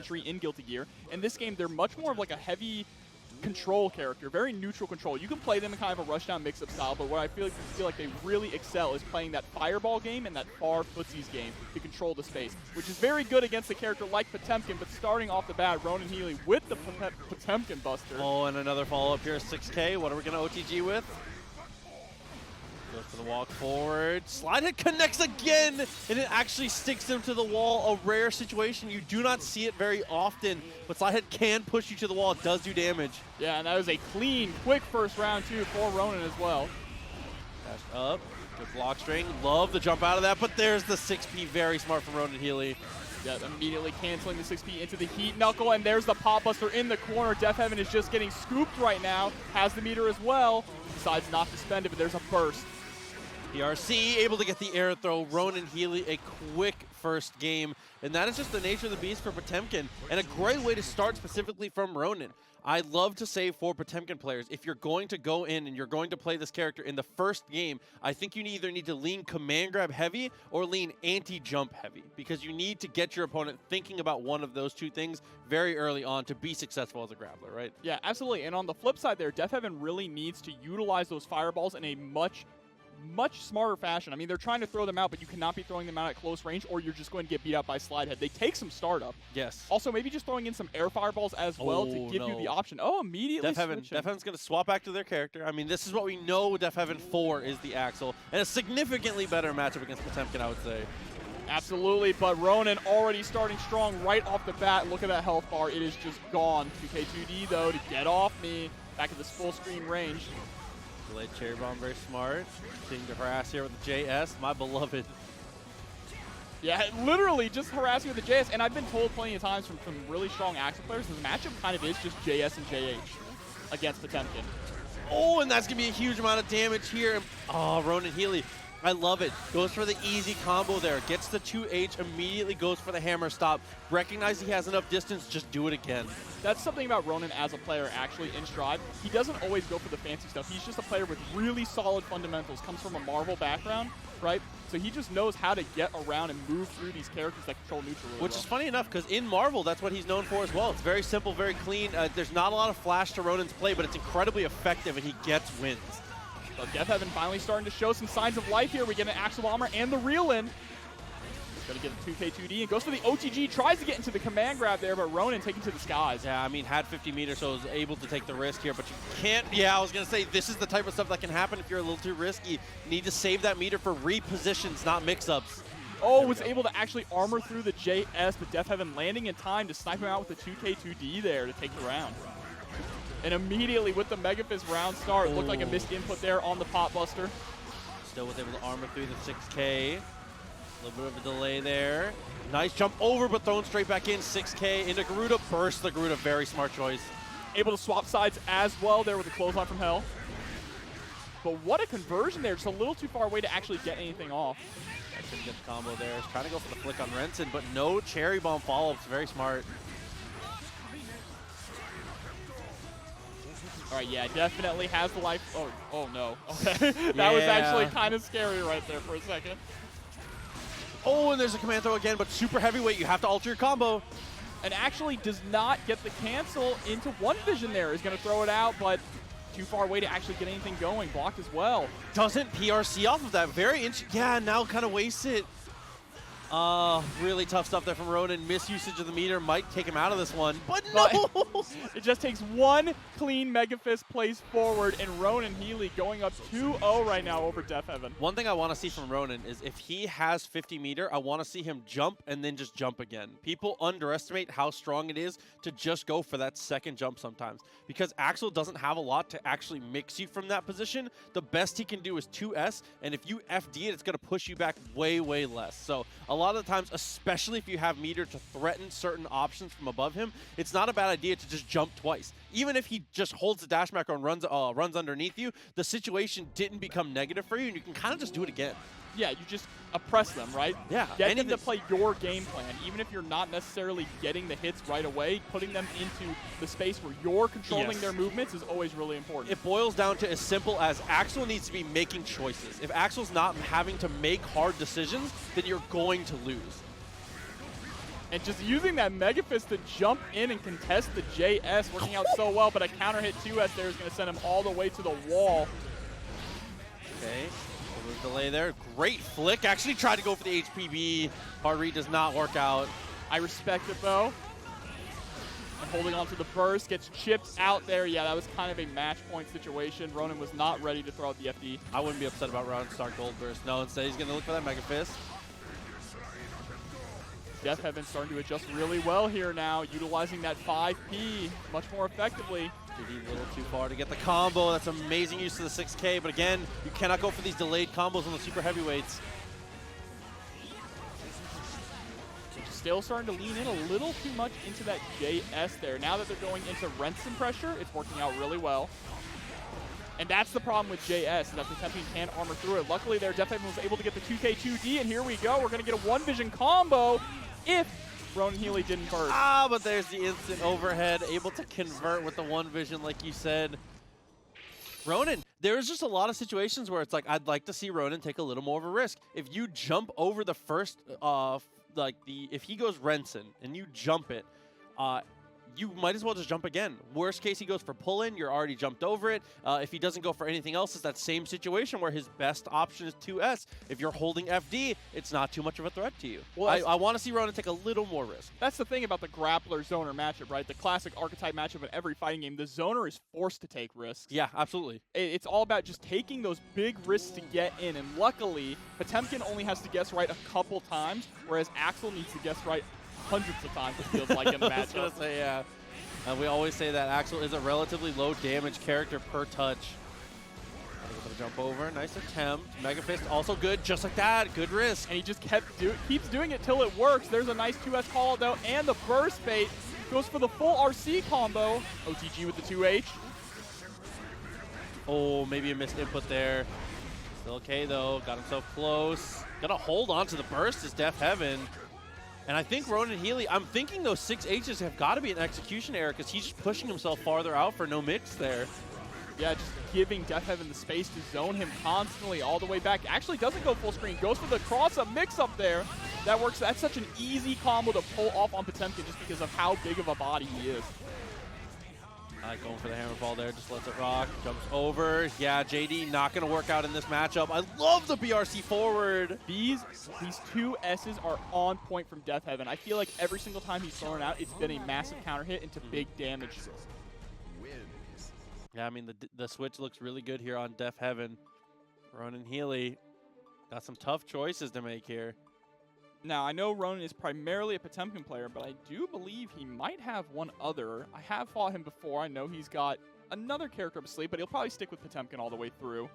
entry in Guilty Gear. In this game, they're much more of like a heavy control character, very neutral control. You can play them in kind of a rushdown mix-up style, but what I feel like they really excel is playing that fireball game and that far footsies game to control the space, which is very good against a character like Potemkin, but starting off the bat, Ronan Healy with the Potemkin Buster. Oh, and another follow-up here, 6K. What are we going to OTG with? Goes for the walk forward. Slide hit connects again, and it actually sticks him to the wall. A rare situation. You do not see it very often, but slide hit can push you to the wall. It does do damage. Yeah, and that was a clean, quick first round, too, for Ronan as well. Dashed up. Good block string. Love the jump out of that, but there's the 6P. Very smart from Ronan Healy. Yeah, immediately canceling the 6P into the Heat Knuckle, and there's the Pop Buster in the corner. Deathheaven is just getting scooped right now. Has the meter as well. Decides not to spend it, but there's a burst. PRC able to get the air throw. Ronan Healy a quick first game, and that is just the nature of the beast for Potemkin, and a great way to start specifically from Ronan. I love to say for Potemkin players, if you're going to go in and you're going to play this character in the first game, I think you either need to lean command grab heavy or lean anti-jump heavy, because you need to get your opponent thinking about one of those two things very early on to be successful as a grappler, right? Yeah, absolutely. And on the flip side there, Deathheaven really needs to utilize those fireballs in a much smarter fashion. I mean, they're trying to throw them out, but you cannot be throwing them out at close range or you're just going to get beat out by slide head. They take some startup. Yes. Also, maybe just throwing in some air fireballs as well to give you the option. Oh, immediately Deathheaven's going to swap back to their character. I mean, this is what we know Deathheaven 4 is the Axel, and a significantly better matchup against Potemkin, I would say. Absolutely, but Ronan already starting strong right off the bat. Look at that health bar. It is just gone. 2K2D, though, to get off me. Back at this full screen range. Delayed cherry bomb, very smart. Continuing to harass here with the JS, my beloved. Yeah, literally just harassing with the JS, and I've been told plenty of times from really strong Axel players, the matchup kind of is just JS and JH against Potemkin. Oh, and that's going to be a huge amount of damage here. Oh, Ronan Healy. I love it. Goes for the easy combo there. Gets the 2H, immediately goes for the hammer stop. Recognize he has enough distance, just do it again. That's something about Ronan as a player actually in Stride. He doesn't always go for the fancy stuff. He's just a player with really solid fundamentals. Comes from a Marvel background, right? So he just knows how to get around and move through these characters that control neutral really Which is funny enough, because in Marvel, that's what he's known for as well. It's very simple, very clean. There's not a lot of flash to Ronan's play, but it's incredibly effective, and he gets wins. So Deathheaven finally starting to show some signs of life here. We get an Axel Bomber and the reel in. He's going to get the 2K2D and goes for the OTG. Tries to get into the command grab there, but Ronan taking to the skies. Yeah, I mean, had 50 meters, so was able to take the risk here, but you can't. Yeah, I was going to say, this is the type of stuff that can happen if you're a little too risky. You need to save that meter for repositions, not mix-ups. Oh, was able to actually armor through the JS, but Deathheaven landing in time to snipe him out with the 2K2D there to take the round. And immediately with the Mega Fist round start, looked like a missed input there on the Pop Buster. Still was able to armor through the 6K. A little bit of a delay there. Nice jump over, but thrown straight back in. 6K into Garuda. Burst the Garuda. Very smart choice. Able to swap sides as well there with the clothesline from Hell. But what a conversion there. Just a little too far away to actually get anything off. That couldn't get the combo there. He's trying to go for the flick on Renson, but no cherry bomb follow-ups. Very smart. All right, yeah, definitely has the life. Oh no. Okay. That was actually kind of scary right there for a second. Oh, and there's a command throw again, but super heavyweight. You have to alter your combo. And actually does not get the cancel into one vision there. He's going to throw it out, but too far away to actually get anything going. Blocked as well. Doesn't PRC off of that. Very yeah, now kind of wastes it. Really tough stuff there from Ronan. Misusage of the meter might take him out of this one, but no! It just takes one clean Mega Fist plays forward, and Ronan Healy going up 2-0 right now over Deathheaven. One thing I want to see from Ronan is if he has 50 meter, I want to see him jump and then just jump again. People underestimate how strong it is to just go for that second jump sometimes, because Axel doesn't have a lot to actually mix you from that position. The best he can do is 2S, and if you FD it, it's going to push you back way, way less. So a lot of the times, especially if you have meter to threaten certain options from above him, it's not a bad idea to just jump twice. Even if he just holds the dash macro and runs underneath you, the situation didn't become negative for you, and you can kind of just do it again. Yeah, you just oppress them, right? Yeah. Get them to play your game plan. Even if you're not necessarily getting the hits right away, putting them into the space where you're controlling their movements is always really important. It boils down to as simple as Axel needs to be making choices. If Axel's not having to make hard decisions, then you're going to lose. And just using that Mega Fist to jump in and contest the JS, working out so well, but a counter hit 2S there is going to send him all the way to the wall. Okay, a little delay there. Great flick. Actually tried to go for the HPB. Hard read does not work out. I respect it, though. And holding on to the burst, gets chipped out there. Yeah, that was kind of a match point situation. Ronan was not ready to throw out the FD. I wouldn't be upset about Ronan start Gold Burst. No, instead he's going to look for that Mega Fist. Death Heaven starting to adjust really well here now, utilizing that 5P much more effectively. GD a little too far to get the combo. That's amazing use of the 6K, but again, you cannot go for these delayed combos on the super heavyweights. Still starting to lean in a little too much into that JS there. Now that they're going into Renson pressure, it's working out really well. And that's the problem with JS, is that Potemkin can't armor through it. Luckily there, Death Heaven was able to get the 2K2D, and here we go. We're going to get a one-vision combo if Ronan Healy didn't burst. Ah, but there's the instant overhead, able to convert with the one vision, like you said. Ronan, there's just a lot of situations where it's like, I'd like to see Ronan take a little more of a risk. If you jump over the first, if he goes Renson and you jump it, you might as well just jump again. Worst case, he goes for pull-in. You're already jumped over it. If he doesn't go for anything else, it's that same situation where his best option is 2S. If you're holding FD, it's not too much of a threat to you. Well, I want to see Ronan take a little more risk. That's the thing about the grappler-zoner matchup, right? The classic archetype matchup in every fighting game. The zoner is forced to take risks. Yeah, absolutely. It's all about just taking those big risks to get in. And luckily, Potemkin only has to guess right a couple times, whereas Axel needs to guess right hundreds of times, it feels like, in the matchup. I was going to say, yeah. We always say that Axel is a relatively low damage character per touch. Jump over, nice attempt. Mega Fist also good, just like that, good risk. And he just keeps doing it till it works. There's a nice 2S call though, and the burst bait goes for the full RC combo. OTG with the 2H. Oh, maybe a missed input there. Still okay though, got himself close. Gotta hold on to the burst is Death Heaven. And I think Ronan Healy, I'm thinking those 6Hs have got to be an execution error because he's just pushing himself farther out for no mix there. Yeah, just giving Death Heaven the space to zone him constantly all the way back. Actually doesn't go full screen, goes for the cross-up mix-up there. That works. That's such an easy combo to pull off on Potemkin just because of how big of a body he is. Going for the hammerfall there, just lets it rock, jumps over. Yeah, JD not going to work out in this matchup. I love the BRC forward. These two S's are on point from Death Heaven. I feel like every single time he's thrown out, it's been a massive counter hit into big damage. Yeah, I mean, the switch looks really good here on Death Heaven. Ronan Healy got some tough choices to make here. Now, I know Ronan is primarily a Potemkin player, but I do believe he might have one other. I have fought him before. I know he's got another character up his sleeve, but he'll probably stick with Potemkin all the way through.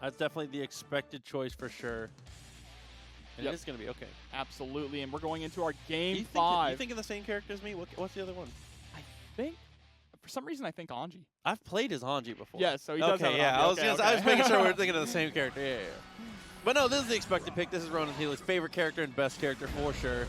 That's definitely the expected choice for sure. And it is going to be okay. Absolutely, and we're going into our game 5. You think of the same character as me? What's the other one? I think, for some reason, I think Anji. I've played as Anji before. Yeah, so he does have an yeah. Anji. I was making sure we were thinking of the same character. Yeah. But no, this is the expected pick. This is Ronan Healy's favorite character and best character for sure.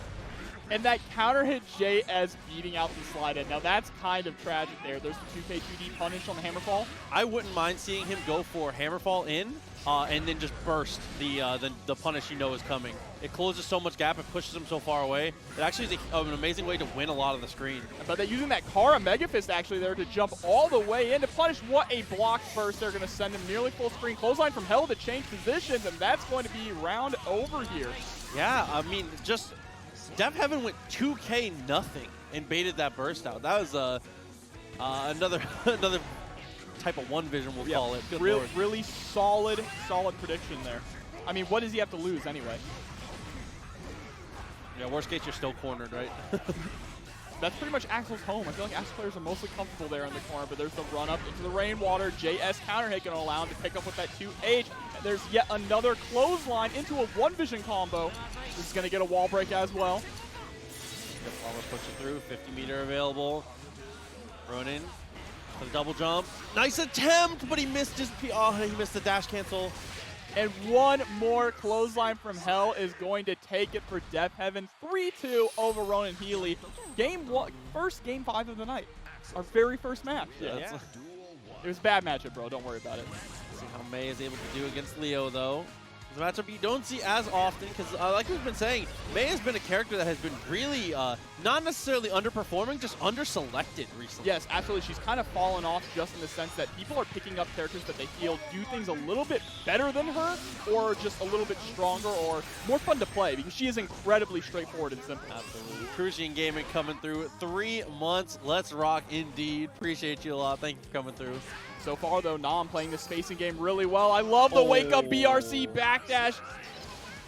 And that counter hit JS beating out the slide in. Now that's kind of tragic there. There's the 2K2D punish on the hammerfall. I wouldn't mind seeing him go for hammerfall in and then just burst the punish you know is coming. It closes so much gap, it pushes him so far away. It actually is an amazing way to win a lot of the screen. But they're using that Kara Mega Fist actually there to jump all the way in to punish. What a block burst. They're going to send him nearly full screen. Clothesline from Hell to change positions, and that's going to be round over here. Yeah, I mean, just Death Heaven went 2K nothing and baited that burst out. That was another type of one vision, we'll call it. Good Lord. Really solid prediction there. I mean, what does he have to lose anyway? Yeah, worst case, you're still cornered, right? That's pretty much Axel's home. I feel like Axel players are mostly comfortable there in the corner, but there's the run up into the rainwater. JS counter hit going to allow him to pick up with that 2H. And there's yet another clothesline into a one vision combo. This is going to get a wall break as well. Almost push it through. 50 meter available. Ronan for the double jump. Nice attempt, but he missed his he missed the dash cancel. And one more clothesline from Hell is going to take it for Death Heaven. 3-2 over Ronan Healy. First game 5 of the night. Our very first match. Yeah. It was a bad matchup, bro. Don't worry about it. See how May is able to do against Leo, though. It's a matchup you don't see as often because, like we've been saying, Mei has been a character that has been really not necessarily underperforming, just underselected recently. Yes, absolutely. She's kind of fallen off just in the sense that people are picking up characters that they feel do things a little bit better than her or just a little bit stronger or more fun to play because she is incredibly straightforward and simple. Absolutely. Crucian Gaming coming through 3 months. Let's rock indeed. Appreciate you a lot. Thank you for coming through. So far, though, Nam playing the spacing game really well. I love the wake-up BRC backdash.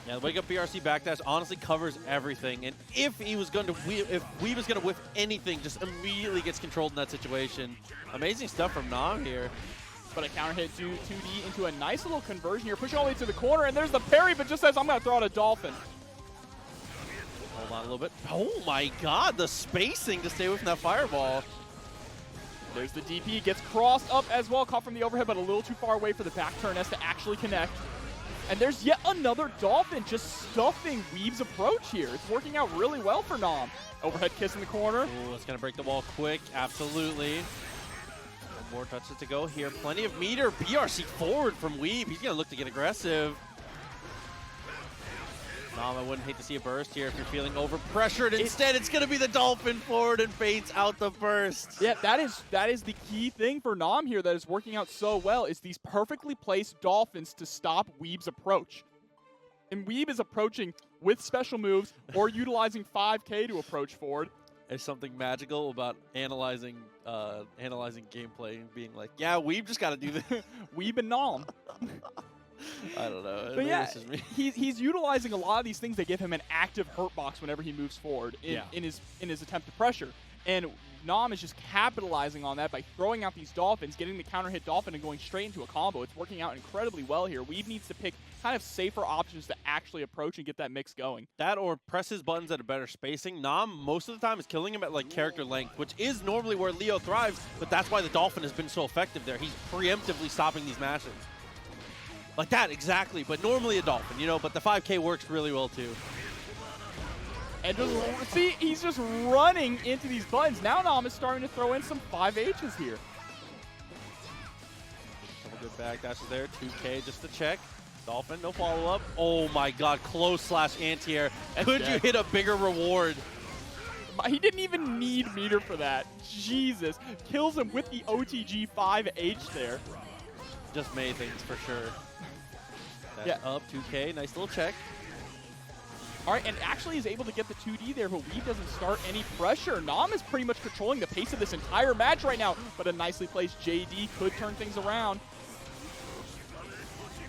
Yeah, the wake-up BRC backdash honestly covers everything. And if he was going to, if Weeb was going to whiff anything, just immediately gets controlled in that situation. Amazing stuff from Nam here. But a counter hit to 2D into a nice little conversion here. Pushing all the way to the corner, and there's the parry, but just says, I'm going to throw out a dolphin. Hold on a little bit. Oh my god, the spacing to stay away from that fireball. There's the DP, gets crossed up as well, caught from the overhead, but a little too far away for the back turn S to actually connect. And there's yet another dolphin just stuffing Weeb's approach here. It's working out really well for Nam. Overhead kiss in the corner. Ooh, it's going to break the wall quick. Absolutely. One more touches to go here. Plenty of meter. BRC forward from Weeb. He's going to look to get aggressive. Nam, I wouldn't hate to see a burst here if you're feeling overpressured. Instead, it's going to be the dolphin forward and baits out the burst. Yeah, that is the key thing for Nam here that is working out so well is these perfectly placed dolphins to stop Weeb's approach. And Weeb is approaching with special moves or utilizing 5K to approach forward. There's something magical about analyzing gameplay and being like, yeah, Weeb just got to do this. Weeb and Nam. I don't know. But yeah, he's utilizing a lot of these things that give him an active hurt box whenever he moves forward in his attempt to pressure. And Nam is just capitalizing on that by throwing out these dolphins, getting the counter hit dolphin and going straight into a combo. It's working out incredibly well here. Weeb needs to pick kind of safer options to actually approach and get that mix going. That or press his buttons at a better spacing. Nam, most of the time, is killing him at like character length, which is normally where Leo thrives, but that's why the dolphin has been so effective there. He's preemptively stopping these matches. Like that, exactly, but normally a dolphin, you know, but the 5K works really well too. And just, see, he's just running into these buttons. Now Nam is starting to throw in some 5Hs here. Couple good back dashes there, 2K just to check. Dolphin, no follow-up. Oh my god, close slash anti-air. Could you hit a bigger reward? He didn't even need meter for that. Jesus. Kills him with the OTG 5H there. Just made things for sure. That's yeah. Up 2K, nice little check. All right, and actually is able to get the 2D there, but Weeb doesn't start any pressure. Nam is pretty much controlling the pace of this entire match right now, but a nicely placed JD could turn things around.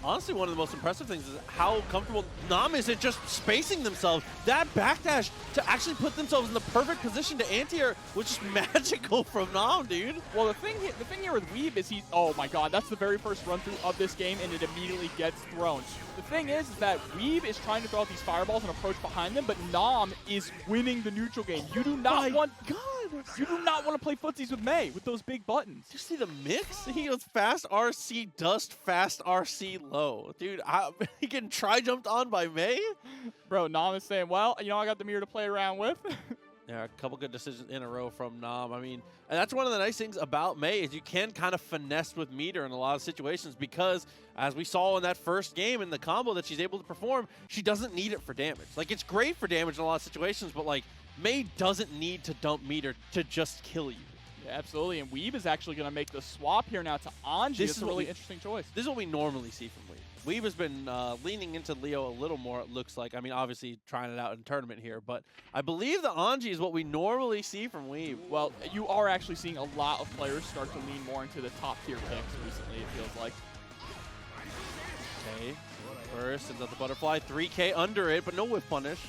Honestly, one of the most impressive things is how comfortable Nam is at just spacing themselves. That backdash to actually put themselves in the perfect position to anti-air was just magical from Nam, dude. Well, the thing here with Weeb is oh my god, that's the very first run-through of this game, and it immediately gets thrown. The thing is that Weeb is trying to throw out these fireballs and approach behind them, but Nam is winning the neutral game. You do not want to play footsies with Mei with those big buttons. Did you see the mix? He goes fast RC, dust, fast RC, low. Dude, he getting tri-jumped on by Mei? Bro, Nam is saying, well, you know, I got the mirror to play around with. Yeah, a couple good decisions in a row from Nam. I mean, and that's one of the nice things about Mei is you can kind of finesse with meter in a lot of situations because, as we saw in that first game in the combo that she's able to perform, she doesn't need it for damage. Like, it's great for damage in a lot of situations, but, like, Mei doesn't need to dump meter to just kill you. Yeah, absolutely, and Weeb is actually going to make the swap here now to Anji. This is a really interesting choice. This is what we normally see from Weeb. Weeb has been leaning into Leo a little more, it looks like. I mean, obviously trying it out in tournament here, but I believe the Anji is what we normally see from Weeb. Well, you are actually seeing a lot of players start to lean more into the top tier picks recently, it feels like. Okay, first, and the butterfly, 3K under it, but no whiff punish.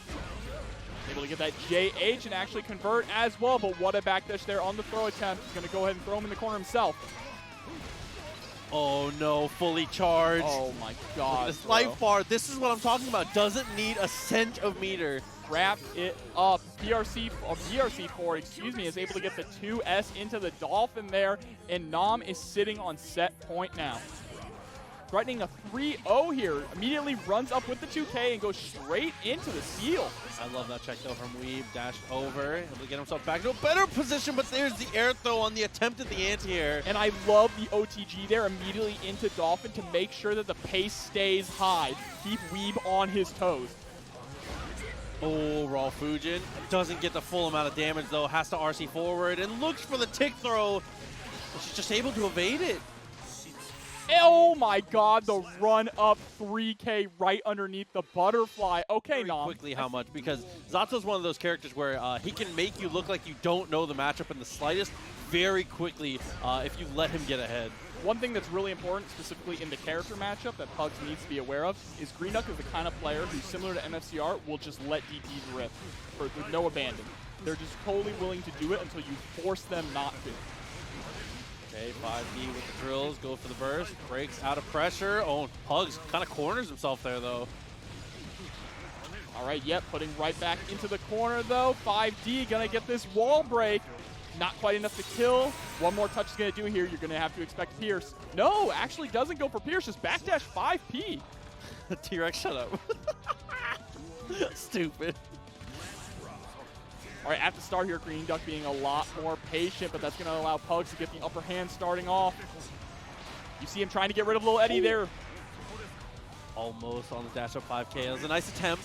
Able to get that JH and actually convert as well, but what a backdash there on the throw attempt. He's going to go ahead and throw him in the corner himself. Oh no, fully charged. Oh my god. This Lyfull, this is what I'm talking about. Doesn't need a cent of meter. Wrap it up. BRC4, excuse me, is able to get the 2S into the Dolphin there, and Nam is sitting on set point now. threatening a 3-0 here. Immediately runs up with the 2K and goes straight into the seal. I love that check though from Weeb. Dashed over, able to get himself back to a better position, but there's the air throw on the attempt at the anti-air. And I love the OTG there immediately into Dolphin to make sure that the pace stays high. Keep Weeb on his toes. Oh, Raw Fujin doesn't get the full amount of damage though, has to RC forward and looks for the tick throw. She's just able to evade it. Oh my god, the run up 3K right underneath the butterfly. Okay, Very Nom. quickly how much, because Zato's one of those characters where he can make you look like you don't know the matchup in the slightest very quickly if you let him get ahead. One thing that's really important, specifically in the character matchup that Pugs needs to be aware of, is Green Duck is the kind of player who, similar to MFCR, will just let DPs rip with no abandon. They're just totally willing to do it until you force them not to. Okay, 5D with the drills, go for the burst, breaks out of pressure. Oh, Pugs kind of corners himself there though. All right, yep, putting right back into the corner though. 5D gonna get this wall break. Not quite enough to kill. One more touch is going to do here. You're going to have to expect Pierce. No, actually doesn't go for Pierce. Just backdash 5P. T-Rex, shut up. Stupid. All right, at the start here, Green Duck being a lot more patient, but that's going to allow Pugs to get the upper hand starting off. You see him trying to get rid of Little Eddie there. Almost on the dash up 5K. That was a nice attempt.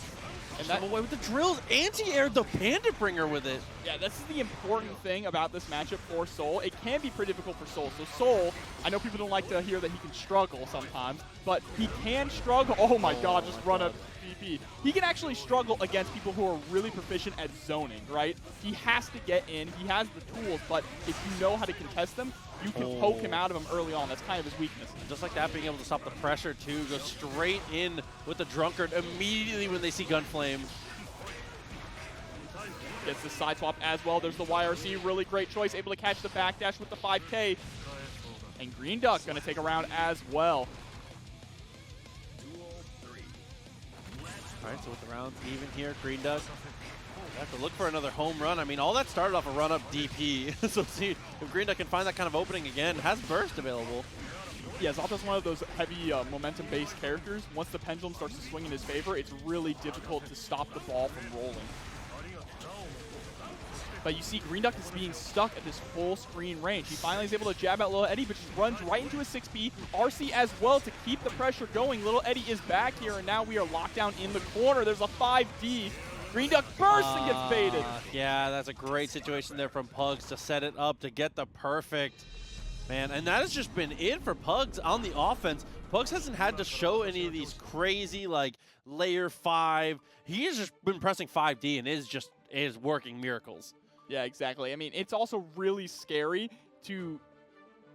And that away with the drills. Anti-aired the Panda Bringer with it. Yeah, this is the important thing about this matchup for Soul. It can be pretty difficult for Soul. So Soul, I know people don't like to hear that he can struggle sometimes, but he can struggle. Oh my god, just run up VP. He can actually struggle against people who are really proficient at zoning, right? He has to get in. He has the tools, but if you know how to contest them, you can poke him out of him early on. That's kind of his weakness. Just like that, being able to stop the pressure too, go straight in with the drunkard immediately when they see Gunflame. Gets the side swap as well. There's the YRC, really great choice. Able to catch the backdash with the 5K. And Green Duck gonna take a round as well. All right, so with the rounds even here, Green Duck have to look for another home run. I mean, all that started off a run-up DP. So see if Green Duck can find that kind of opening again. Has burst available. Yeah, Zato's one of those heavy momentum-based characters. Once the pendulum starts to swing in his favor, it's really difficult to stop the ball from rolling. But you see Green Duck is being stuck at this full screen range. He finally is able to jab out Little Eddie, but just runs right into a 6P. RC as well to keep the pressure going. Little Eddie is back here, and now we are locked down in the corner. There's a 5D. Green Duck bursts and gets baited. Yeah, that's a great situation there from Pugs to set it up to get the perfect. Man, and that has just been it for Pugs on the offense. Pugs hasn't had to show any of these crazy, like, layer 5. He has just been pressing 5D and is working miracles. Yeah, exactly. I mean, it's also really scary to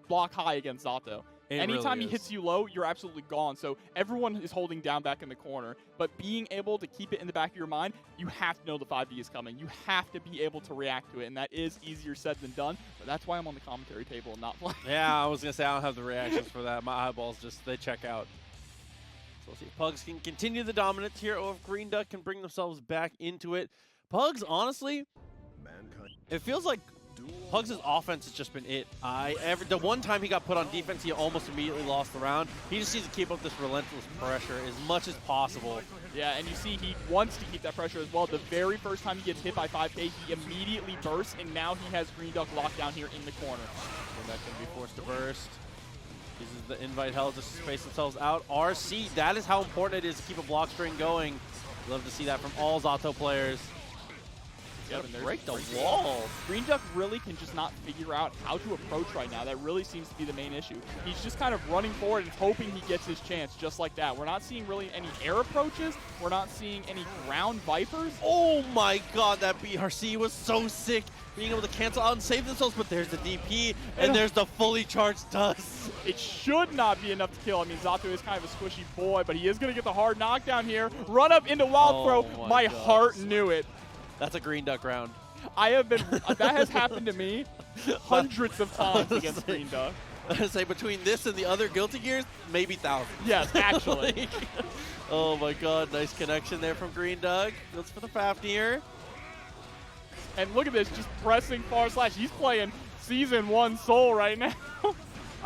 block high against Zato. Anytime he hits you low, you're absolutely gone. So everyone is holding down back in the corner. But being able to keep it in the back of your mind, you have to know the 5D is coming. You have to be able to react to it. And that is easier said than done. But that's why I'm on the commentary table and not playing. Yeah, I was going to say I don't have the reactions for that. My eyeballs just, they check out. So we'll see if Pugs can continue the dominance here, or if Green Duck can bring themselves back into it. Pugs, honestly, it feels like Pugs' offense has just been it. The one time he got put on defense, he almost immediately lost the round. He just needs to keep up this relentless pressure as much as possible. Yeah, and you see he wants to keep that pressure as well. The very first time he gets hit by 5K, he immediately bursts, and now he has Green duck locked down here in the corner. And that's going to be forced to burst. Uses the invite hell just to space themselves out. RC, that is how important it is to keep a block string going. Love to see that from all Zato players. Yep, and break the wall. Green Duck really can just not figure out how to approach right now. That really seems to be the main issue. He's just kind of running forward and hoping he gets his chance just like that. We're not seeing really any air approaches. We're not seeing any ground Vipers. Oh my god, that BRC was so sick. Being able to cancel out and save themselves, but there's the DP, and there's the fully charged dust. It should not be enough to kill. I mean, Zato is kind of a squishy boy, but he is going to get the hard knockdown here. Run up into Wild Throw. My heart knew it. That's a Green Duck round. I have been, that has happened to me hundreds of times against Green Duck. I say between this and the other Guilty Gears, maybe thousands. Yes, actually. Oh my god, nice connection there from Green Duck. Goes for the Fafnir. And look at this, just pressing /. He's playing Season 1 Soul right now.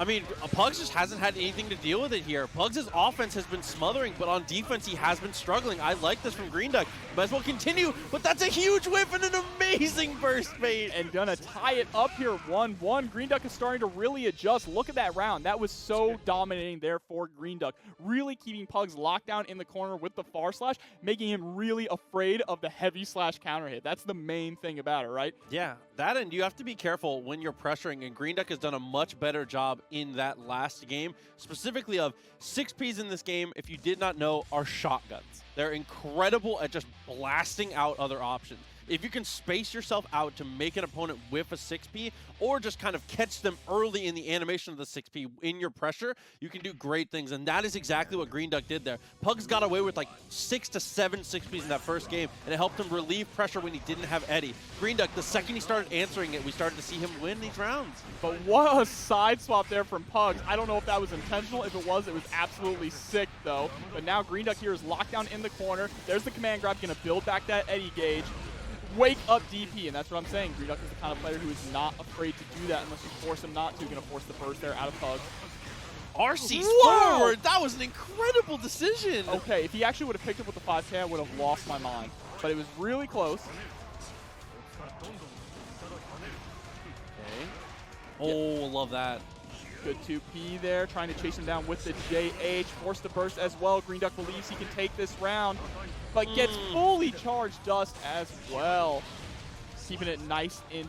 I mean, Pugs just hasn't had anything to deal with it here. Pugs' offense has been smothering, but on defense, he has been struggling. I like this from Green Duck. Might as well continue, but that's a huge whiff and an amazing burst bait. And gonna tie it up here, 1-1. Green Duck is starting to really adjust. Look at that round. That was so dominating there for Green Duck. Really keeping Pugs locked down in the corner with the far slash, making him really afraid of the heavy slash counter hit. That's the main thing about it, right? Yeah, that, and you have to be careful when you're pressuring, and Green Duck has done a much better job in that last game, specifically of 6Ps in this game, if you did not know, are shotguns. They're incredible at just blasting out other options. If you can space yourself out to make an opponent whiff a 6P or just kind of catch them early in the animation of the 6P in your pressure, you can do great things. And that is exactly what Green Duck did there. Pugs got away with like 6 to 7 6Ps in that first game, and it helped him relieve pressure when he didn't have Eddie. Green Duck, the second he started answering it, we started to see him win these rounds. But what a side swap there from Pugs. I don't know if that was intentional. If it was absolutely sick, though. But now Green Duck here is locked down in the corner. There's the command grab, going to build back that Eddie gauge. Wake up DP, and that's what I'm saying. Green Duck is the kind of player who is not afraid to do that unless you force him not to. Going to force the burst there out of Pugs. RC's Whoa! forward! That was an incredible decision! Okay, if he actually would have picked up with the 5K, I would have lost my mind. But it was really close. Okay. Oh, love that. Good 2P there, trying to chase him down with the JH. Force the burst as well. Green Duck believes he can take this round, but gets fully charged dust as well. Keeping it nice and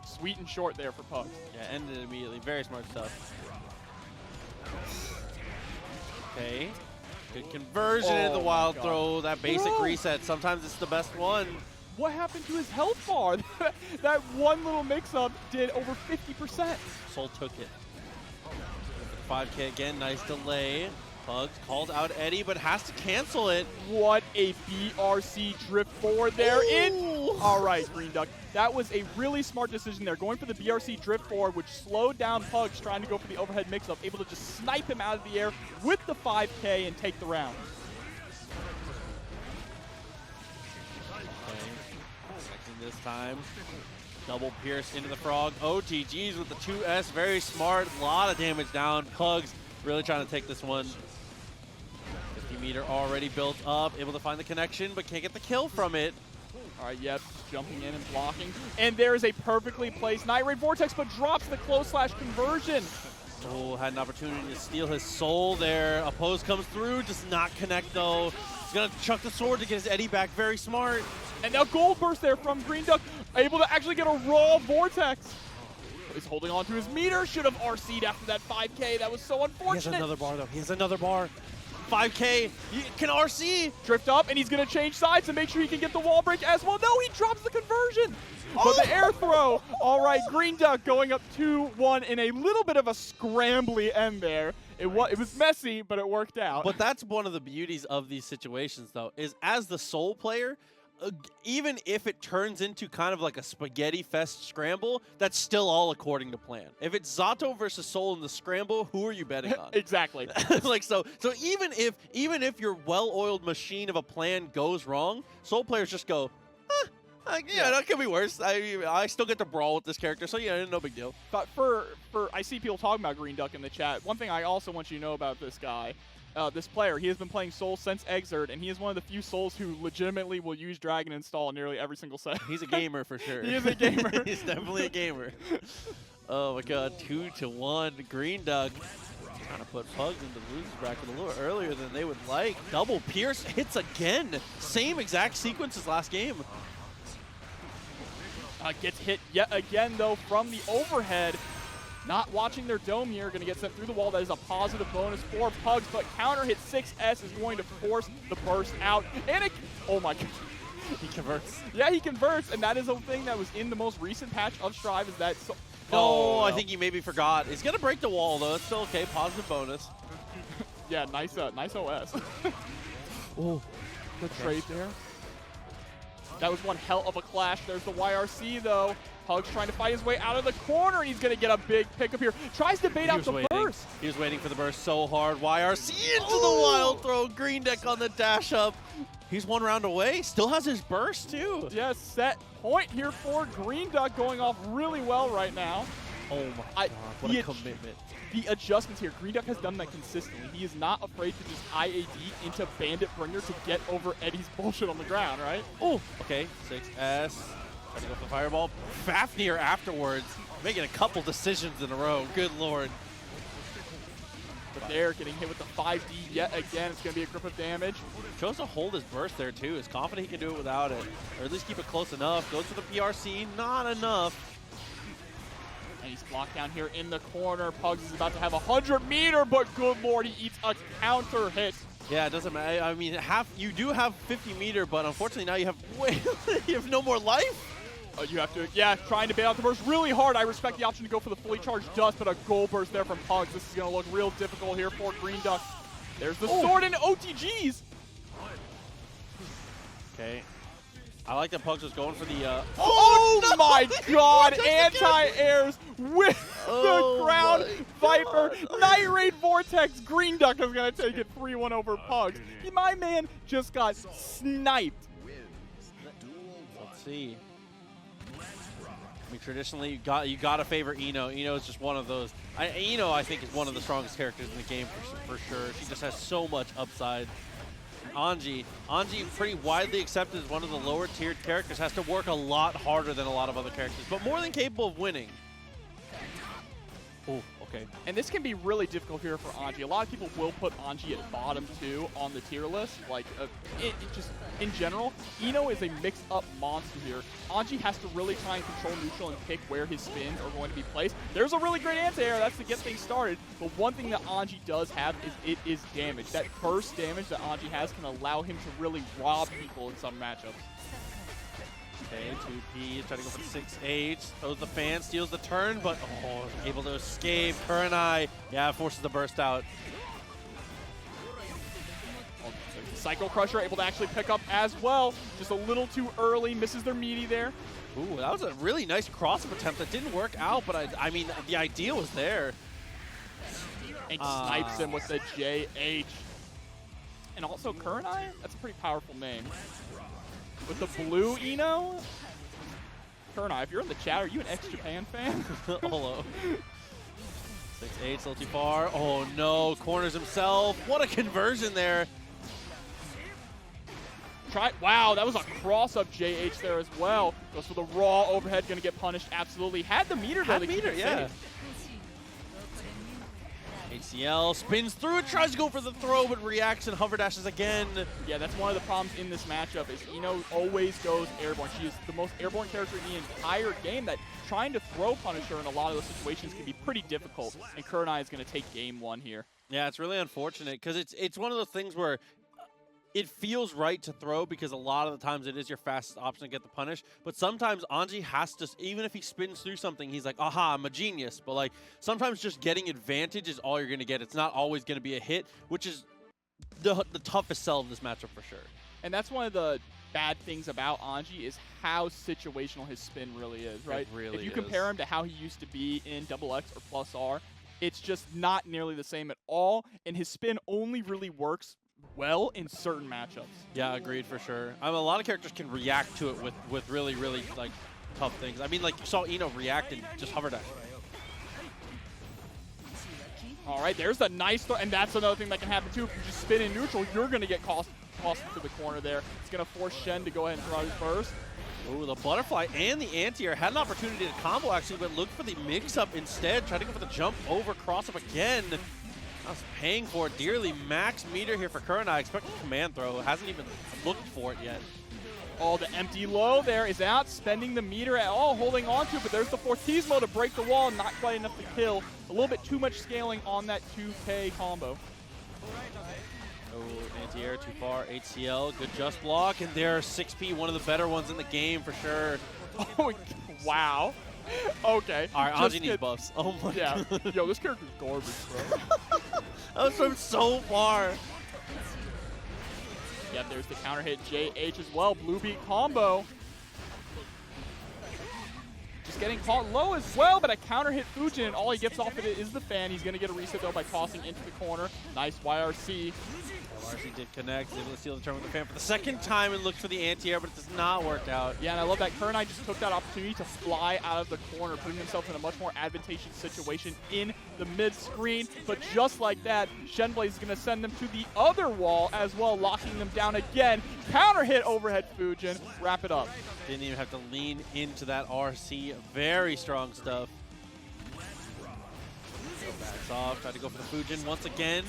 sweet and short there for Pugs. Yeah, ended immediately. Very smart stuff. Okay. Good conversion into the wild throw. That basic reset. Sometimes it's the best one. What happened to his health bar? That one little mix-up did over 50%. Soul took it. 5K again, nice delay. Pugs called out Eddie, but has to cancel it. What a BRC drift forward there. All right, Green Duck. That was a really smart decision there. Going for the BRC drift forward, which slowed down Pugs trying to go for the overhead mix-up. Able to just snipe him out of the air with the 5K and take the round. Okay. This time. Double pierce into the frog. OTGs with the 2S. Very smart. A lot of damage down. Pugs really trying to take this one. 50 meter already built up. Able to find the connection, but can't get the kill from it. All right, yep. Jumping in and blocking. And there is a perfectly placed Night Raid Vortex, but drops the close slash conversion. Oh, had an opportunity to steal his soul there. Oppose comes through. Does not connect, though. He's going to chuck the sword to get his Eddie back. Very smart. And now Gold Burst there from Green Duck, able to actually get a raw Vortex. He's holding on to his meter. Should have RC'd after that 5K. That was so unfortunate. He has another bar, though. He has another bar. 5K. He can RC. Drift up, and he's going to change sides to make sure he can get the wall break as well. No, he drops the conversion. But the air throw. All right, Green Duck going up 2-1 in a little bit of a scrambly end there. It was messy, but it worked out. But that's one of the beauties of these situations, though, is as the Soul player, even if it turns into kind of like a spaghetti fest scramble, that's still all according to plan. If it's Zato versus Soul in the scramble, who are you betting on? Exactly. Like so even if your well-oiled machine of a plan goes wrong, Soul players just go, yeah, that could be worse. I still get to brawl with this character, so yeah, no big deal. But I see people talking about Green Duck in the chat. One thing I also want you to know about this guy, this player, he has been playing Soul since Exert, and he is one of the few Souls who legitimately will use Dragon Install nearly every single set. He's a gamer for sure. He is a gamer. He's definitely a gamer. Oh my god, 2-1. Green Duck trying to put Pugs into the losers bracket a little earlier than they would like. Double pierce hits again. Same exact sequence as last game. Gets hit yet again, though, from the overhead. Not watching their dome here, going to get sent through the wall. That is a positive bonus for Pugs, but counter hit 6S is going to force the burst out. And oh my god. He converts. Yeah, he converts, and that is a thing that was in the most recent patch of Strive, is that... No, I think he maybe forgot. He's going to break the wall, though. It's still okay. Positive bonus. Yeah, nice OS. Oh, the trade there. That was one hell of a clash. There's the YRC, though. Pugs trying to fight his way out of the corner, and he's going to get a big pickup here. Tries to bait out the burst. He was waiting for the burst so hard. YRC into the wild throw. Green Duck on the dash up. He's one round away. Still has his burst, too. Yeah, set point here for Green Duck, going off really well right now. Oh my god, what a commitment. The adjustments here, Green Duck has done that consistently. He is not afraid to just IAD into Bandit Bringer to get over Eddie's bullshit on the ground, right? Oh, okay, 6S. Trying to go for the fireball. Fafnir afterwards, making a couple decisions in a row. Good lord. But they're getting hit with the 5D yet again. It's going to be a grip of damage. Chose to hold his burst there too. Is confident he can do it without it. Or at least keep it close enough. Goes for the PRC, not enough. And he's blocked down here in the corner. Pugs is about to have a 100-meter, but good lord, he eats a counter hit. Yeah, it doesn't matter. I mean, you do have 50-meter, but unfortunately now you have you have no more life. You have to, yeah, trying to bait out the burst really hard. I respect the option to go for the fully charged dust, but a goal burst there from Pugs. This is going to look real difficult here for Green Duck. There's the sword and OTGs. Okay. I like that Pugs was going for the, oh my god! Anti-airs with the ground Viper. Night Raid Vortex. Green Duck is going to take it 3-1 over Pugs. My man just got sniped. Let's see. I mean, traditionally, you gotta favor Ino. Ino is just one of those. Ino, I think, is one of the strongest characters in the game for sure. She just has so much upside. Anji, pretty widely accepted as one of the lower tiered characters, has to work a lot harder than a lot of other characters, but more than capable of winning. Oh, okay. And this can be really difficult here for Anji. A lot of people will put Anji at bottom 2 on the tier list. Like, it just in general, Ino is a mixed-up monster here. Anji has to really try and control neutral and pick where his spins are going to be placed. There's a really great anti-air. That's to get things started. But one thing that Anji does have is it is damage. That burst damage that Anji has can allow him to really rob people in some matchups. Okay, 2P, trying to go for the 6H, throws the fan, steals the turn, but able to escape. Kurenai, yeah, forces the burst out. Psycho Crusher able to actually pick up as well. Just a little too early, misses their meaty there. Ooh, that was a really nice cross-up attempt that didn't work out, but I mean, the idea was there. And snipes him with the JH. And also Kurenai, that's a pretty powerful name. With the blue Ino? Kurenai, if you're in the chat, are you an ex-Japan fan? Hello. 6H, a little too far. Oh no, corners himself. What a conversion there. Wow, that was a cross-up JH there as well. Goes for the raw overhead, gonna get punished, absolutely. Had the meter though. Had meter, yeah. HCL spins through it, tries to go for the throw, but reacts and hover dashes again. Yeah, that's one of the problems in this matchup is Ino always goes airborne. She is the most airborne character in the entire game that trying to throw punish her in a lot of those situations can be pretty difficult. And Kurenai is going to take game 1 here. Yeah, it's really unfortunate because it's one of those things where it feels right to throw because a lot of the times it is your fastest option to get the punish. But sometimes Anji has to, even if he spins through something, he's like, aha, I'm a genius. But like sometimes just getting advantage is all you're going to get. It's not always going to be a hit, which is the toughest sell of this matchup for sure. And that's one of the bad things about Anji is how situational his spin really is, right? It really if you compare him to how he used to be in XX or Plus R, it's just not nearly the same at all. And his spin only really works well in certain matchups. Yeah, agreed for sure. I mean, a lot of characters can react to it with really, really like tough things. I mean, like you saw Ino react and just hover dash. All right, there's the nice throw, and that's another thing that can happen too. If you just spin in neutral, you're going to get tossed to the corner there. It's going to force Shen to go ahead and throw his burst. Ooh, the butterfly and the anti-air had an opportunity to combo actually, but looked for the mix-up instead. Tried to go for the jump over cross-up again. I was paying for it dearly. Max meter here for Kurenai. Expected command throw. Hasn't even looked for it yet. Oh, the empty low there is out, spending the meter at all, holding on to it, but there's the Fortismo to break the wall, not quite enough to kill. A little bit too much scaling on that 2K combo. Oh, anti-air too far. HCL, good just block, and there's 6P, one of the better ones in the game for sure. Oh, wow. Okay. All right, Anji needs buffs. Oh my god. Yo, this character's garbage, bro. That was from so far. Yeah, there's the counter hit JH as well. Blue beat combo. Just getting caught low as well, but a counter hit Fujin, and all he gets off of it is the fan. He's going to get a reset, though, by tossing into the corner. Nice YRC. YRC did connect, was able to steal the turn with the fan for the second time and looked for the anti-air, but it does not work out. Yeah, and I love that Kurenai just took that opportunity to fly out of the corner, putting himself in a much more advantageous situation in the mid-screen. But just like that, Shenblaze is going to send them to the other wall as well, locking them down again. Counter hit overhead Fujin. Wrap it up. Didn't even have to lean into that RC. Very strong stuff. Backs off, tried to go for the Fujin once again.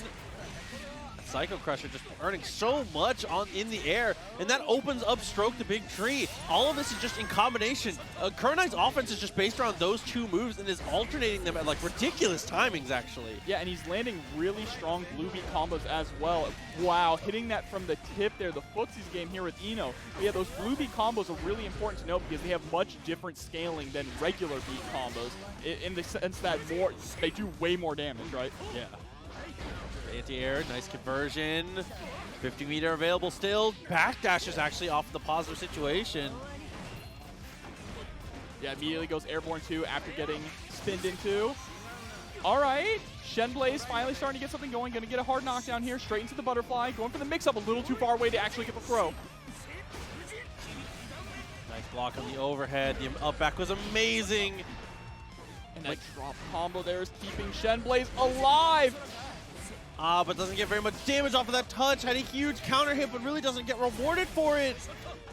Psycho Crusher just earning so much in the air, and that opens up Stroke the Big Tree. All of this is just in combination. Kurenai's offense is just based around those two moves and is alternating them at like ridiculous timings, actually. Yeah, and he's landing really strong blue beat combos as well. Wow, hitting that from the tip there, the footsies game here with Ino. But yeah, those blue beat combos are really important to know because they have much different scaling than regular beat combos in the sense that they do way more damage, right? Yeah. Anti-air, nice conversion. 50 meter available still. Backdash is actually off the positive situation. Yeah, immediately goes airborne too after getting spinned into. All right, Shenblaze finally starting to get something going. Going to get a hard knockdown here, straight into the butterfly. Going for the mix-up, a little too far away to actually get the throw. Nice block on the overhead. The up back was amazing. And that drop combo there is keeping Shenblaze alive. But doesn't get very much damage off of that touch. Had a huge counter hit, but really doesn't get rewarded for it.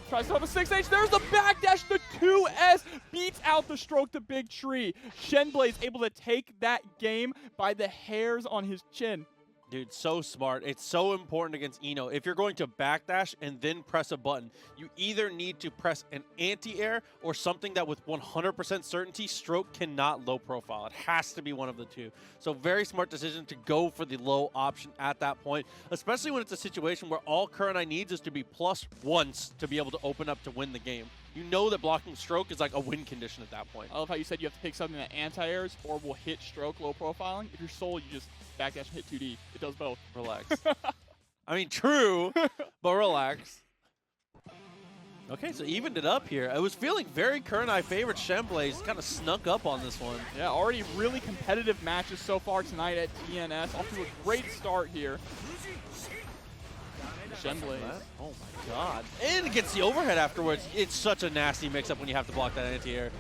Tries to have a 6H. There's the backdash. The 2S beats out the Stroke the Big Tree. Shenblaze able to take that game by the hairs on his chin. Dude, so smart. It's so important against Ino. If you're going to backdash and then press a button, you either need to press an anti-air or something that with 100% certainty, Stroke cannot low profile. It has to be one of the two. So very smart decision to go for the low option at that point, especially when it's a situation where all Kurenai needs is to be plus once to be able to open up to win the game. You know that blocking Stroke is like a win condition at that point. I love how you said you have to pick something that anti-airs or will hit Stroke low profiling. If you're Soul, you just backdash and hit 2D. It does both. Relax. I mean, true, but relax. Okay, so evened it up here. I was feeling very Kurenai favorite. Shenblaze kind of snuck up on this one. Yeah, already really competitive matches so far tonight at TNS. Off to a great start here. Shenblaze. Oh my god. And it gets the overhead afterwards. It's such a nasty mix-up when you have to block that anti-air.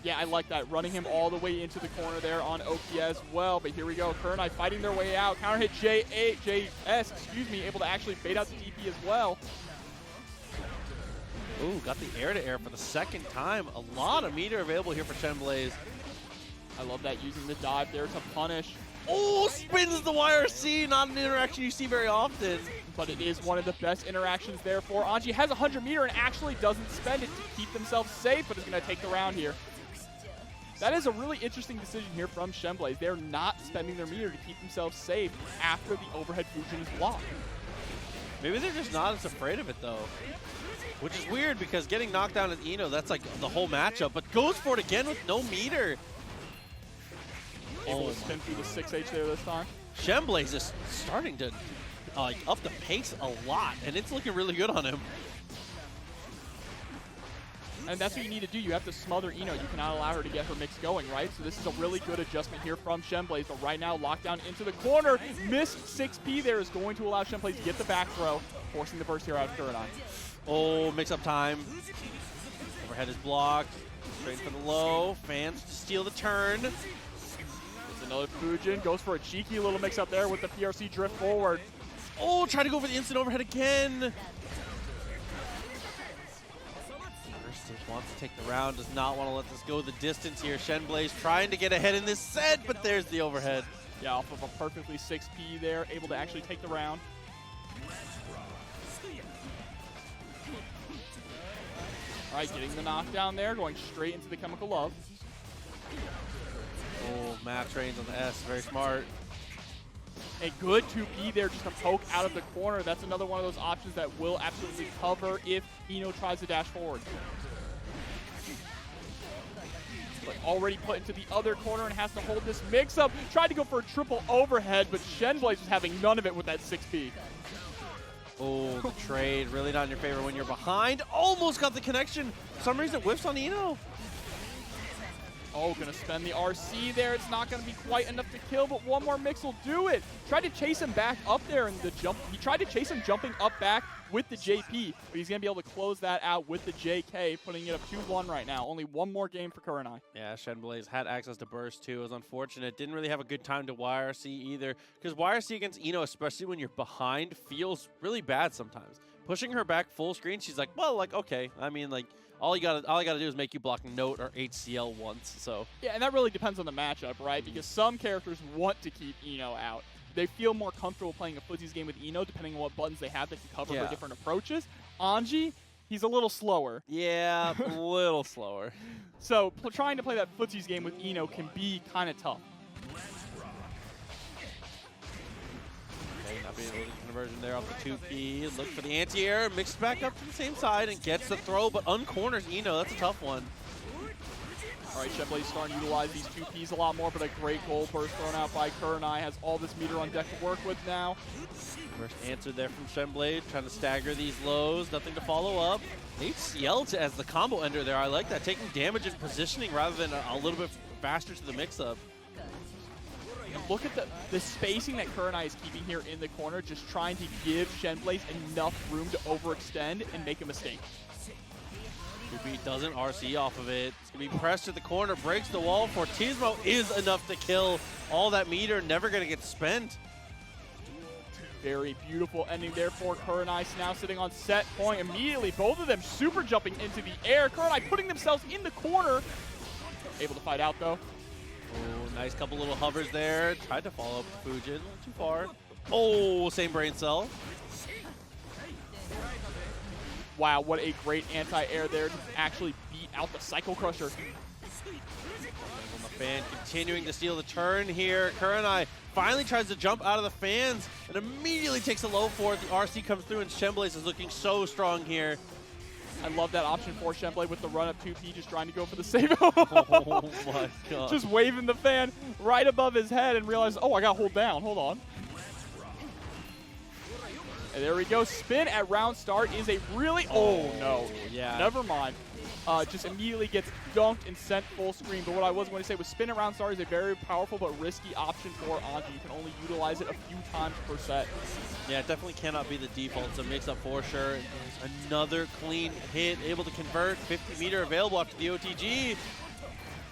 Yeah, I like that. Running him all the way into the corner there on Oki as well. But here we go. Kurenai fighting their way out. Counter hit JS, able to actually bait out the DP as well. Ooh, got the air-to-air for the second time. A lot of meter available here for Shenblaze. I love that, using the dive there to punish. Oh, spins the YRC. Not an interaction you see very often. But it is one of the best interactions there for Anji. Has 100 meter and actually doesn't spend it to keep themselves safe, but is going to take the round here. That is a really interesting decision here from Shenblaze. They're not spending their meter to keep themselves safe after the overhead Fujin is blocked. Maybe they're just not as afraid of it, though. Which is weird, because getting knocked down as Ino, that's like the whole matchup. But goes for it again with no meter. Able to spin through the 6H there this time. Shenblaze is starting to up the pace a lot, and it's looking really good on him. And that's what you need to do. You have to smother Ino. You cannot allow her to get her mix going, right? So this is a really good adjustment here from Shenblaze. But right now, lockdown into the corner. Missed 6P there is going to allow Shenblaze to get the back throw, forcing the burst here out of Kurenai. Oh, mix-up time. Overhead is blocked. Straight for the low. Fans to steal the turn. It's another Fujin. Goes for a cheeky little mix-up there with the PRC drift forward. Oh, try to go for the instant overhead again. Wants to take the round, does not want to let this go the distance here. Shenblaze trying to get ahead in this set, but there's the overhead. Yeah, off of a perfectly 6P there, able to actually take the round. All right, getting the knockdown there, going straight into the Chemical Love. Oh, map trains on the S, very smart. A good 2P there just to poke out of the corner. That's another one of those options that will absolutely cover if Ino tries to dash forward. But already put into the other corner and has to hold this mix-up. Tried to go for a triple overhead, but Shenblaze was having none of it with that 6P. Oh, the trade really not in your favor when you're behind. Almost got the connection. For some reason, whiffs on Ino. Oh, gonna spend the RC there. It's not gonna be quite enough to kill, but one more mix will do it. Tried to chase him back up there in the jump. He tried to chase him jumping up back with the JP, but he's gonna be able to close that out with the JK, putting it up 2-1 right now. Only one more game for Kurenai. Yeah, Shen had access to burst too. It was unfortunate. Didn't really have a good time to YRC either, because YRC against Ino, especially when you're behind, feels really bad sometimes. Pushing her back full screen, she's like, well, like, okay. I mean, like, all I gotta do is make you block Note or HCL once. So yeah, and that really depends on the matchup, right? Because some characters want to keep Ino out. They feel more comfortable playing a footsies game with Ino, depending on what buttons they have that can cover for different approaches. Anji, he's a little slower. Yeah, a little slower. So trying to play that footsies game with Ino can be kind of tough. Not being able to get conversion there off the 2P. Look for the anti-air, mixes back up to the same side and gets the throw, but uncorners Ino. That's a tough one. All right, Shenblade's starting to utilize these 2Ps a lot more, but a great gold burst thrown out by Kurenai. Has all this meter on deck to work with now. First answer there from Shenblade, trying to stagger these lows. Nothing to follow up. HCL as the combo ender there. I like that, taking damage and positioning rather than a little bit faster to the mix-up. And look at the spacing that Kurenai is keeping here in the corner, just trying to give Shenblade enough room to overextend and make a mistake. 2P doesn't RC off of it. It's going to be pressed to the corner, breaks the wall. Fortismo is enough to kill. All that meter never going to get spent. Very beautiful ending there for Kurenai. Now sitting on set point immediately. Both of them super jumping into the air. Kurenai putting themselves in the corner. Able to fight out though. Oh, nice couple little hovers there. Tried to follow up Fujin, a little too far. Oh, same brain cell. Wow, what a great anti-air there to actually beat out the Cycle Crusher. The fan continuing to steal the turn here. Kurenai finally tries to jump out of the fans and immediately takes a low for it. The RC comes through and Shenblade is looking so strong here. I love that option for Shenblade with the run-up 2P, just trying to go for the save. Oh my god. Just waving the fan right above his head and realize, oh, I got to hold down. Hold on. And there we go. Spin at round start is a really... Oh, no. Yeah. Never mind. Just immediately gets dunked and sent full screen. But what I was going to say was spin at round start is a very powerful but risky option for Anji. You can only utilize it a few times per set. Yeah, it definitely cannot be the default, so mix up for sure. Another clean hit, able to convert. 50 meter available after the OTG.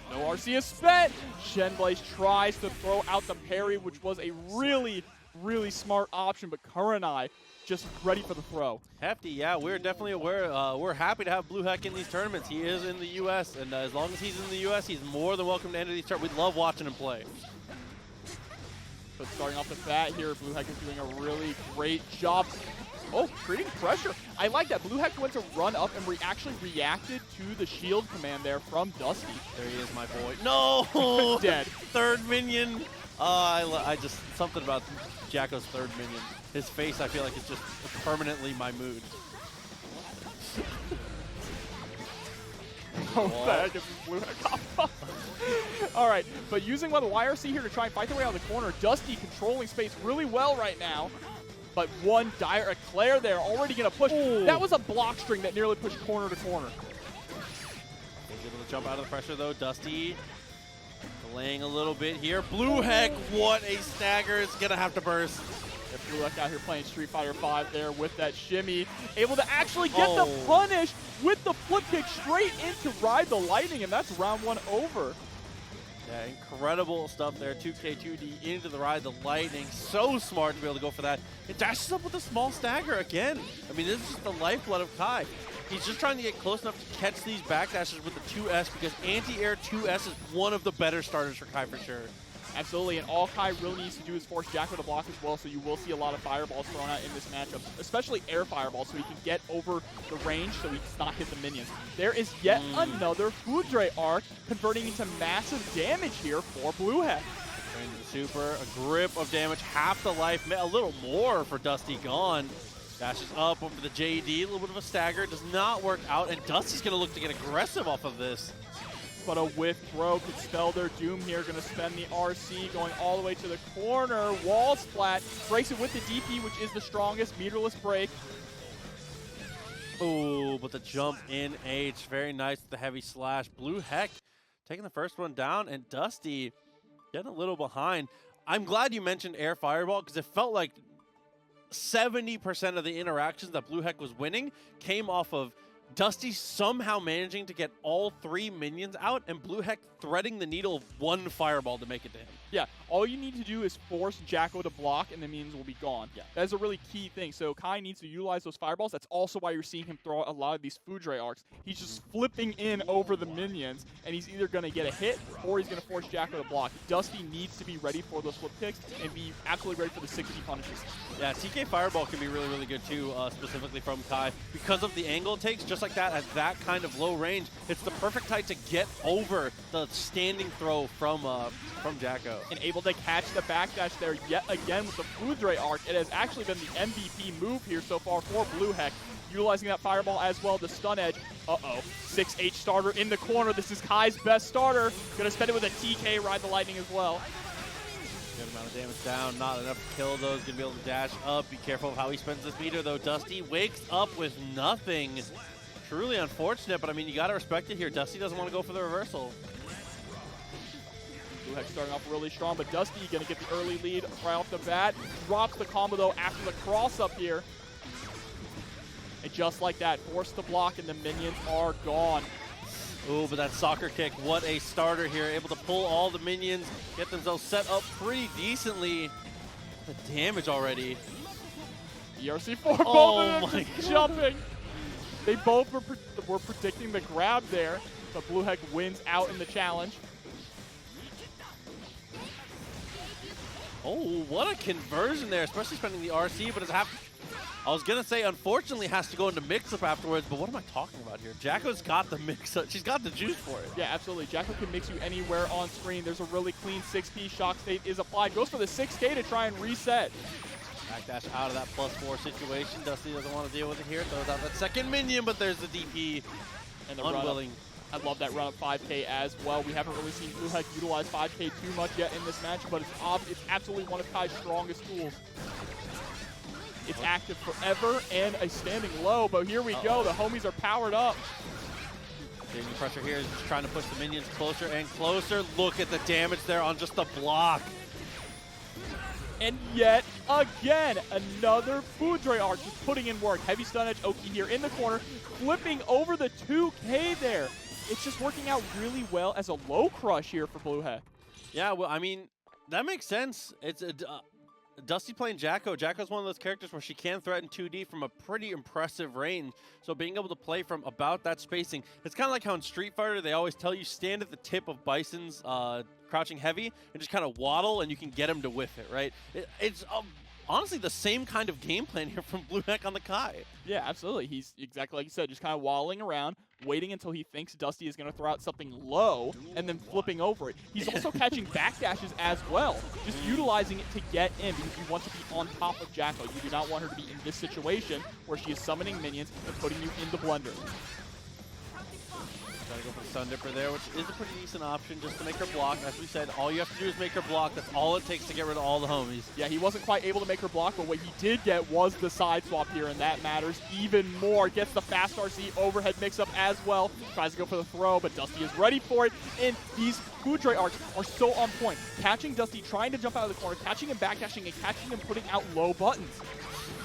No RC is spent. Shenblaze tries to throw out the parry, which was a really, really smart option, but Kurenai just ready for the throw. Hefty, yeah, we're definitely aware. We're happy to have Blue Heck in these tournaments. He is in the U.S., and as long as he's in the U.S., he's more than welcome to enter these tournaments. We love watching him play. But starting off the bat here, Blue Heck is doing a really great job. Oh, creating pressure. I like that. Blue Heck went to run up and actually reacted to the shield command there from Dusty. There he is, my boy. No! Dead. Third minion. I just, something about Jacko's third minion. His face, I feel like, is just permanently my mood. Oh, what the heck is this Blue Heck? All right, but using one of the YRC here to try and fight their way out of the corner. Dusty controlling space really well right now. But one dire Eclair there, already going to push. Ooh. That was a block string that nearly pushed corner to corner. He's able to jump out of the pressure, though. Dusty delaying a little bit here. Blue Heck, what a stagger. It's going to have to burst. If Blue Heck out here playing Street Fighter V there with that shimmy, able to actually get the punish with the flip kick straight in to ride the lightning, and that's round one over. Yeah, incredible stuff there. 2K2D into the ride, the lightning. So smart to be able to go for that. It dashes up with a small stagger again. I mean, this is just the lifeblood of Kai. He's just trying to get close enough to catch these backdashes with the 2S because anti-air 2S is one of the better starters for Kai for sure. Absolutely, and all Kai really needs to do is force Jacko to block as well, so you will see a lot of fireballs thrown out in this matchup, especially air fireballs, so he can get over the range so he does not hit the minions. There is yet another Fudre arc converting into massive damage here for Blue Heck. Super, a grip of damage, half the life, a little more for Dusty gone. Dashes up over the JD, a little bit of a stagger, does not work out, and Dusty's going to look to get aggressive off of this. But a whiff throw could spell their doom here. Going to spend the RC, going all the way to the corner. Wall splat, breaks it with the DP, which is the strongest meterless break. Oh, but the jump in H, very nice with the heavy slash. Blue Heck taking the first one down, and Dusty getting a little behind. I'm glad you mentioned air fireball because it felt like 70% of the interactions that Blue Heck was winning came off of Dusty somehow managing to get all 3 minions out and Blue Heck threading the needle of 1 fireball to make it to him. Yeah, all you need to do is force Jacko to block and the minions will be gone. Yeah, that is a really key thing. So Kai needs to utilize those fireballs. That's also why you're seeing him throw out a lot of these Fudre arcs. He's just flipping in over the minions, and he's either going to get a hit or he's going to force Jacko to block. Dusty needs to be ready for those flip kicks and be absolutely ready for the 60 punishes. Yeah, TK Fireball can be really, really good too, specifically from Kai. Because of the angle it takes, just like that, at that kind of low range, it's the perfect height to get over the standing throw from Jacko. And able to catch the backdash there yet again with the Fudre arc. It has actually been the MVP move here so far for Blue Heck. Utilizing that fireball as well, the stun edge. Uh-oh, 6H starter in the corner. This is Kai's best starter. Gonna spend it with a TK, ride the lightning as well. Good amount of damage down, not enough to kill those. Gonna be able to dash up. Be careful of how he spends this meter though. Dusty wakes up with nothing. Truly unfortunate, but I mean, you gotta respect it here. Dusty doesn't want to go for the reversal. Blue Heck starting off really strong, but Dusty gonna get the early lead right off the bat. Drops the combo though after the cross up here. And just like that, forced to block and the minions are gone. Ooh, but that soccer kick, what a starter here. Able to pull all the minions, get themselves set up pretty decently. The damage already. ERC4, oh both of them my jumping. They both were predicting the grab there, but Blue Heck wins out in the challenge. Oh, what a conversion there, especially spending the RC, but it's I was going to say, unfortunately, has to go into mix-up afterwards, but what am I talking about here? Jacko's got the mix-up. She's got the juice for it. Yeah, absolutely. Jacko can mix you anywhere on screen. There's a really clean 6P. Shock state is applied. Goes for the 6K to try and reset. Backdash out of that +4 situation. Dusty doesn't want to deal with it here. Throws out that second minion, but there's the DP. And the unwilling. I love that run up 5K as well. We haven't really seen Blue Heck utilize 5K too much yet in this match, but it's absolutely one of Kai's strongest tools. It's active forever and a standing low, but here we go. The homies are powered up. Taking the pressure here is just trying to push the minions closer and closer. Look at the damage there on just the block. And yet again, another Fudre arc just putting in work. Heavy stun edge Oki here in the corner, flipping over the 2K there. It's just working out really well as a low crush here for Blue Heck. Yeah, well, I mean, that makes sense. It's a Dusty playing Jacko. Jacko's one of those characters where she can threaten 2D from a pretty impressive range. So being able to play from about that spacing, it's kind of like how in Street Fighter they always tell you stand at the tip of Bison's crouching heavy and just kind of waddle and you can get him to whiff it, right? It's honestly the same kind of game plan here from Blue Heck on the Kai. Yeah, absolutely. He's exactly like you said, just kind of waddling around, waiting until he thinks Dusty is going to throw out something low, and then flipping over it. He's also catching backdashes as well, just utilizing it to get in because you want to be on top of Jacko. You do not want her to be in this situation where she is summoning minions and putting you in the blender. Gotta go for the Stun Dipper there, which is a pretty decent option just to make her block. As we said, all you have to do is make her block. That's all it takes to get rid of all the homies. Yeah, he wasn't quite able to make her block, but what he did get was the side swap here, and that matters even more. Gets the fast RC overhead mix-up as well. Tries to go for the throw, but Dusty is ready for it. And these Fudre arcs are so on point. Catching Dusty, trying to jump out of the corner, catching him backdashing, and catching him putting out low buttons.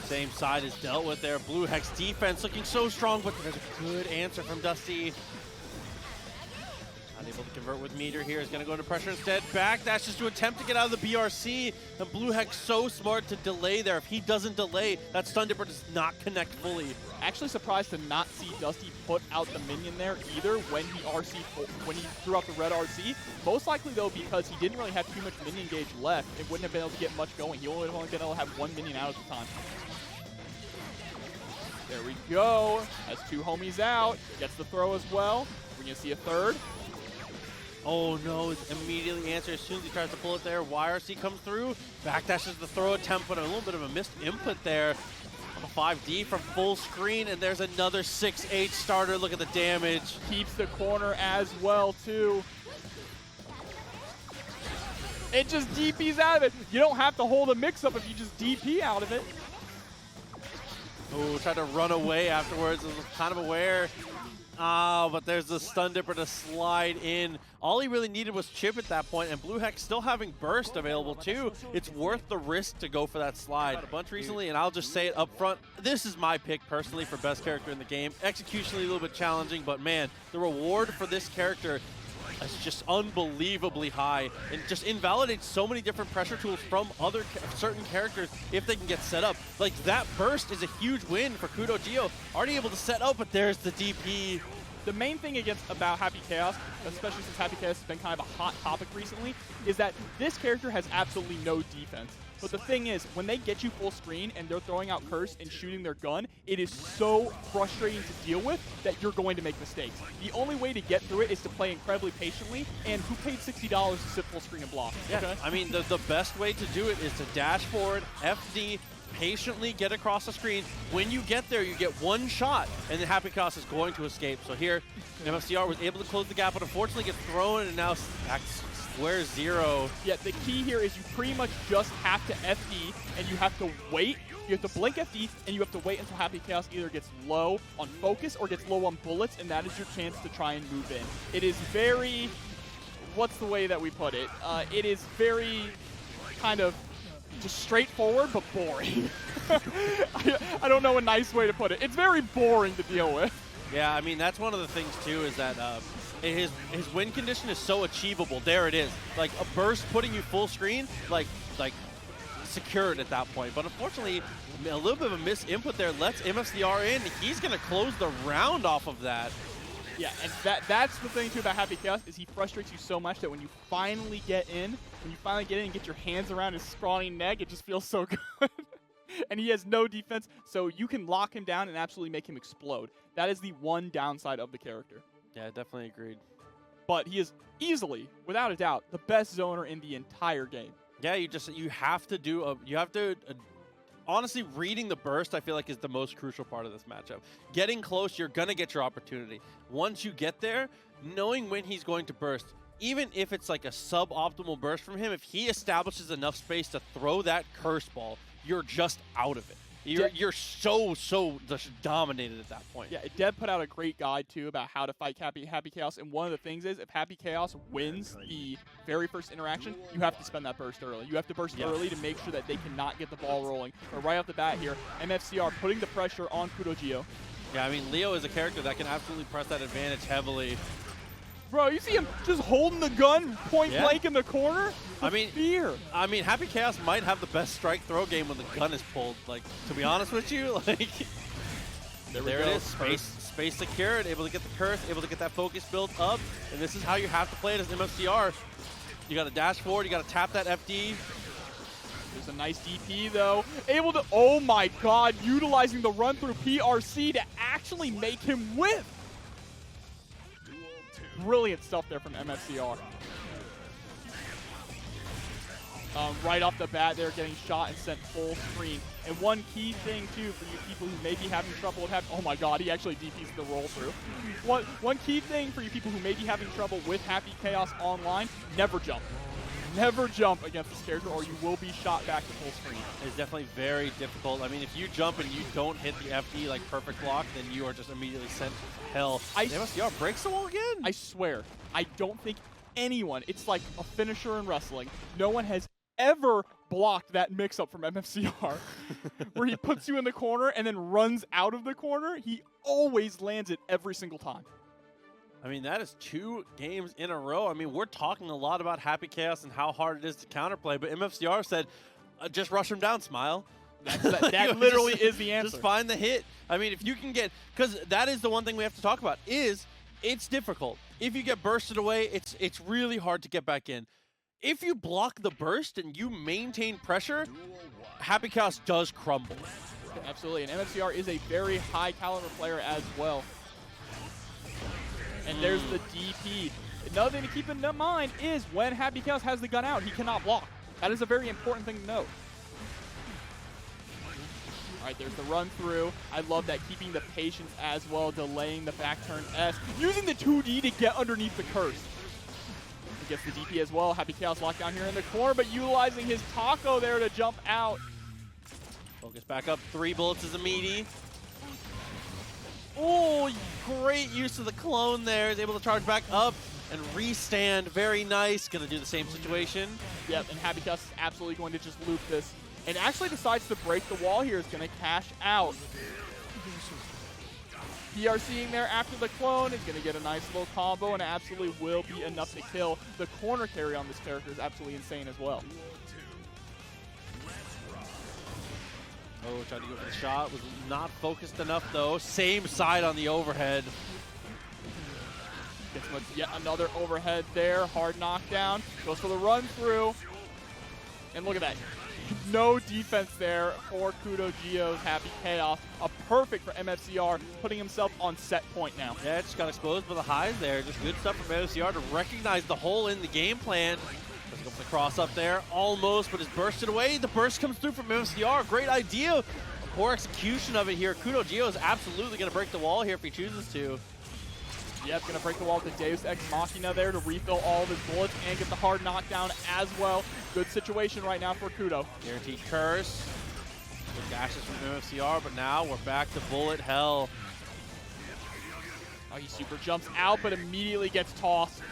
Same side is dealt with there. Blue Heck's defense looking so strong, but there's a good answer from Dusty. Unable to convert with meter here. Is going to go into pressure instead. Backdash just to attempt to get out of the BRC. And Blue Heck's so smart to delay there. If he doesn't delay, that Stun Dipper does not connect fully. Actually surprised to not see Dusty put out the minion there either when he threw out the red RC. Most likely though because he didn't really have too much minion gauge left. It wouldn't have been able to get much going. He would have only been able to have one minion out at the time. There we go. Has 2 homies out. Gets the throw as well. We're going to see a third. Oh no, it's immediately answered as soon as he tries to pull it there. YRC comes through, backdashes the throw attempt, but a little bit of a missed input there. On the 5D from full screen, and there's another 6H starter. Look at the damage. Keeps the corner as well, too. It just DPs out of it. You don't have to hold a mix-up if you just DP out of it. Oh, tried to run away afterwards. Was kind of aware. Oh, but there's the stun dipper to slide in. All he really needed was chip at that point, and Blue Hex still having burst available too. It's worth the risk to go for that slide. A bunch recently, and I'll just say it up front. This is my pick personally for best character in the game. Executionally a little bit challenging, but man, the reward for this character is just unbelievably high and just invalidates so many different pressure tools from other certain characters if they can get set up. Like, that burst is a huge win for KudoGio. Already able to set up, but there's the DP. The main thing about Happy Chaos, especially since Happy Chaos has been kind of a hot topic recently, is that this character has absolutely no defense. But the thing is, when they get you full screen and they're throwing out curse and shooting their gun, it is so frustrating to deal with that you're going to make mistakes. The only way to get through it is to play incredibly patiently, and who paid $60 to sit full screen and block? Yeah, okay? I mean, the best way to do it is to dash forward, FD, patiently get across the screen. When you get there, you get one shot, and then Happy Chaos is going to escape. So here, MFCR was able to close the gap, but unfortunately gets thrown, and now square zero. Yeah, the key here is you pretty much just have to FD, and you have to wait. You have to blink FD, and you have to wait until Happy Chaos either gets low on focus or gets low on bullets, and that is your chance to try and move in. It is very... What's the way that we put it? It is very kind of just straightforward, but boring. I don't know a nice way to put it. It's very boring to deal with. Yeah, I mean, that's one of the things, too, is that his win condition is so achievable. There it is. Like, a burst putting you full screen, like secured at that point. But unfortunately, a little bit of a misinput there lets MFCR in. He's going to close the round off of that. Yeah, and that's the thing, too, about Happy Chaos, is he frustrates you so much that when you finally get in, and get your hands around his scrawny neck, it just feels so good. And he has no defense, so you can lock him down and absolutely make him explode. That is the one downside of the character. Yeah, definitely agreed. But he is easily, without a doubt, the best zoner in the entire game. Yeah, you have to honestly, reading the burst, I feel like, is the most crucial part of this matchup. Getting close, you're going to get your opportunity. Once you get there, knowing when he's going to burst, even if it's like a suboptimal burst from him, if he establishes enough space to throw that curse ball, you're just out of it. You're so just dominated at that point. Yeah, Deb put out a great guide, too, about how to fight Happy Chaos, and one of the things is, if Happy Chaos wins the very first interaction, you have to spend that burst early. You have to burst early to make sure that they cannot get the ball rolling. But right off the bat here, MFCR putting the pressure on KudoGio. Yeah, I mean, Leo is a character that can absolutely press that advantage heavily. Bro, you see him just holding the gun point blank in the corner? I mean, fear. I mean, Happy Chaos might have the best strike throw game when the gun is pulled. Like, to be honest with you, like, there it is. Space secured, able to get the curse, able to get that focus built up, and this is how you have to play it as MFCR. You got to dash forward, you got to tap that FD. There's a nice DP though. Able to, oh my god, utilizing the run through PRC to actually make him whiff. Brilliant stuff there from MFCR. Right off the bat, they're getting shot and sent full screen. And one key thing, too, for you people who may be having trouble with oh my god, he actually DPs the roll through. One key thing for you people who may be having trouble with Happy Chaos online, never jump. Never jump against this character or you will be shot back to full screen. It's definitely very difficult. I mean, if you jump and you don't hit the FD like perfect block, then you are just immediately sent to hell. MFCR breaks the wall again? I swear, I don't think anyone, it's like a finisher in wrestling, no one has ever blocked that mix-up from MFCR where he puts you in the corner and then runs out of the corner. He always lands it every single time. I mean, that is 2 games in a row. I mean, we're talking a lot about Happy Chaos and how hard it is to counterplay, but MFCR said, just rush him down, Smile. That literally is the answer. Just find the hit. I mean, if you can get, because that is the one thing we have to talk about, is it's difficult. If you get bursted away, it's really hard to get back in. If you block the burst and you maintain pressure, Happy Chaos does crumble. Absolutely, and MFCR is a very high caliber player as well. And there's the DP. Another thing to keep in mind is when Happy Chaos has the gun out, he cannot block. That is a very important thing to note. All right, there's the run through. I love that, keeping the patience as well, delaying the back turn S, using the 2D to get underneath the curse. He gets the DP as well. Happy Chaos locked down here in the corner, but utilizing his taco there to jump out. Focus back up. 3 bullets is a meaty. Oh, great use of the clone there. Is able to charge back up and restand. Very nice. Gonna do the same situation. Yep, and Happy Cuss is absolutely going to just loop this. And actually decides to break the wall here. Is going to cash out. PRCing there after the clone is going to get a nice little combo, and it absolutely will be enough to kill. The corner carry on this character is absolutely insane as well. Oh, tried to go for the shot. Was not focused enough, though. Same side on the overhead. Gets yet another overhead there. Hard knockdown. Goes for the run through. And look at that. No defense there for KudoGio's Happy Chaos. A perfect for MFCR, putting himself on set point now. Yeah, just got exposed by the highs there. Just good stuff from MFCR to recognize the hole in the game plan. Let's go for the cross up there. Almost, but is bursted away. The burst comes through from MFCR. Great idea. Poor execution of it here. KudoGio is absolutely going to break the wall here if he chooses to. Yep, going to break the wall with the Deus Ex Machina there to refill all of his bullets and get the hard knockdown as well. Good situation right now for Kudo. Guaranteed curse. Good dashes from MFCR, but now we're back to bullet hell. Oh, he super jumps out, but immediately gets tossed.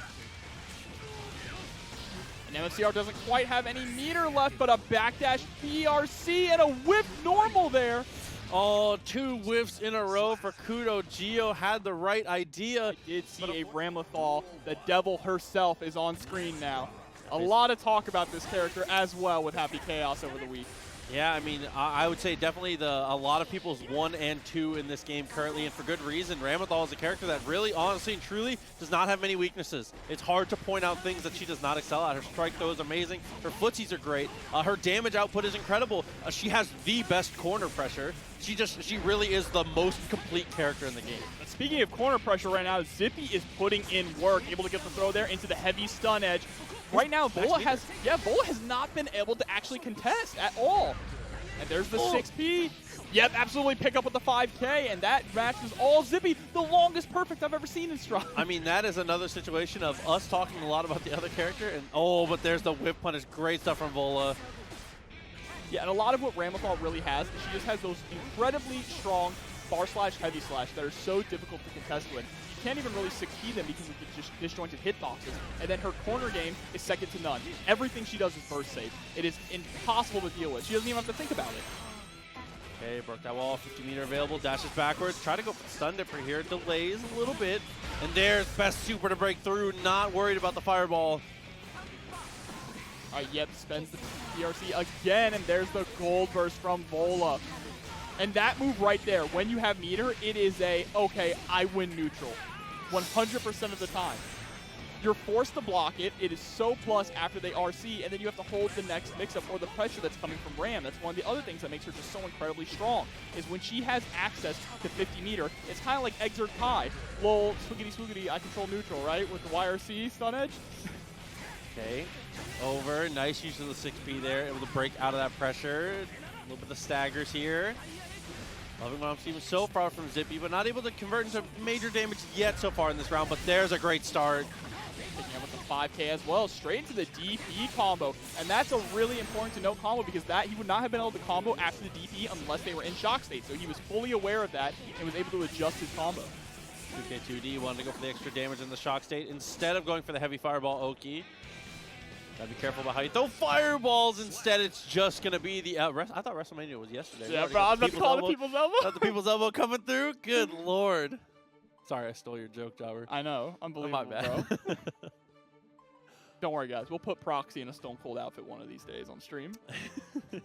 And MFCR doesn't quite have any meter left, but a backdash PRC and a whip normal there. Oh, 2 whiffs in a row for KudoGio. Had the right idea. I did see a Ramlethal. The devil herself is on screen now. A lot of talk about this character as well with Happy Chaos over the week. Yeah, I mean, I would say definitely a lot of people's 1 and 2 in this game currently, and for good reason. Ramlethal is a character that really, honestly and truly does not have many weaknesses. It's hard to point out things that she does not excel at. Her strike throw is amazing. Her footsies are great. Her damage output is incredible. She has the best corner pressure. She really is the most complete character in the game. Speaking of corner pressure right now, Zippy is putting in work, able to get the throw there into the heavy stun edge. Right now, Vola has not been able to actually contest at all. And there's the 6P. Yep, absolutely pick up with the 5K, and that matches all Zippy, the longest perfect I've ever seen in Strive. I mean, that is another situation of us talking a lot about the other character, and oh, but there's the whip punish. Great stuff from Vola. Yeah, and a lot of what Ramlethal really has is she just has those incredibly strong bar slash heavy slash that are so difficult to contest with. You can't even really 6P them because of the just disjointed hitboxes. And then her corner game is second to none. Everything she does is burst safe. It is impossible to deal with. She doesn't even have to think about it. Okay, broke that wall, 50 meter available, dashes backwards, try to go for the stun dipper here, delays a little bit. And there's best super to break through, not worried about the fireball. All right, yep, spends the PRC again, and there's the gold burst from Vola. And that move right there, when you have meter, it is a, okay, I win neutral, 100% of the time. You're forced to block it. It is so plus after they RC, and then you have to hold the next mix-up or the pressure that's coming from Ram. That's one of the other things that makes her just so incredibly strong, is when she has access to 50 meter, it's kind of like Exert Kai. Lol, swoogity swoogity, I control neutral, right? With the YRC stun edge. Okay, over, nice use of the 6P there, able to break out of that pressure. A little bit of staggers here. Loving what I'm seeing so far from Zippy, but not able to convert into major damage yet so far in this round, but there's a great start. Picking up with the 5K as well, straight into the DP combo. And that's a really important to note combo because he would not have been able to combo after the DP unless they were in shock state. So he was fully aware of that and was able to adjust his combo. 2K2D wanted to go for the extra damage in the shock state instead of going for the heavy fireball Oki. Gotta be careful about how you throw fireballs. Instead, it's just gonna be the I thought WrestleMania was yesterday. Yeah, bro, I was about to call the people's elbow. Not the people's elbow coming through. Good lord. Sorry, I stole your joke, Jobber. I know, unbelievable, my bad. bro. Don't worry, guys. We'll put Proxy in a Stone Cold outfit one of these days on stream. Oh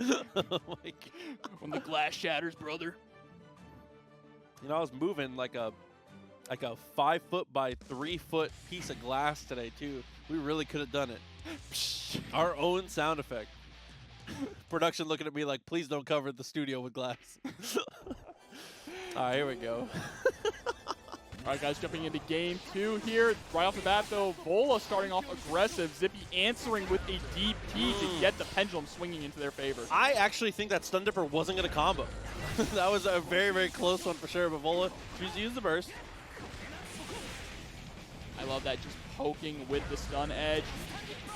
my God. When the glass shatters, brother. You know, I was moving like a 5 foot by 3 foot piece of glass today too. We really could have done it. Our own sound effect. Production looking at me like, please don't cover the studio with glass. All right, here we go. All right, guys, jumping into game 2 here. Right off the bat, though, Vola starting off aggressive. Zippy answering with a DP to get the pendulum swinging into their favor. I actually think that stun dipper wasn't going to combo. That was a very, very close one for sure, but Vola chooses to use the burst. I love that, just poking with the stun edge.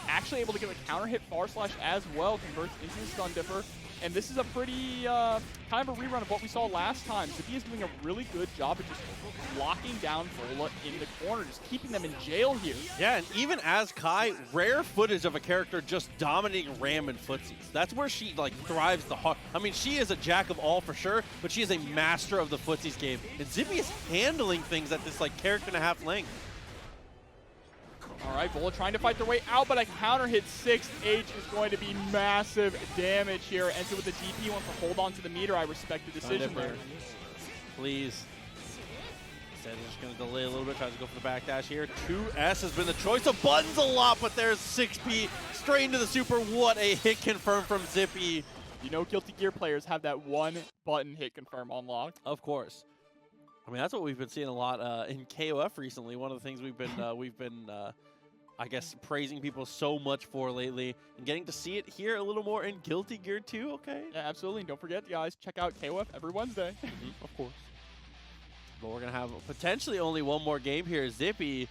Actually able to get a counter hit far slash as well, converts into the stun dipper. And this is a pretty kind of a rerun of what we saw last time. Zippy is doing a really good job of just locking down Vola in the corner, just keeping them in jail here. Yeah, and even as Kai, rare footage of a character just dominating Ram and footsies. That's where she like thrives the hard. I mean, she is a jack of all for sure, but she is a master of the footsies game. And Zippy is handling things at this like character and a half length. All right, Vola trying to fight their way out, but a counter hit 6H is going to be massive damage here. Enter with the DP, went for hold on to the meter. I respect the decision there. Please. Instead, they're just going to delay a little bit, tries to go for the backdash here. 2S has been the choice of buttons a lot, but there's 6P straight into the super. What a hit confirm from Zippy. You know Guilty Gear players have that one button hit confirm on lock. Of course. I mean, that's what we've been seeing a lot in KOF recently. One of the things we've been I guess, praising people so much for lately, and getting to see it here a little more in Guilty Gear 2, okay? Yeah, absolutely. And don't forget, guys, check out KOF every Wednesday. Of course. But we're going to have potentially only one more game here. Zippy.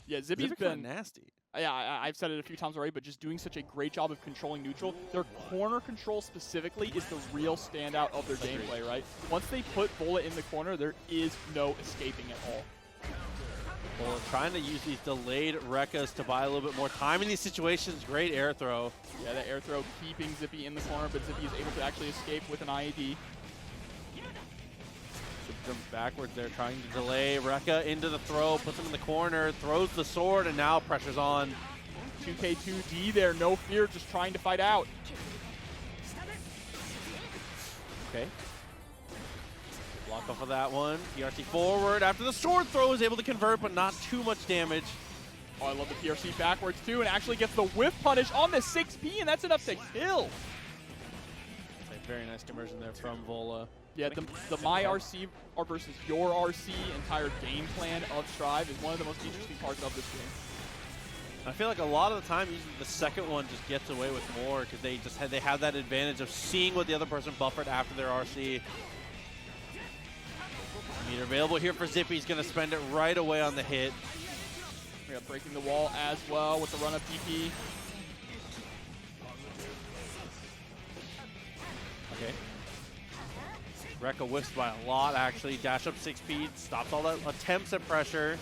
Yeah, Zippy's been nasty. Yeah, I've said it a few times already, but just doing such a great job of controlling neutral. Their corner control specifically is the real standout of their gameplay, right? Once they put Vola in the corner, there is no escaping at all. Well, trying to use these delayed Rekkas to buy a little bit more time in these situations. Great air throw. Yeah, that air throw keeping Zippy in the corner, but Zippy is able to actually escape with an IED. Jumps backwards there, trying to delay Rekka into the throw, puts him in the corner, throws the sword, and now pressure's on. 2K2D there, no fear, just trying to fight out. Okay. Block off of that one. PRC forward after the sword throw is able to convert, but not too much damage. Oh, I love the PRC backwards too, and actually gets the whiff punish on the 6P, and that's enough to kill. That's a very nice conversion there from Vola. Yeah, the my RC versus your RC entire game plan of Strive is one of the most interesting parts of this game. I feel like a lot of the time, usually the second one just gets away with more because they have that advantage of seeing what the other person buffered after their RC. Meter available here for Zippy. He's going to spend it right away on the hit. We got breaking the wall as well with the run-up DP. Okay. Rekka whiffs by a lot, actually. Dash up 6 speed, stops all that attempts at pressure.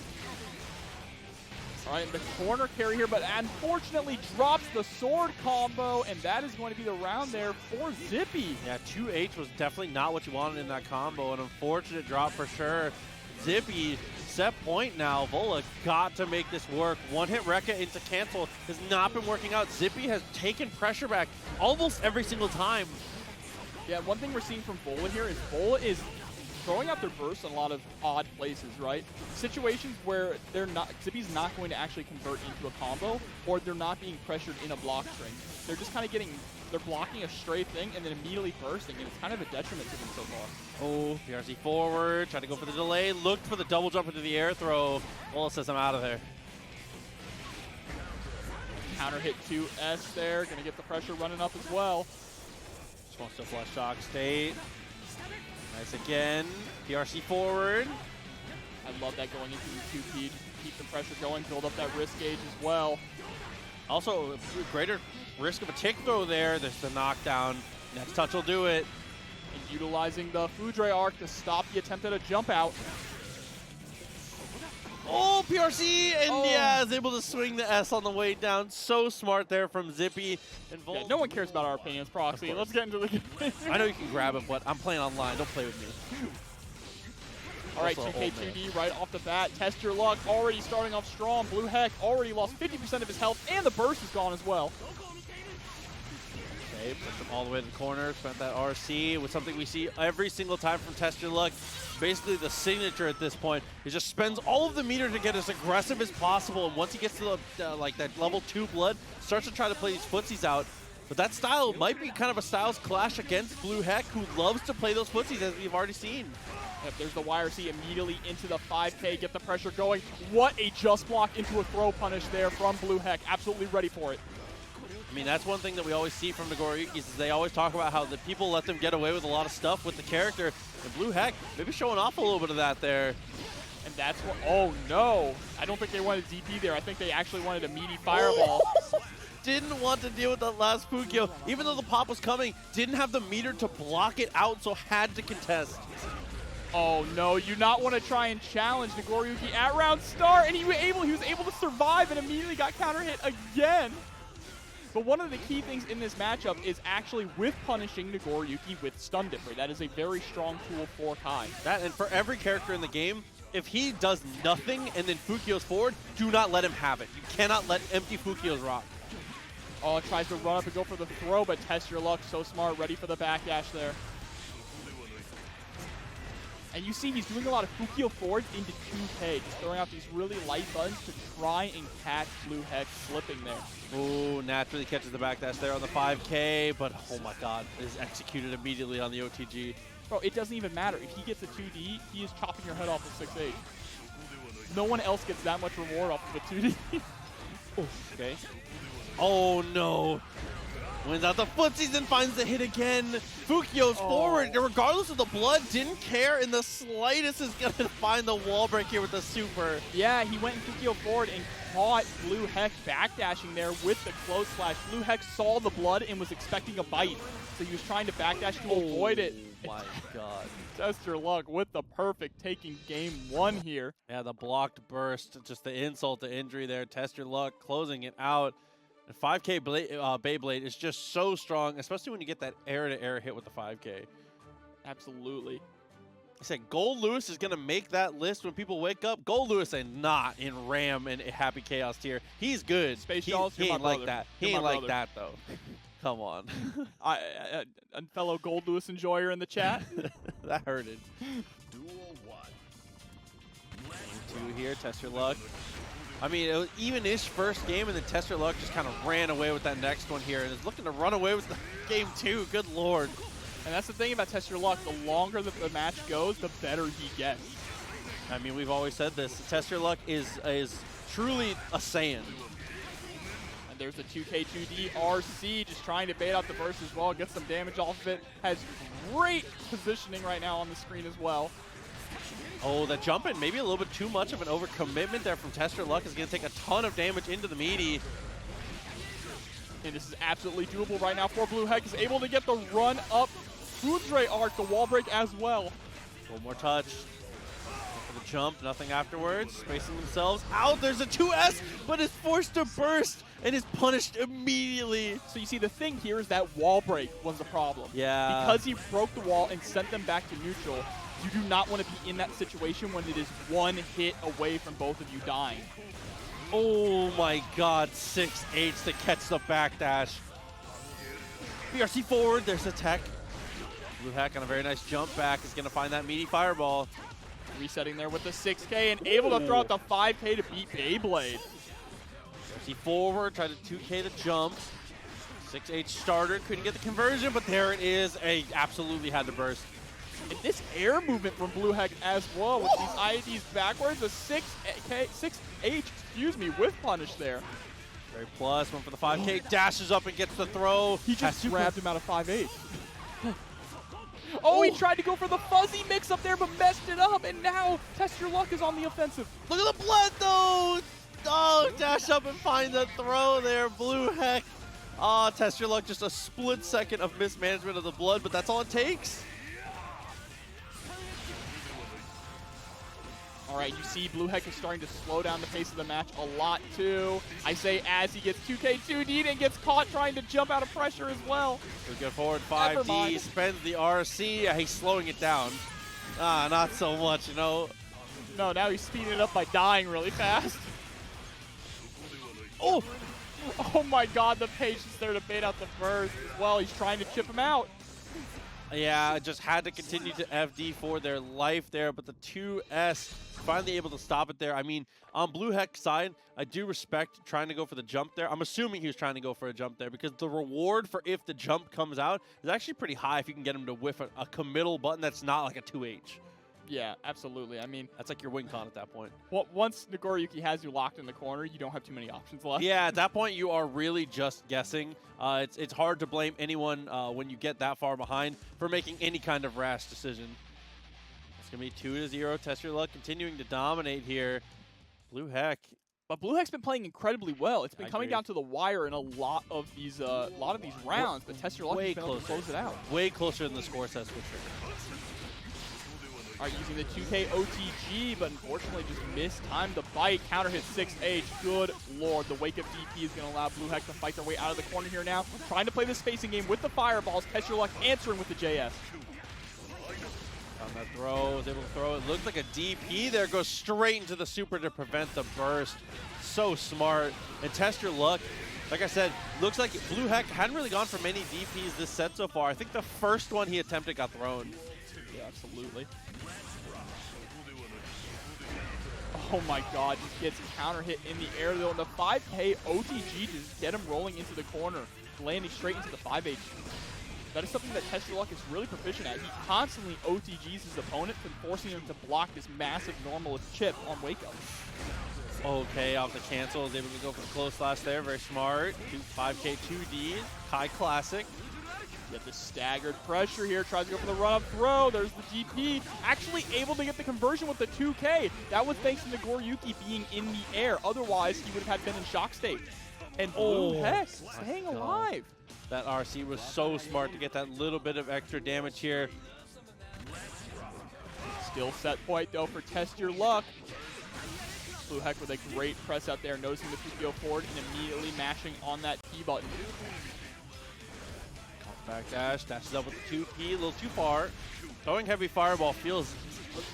All right, the corner carry here, but unfortunately drops the sword combo, and that is going to be the round there for Zippy. Yeah, 2H was definitely not what you wanted in that combo. An unfortunate drop for sure. Zippy, set point now. Vola got to make this work. One hit Rekka into cancel has not been working out. Zippy has taken pressure back almost every single time. Yeah, one thing we're seeing from Vola here is Vola is throwing out their bursts in a lot of odd places, right? Situations where Zippy's not going to actually convert into a combo, or they're not being pressured in a block string. They're just kind of they're blocking a straight thing and then immediately bursting, and it's kind of a detriment to them so far. Oh, PRC forward, tried to go for the delay, looked for the double jump into the air throw. Vola says I'm out of there. Counter hit 2S there, gonna get the pressure running up as well. Just wants to flush shock state. Nice again. PRC forward. I love that going into the 2P. Keep the pressure going, build up that risk gauge as well. Also, greater risk of a tick throw there. There's the knockdown. Next touch will do it. And utilizing the Foudre arc to stop the attempt at a jump out. Oh, PRC! And yeah, is able to swing the S on the way down. So smart there from Zippy. And yeah, no one cares about our opinions, Proxy. Let's get into the game. I know you can grab it, but I'm playing online. Don't play with me. All right, 2K2D right off the bat. Test your luck. Already starting off strong. Blue Heck already lost 50% of his health, and the burst is gone as well. Okay, puts him all the way to the corner. Spent that RC with something we see every single time from Test Your Luck. Basically, the signature at this point. He just spends all of the meter to get as aggressive as possible, and once he gets to the, like that level 2 blood, starts to try to play these footsies out. But that style might be kind of a styles clash against Blue Heck, who loves to play those footsies, as we've already seen. Yep, there's the YRC immediately into the 5K, get the pressure going. What a just block into a throw punish there from Blue Heck. Absolutely ready for it. I mean, that's one thing that we always see from Nagoriyuki is they always talk about how the people let them get away with a lot of stuff with the character. And Blue Heck, maybe showing off a little bit of that there. And that's what, oh no. I don't think they wanted ZP there. I think they actually wanted a meaty fireball. Didn't want to deal with that last Fukio. Even though the pop was coming, didn't have the meter to block it out, so had to contest. Oh no, you not want to try and challenge Nagoriyuki at round start, and he was able to survive and immediately got counter hit again. But one of the key things in this matchup is actually with punishing Nagoriyuki with Stun Dipper. That is a very strong tool for Kai. That, and for every character in the game, if he does nothing and then Fukio's forward, do not let him have it. You cannot let empty Fukios rock. Oh, tries to run up and go for the throw, but Test Your Luck, so smart, ready for the backdash there. And you see he's doing a lot of Fukio forwards into 2K, just throwing out these really light buttons to try and catch Blue Hex slipping there. Ooh, naturally catches the backdash there on the 5K, but oh my god, is executed immediately on the OTG. Bro, it doesn't even matter. If he gets a 2D, he is chopping your head off with 6-8. No one else gets that much reward off of a 2D. Oh, okay. Oh no. Wins out the footsies and finds the hit again. Fukio's forward, regardless of the blood, didn't care in the slightest, is going to find the wall break here with the super. Yeah, he went Fukio forward and caught Blue Hex backdashing there with the close slash. Blue Hex saw the blood and was expecting a bite, so he was trying to backdash to avoid it. Oh my god. Test Your Luck with the perfect, taking game 1 here. Yeah, the blocked burst, just the insult to injury there. Test Your Luck, closing it out. And 5K Beyblade is just so strong, especially when you get that air-to-air hit with the 5K. Absolutely. I said Goldlewis is going to make that list when people wake up. Goldlewis ain't not in Ram and Happy Chaos tier. He's good. Space Dolls, he you're ain't my like brother. that. He You're ain't my like brother. that, though. Come on. A fellow Goldlewis enjoyer in the chat. That hurted. Duel 1. Game 2 here, Test Your Luck. I mean, it was even-ish first game, and then Test Your Luck just kind of ran away with that next one here, and is looking to run away with the game 2. Good lord. And that's the thing about Test Your Luck. The longer that the match goes, the better he gets. I mean, we've always said this. Test Your Luck is truly a Saiyan. And there's the 2K2D RC just trying to bait out the burst as well, get some damage off of it. Has great positioning right now on the screen as well. Oh, the jumping, maybe a little bit too much of an overcommitment there from Test Your Luck. Is going to take a ton of damage into the meaty. And this is absolutely doable right now for Blue Hex. Is able to get the run up. Fudre arc, the wall break as well. One more touch. For the jump, nothing afterwards. Spacing themselves out. There's a 2S, but is forced to burst and is punished immediately. So you see, the thing here is that wall break was the problem. Yeah. Because he broke the wall and sent them back to neutral, you do not want to be in that situation when it is one hit away from both of you dying. Oh my god, 6H to catch the backdash. BRC forward, there's a tech. Blue Heck on a very nice jump back is going to find that meaty fireball. Resetting there with the 6K and able to throw out the 5K to beat Beyblade. BRC forward, tried to 2K to jump. 6H starter, couldn't get the conversion, but there it is. Absolutely had to burst. And this air movement from Blue Heck as well with these IEDs backwards, a 6H, with punish there. Very plus, went for the 5K, dashes up and gets the throw. He just grabbed him out of 5H. Oh, he tried to go for the fuzzy mix up there, but messed it up, and now Test Your Luck is on the offensive. Look at the blood, though! Oh, dash up and find the throw there, Blue Heck. Test Your Luck, just a split second of mismanagement of the blood, but that's all it takes. All right, you see Blue Heck is starting to slow down the pace of the match a lot, too. I say as he gets 2K2D'd and gets caught trying to jump out of pressure as well. We go forward, 5D, spends the RC. He's slowing it down. Not so much, you know. No, now he's speeding it up by dying really fast. Oh! Oh my god, the patience there to bait out the burst as well. He's trying to chip him out. Yeah, just had to continue to FD for their life there, but the 2S finally able to stop it there. I mean, on Blue Heck's side, I do respect trying to go for the jump there. I'm assuming he was trying to go for a jump there because the reward for if the jump comes out is actually pretty high if you can get him to whiff a committal button that's not like a 2H. Yeah, absolutely. I mean, that's like your win con at that point. Well, once Nagoriyuki has you locked in the corner, you don't have too many options left. Yeah, at that point, you are really just guessing. It's hard to blame anyone when you get that far behind for making any kind of rash decision. going to be 2-0. Test your luck continuing to dominate here. Blue Heck. But Blue Heck's been playing incredibly well. It's been I coming agree. down to the wire in a lot of these rounds, but Test Your Luck has been able to close it out. Way closer than the score says for sure. Are using the 2K OTG, but unfortunately just mistimed the bite. Counter hit 6H. Good lord. The wake up DP is going to allow Blue Heck to fight their way out of the corner here now. Trying to play this spacing game with the fireballs. Test Your Luck answering with the JS. On that throw, was able to throw it. Looked like a DP there. Goes straight into the super to prevent the burst. So smart. And Test Your Luck, like I said, looks like Blue Heck hadn't really gone for many DPs this set so far. I think the first one he attempted got thrown. Yeah, absolutely. Oh my god, just gets counter hit in the air though. And the 5K OTG just get him rolling into the corner, landing straight into the 5H. That is something that Test Your Luck is really proficient at. He constantly OTGs his opponent and forcing him to block this massive normal chip on wake up. Okay, off the cancel, is able to go for the close slash there. Very smart. 5K 2D, high classic. Get the staggered pressure here, tries to go for the run-up throw. There's the DP. Actually able to get the conversion with the 2K. That was thanks to Nagoriyuki being in the air. Otherwise, he would have been in shock state. And Blue Heck staying alive. That RC was so smart to get that little bit of extra damage here. Still set point though for Test Your Luck. Blue Heck with a great press out there, noticing the 2K forward and immediately mashing on that P button. Back dash, dashes up with the 2P, a little too far. Throwing heavy fireball feels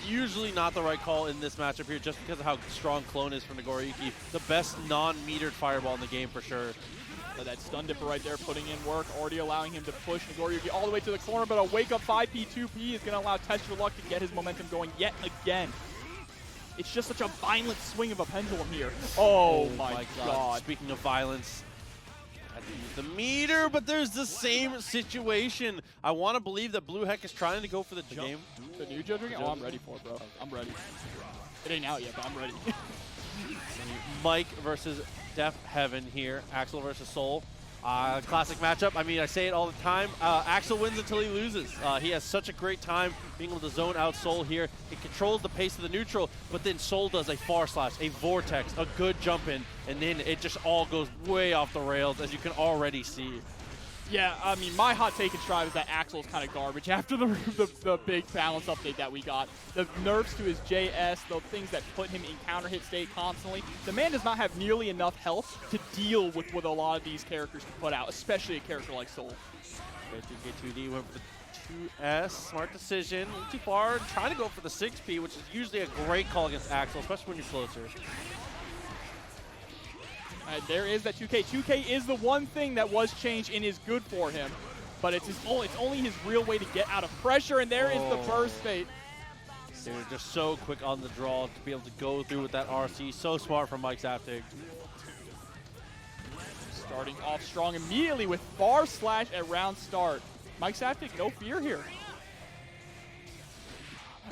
usually not the right call in this matchup here just because of how strong Clone is from Nagoriyuki. The best non-metered fireball in the game for sure. So that stun dipper right there putting in work, already allowing him to push Nagoriyuki all the way to the corner, but a wake up 5P, 2P is going to allow Test Your Luck to get his momentum going yet again. It's just such a violent swing of a pendulum here. Oh my god. Speaking of violence, the meter, but there's the same situation. I want to believe that Blue Heck is trying to go for the game. The new judging? Oh, I'm ready for it, bro. I'm ready. It ain't out yet, but I'm ready. Mike versus Def Heaven here. Axel versus Soul. Classic matchup. I mean, I say it all the time. Axel wins until he loses. He has such a great time being able to zone out Soul here. He controls the pace of the neutral, but then Soul does a far slash, a vortex, a good jump in, and then it just all goes way off the rails, as you can already see. Yeah, I mean, my hot take in Strive is that Axel's kind of garbage after the big balance update that we got. The nerfs to his JS, the things that put him in counter hit state constantly. The man does not have nearly enough health to deal with what a lot of these characters can put out, especially a character like Soul. 2D went for the 2S, smart decision, a little too far, trying to go for the 6P, which is usually a great call against Axel, especially when you're closer. There is that 2K. 2K is the one thing that was changed and is good for him, but it's only his real way to get out of pressure, and there is the burst fate. They were just so quick on the draw to be able to go through with that RC. So smart from Mike Zaptig. Starting off strong immediately with bar slash at round start. Mike Zaptig, no fear here.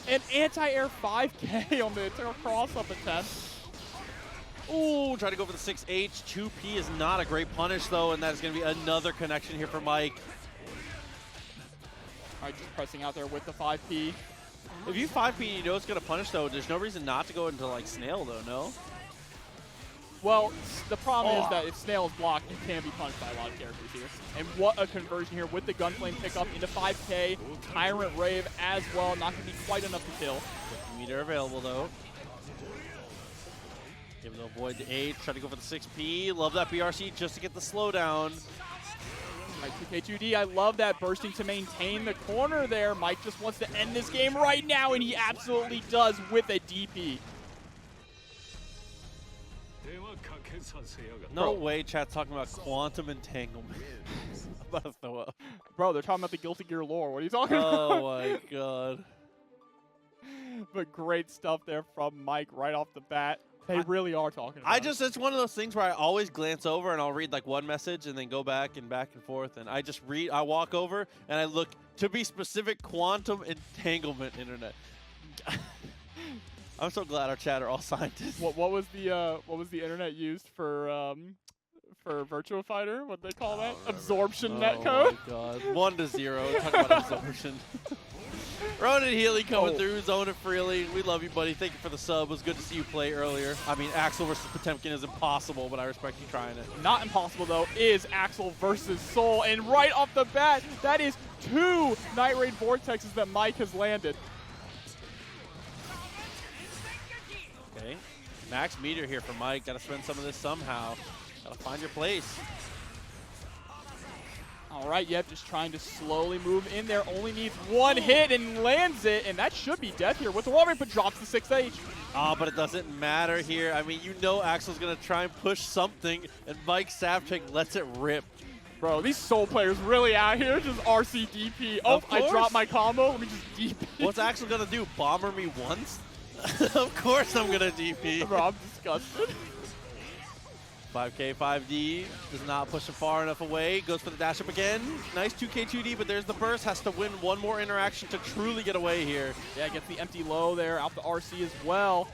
An anti-air 5K on the cross-up attempt. Ooh, try to go for the 6H. 2P is not a great punish, though, and that is going to be another connection here for Mike. All right, just pressing out there with the 5P. If you 5P, you know it's going to punish, though. There's no reason not to go into, like, Snail, though, no? Well, the problem is that if Snail is blocked, you can be punished by a lot of characters here. And what a conversion here with the Gunflame pickup into 5K. Tyrant Rave as well. Not going to be quite enough to kill. Meter available, though. Able to avoid the 8, try to go for the 6P. Love that BRC just to get the slowdown. Right, 2K2D, I love that bursting to maintain the corner there. Mike just wants to end this game right now, and he absolutely does with a DP. No way chat's talking about quantum entanglement. I'm about to throw up. Bro, they're talking about the Guilty Gear lore. What are you talking about? Oh my god. But great stuff there from Mike right off the bat. They really are talking about it's one of those things where I always glance over and I'll read like one message and then go back and forth. And I walk over and I look, to be specific, quantum entanglement internet. I'm so glad our chat are all scientists. What was the internet used for Virtua Fighter? What they call that? Absorption netcode? Oh my god. 1-0. Talk about absorption. Ronan Healy coming Oh. through, zoning freely. We love you, buddy. Thank you for the sub. It was good to see you play earlier. I mean, Axel versus Potemkin is impossible, but I respect you trying it. Not impossible, though, is Axel versus Soul. And right off the bat, that is 2 Night Raid Vortexes that Mike has landed. Okay. Max meter here for Mike. Got to spend some of this somehow. Got to find your place. All right, yep, just trying to slowly move in there. Only needs 1 hit and lands it, and that should be death here with the wall break, but drops the 6H. Oh, but it doesn't matter here. I mean, you know Axel's going to try and push something, and Mike Savchik lets it rip. Bro, these Soul players really out here just RC DP. Oh, I dropped my combo. Let me just DP. What's Axel going to do? Bomber me once? Of course I'm going to DP. Bro, I'm disgusted. 5K, 5D, does not push it far enough away, goes for the dash up again. Nice 2K, 2D, but there's the burst, has to win one more interaction to truly get away here. Yeah, gets the empty low there, out the RC as well.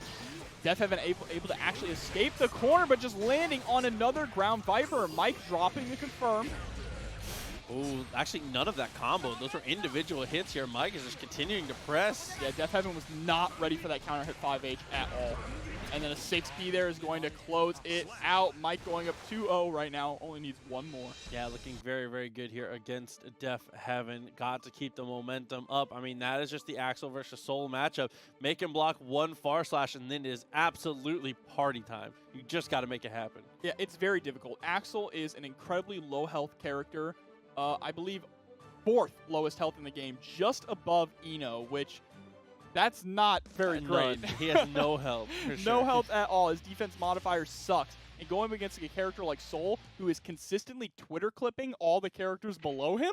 Death Heaven able to actually escape the corner, but just landing on another ground Viper. Mike dropping the confirm. Ooh, actually none of that combo. Those were individual hits here. Mike is just continuing to press. Yeah, Death Heaven was not ready for that counter hit 5H at all. And then a 6P there is going to close it out. Mike going up 2-0 right now, only needs 1 more. Yeah, looking very, very good here against Death Heaven. Got to keep the momentum up. I mean, that is just the Axel versus Soul matchup. Make him block 1 far slash, and then it is absolutely party time. You just got to make it happen. Yeah, it's very difficult. Axel is an incredibly low health character. I believe 4th lowest health in the game, just above Eno, which that's not very great. He has no health. For sure. No health at all. His defense modifier sucks. And going up against a character like Soul, who is consistently Twitter clipping all the characters below him,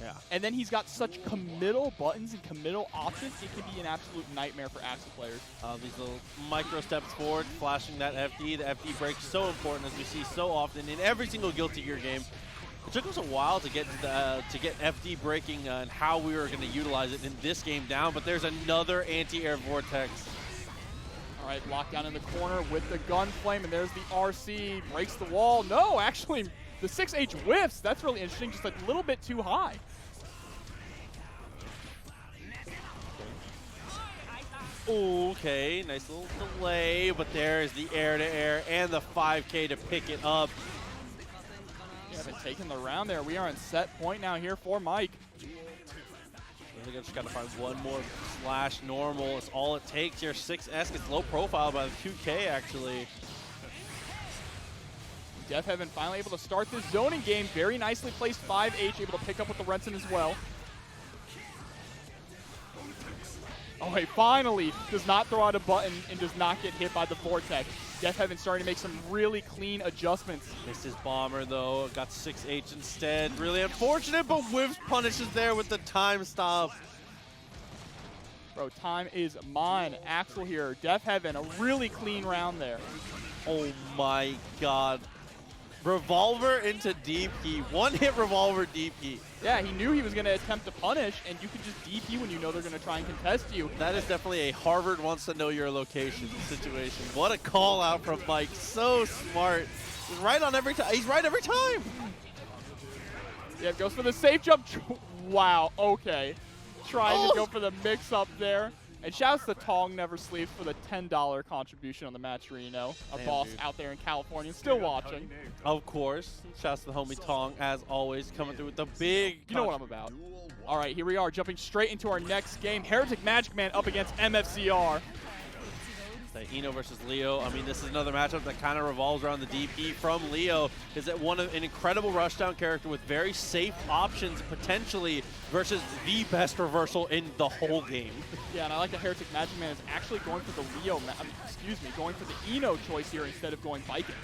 Yeah. and then he's got such committal buttons and committal options, it can be an absolute nightmare for Axel players. These little micro steps forward, flashing that FD. The FD break so important, as we see so often in every single Guilty Gear game. It took us a while to get FD breaking and how we were going to utilize it in this game down, but there's another anti-air vortex. All right, locked down in the corner with the gun flame, and there's the RC, breaks the wall. No, actually, the 6H whiffs. That's really interesting, just a little bit too high. Okay, nice little delay, but there is the air-to-air and the 5K to pick it up. Yeah, been taking the round there. We are in set point now here for Mike. I think I just got to find one more slash normal. It's all it takes here. 6S gets low profile by the 2K, actually. Death Heaven finally able to start this zoning game. Very nicely placed 5H, able to pick up with the Renson as well. Oh, he finally does not throw out a button and does not get hit by the Vortex. Death Heaven starting to make some really clean adjustments. Missed his bomber, though. Got 6H instead. Really unfortunate, but Whiffs punishes there with the time stop. Bro, time is mine. Axel here. Death Heaven, a really clean round there. Oh, my God. Revolver into DP. One-hit revolver DP. Yeah, he knew he was going to attempt to punish, and you can just DP when you know they're going to try and contest you. That is definitely a Harvard wants to know your location situation. What a call out from Mike. So smart. He's right on every time. He's right every time. Yeah, goes for the safe jump. Wow, okay. Trying to go for the mix-up there. And shouts to Tong Never Sleeps for the $10 contribution on the match, Reno. A Damn, boss dude. out there in California, still watching. Of course. Shouts to the homie Tong, as always, coming through with the big... You know what I'm about. All right, here we are, jumping straight into our next game. hereticMAGICMAN up against MFCR. That Eno versus Leo. I mean, this is another matchup that kind of revolves around the DP from Leo. Is that an incredible rushdown character with very safe options, potentially, versus the best reversal in the whole game. Yeah, and I like that hereticMAGICMAN is actually going for the going for the Eno choice here instead of going Baiken.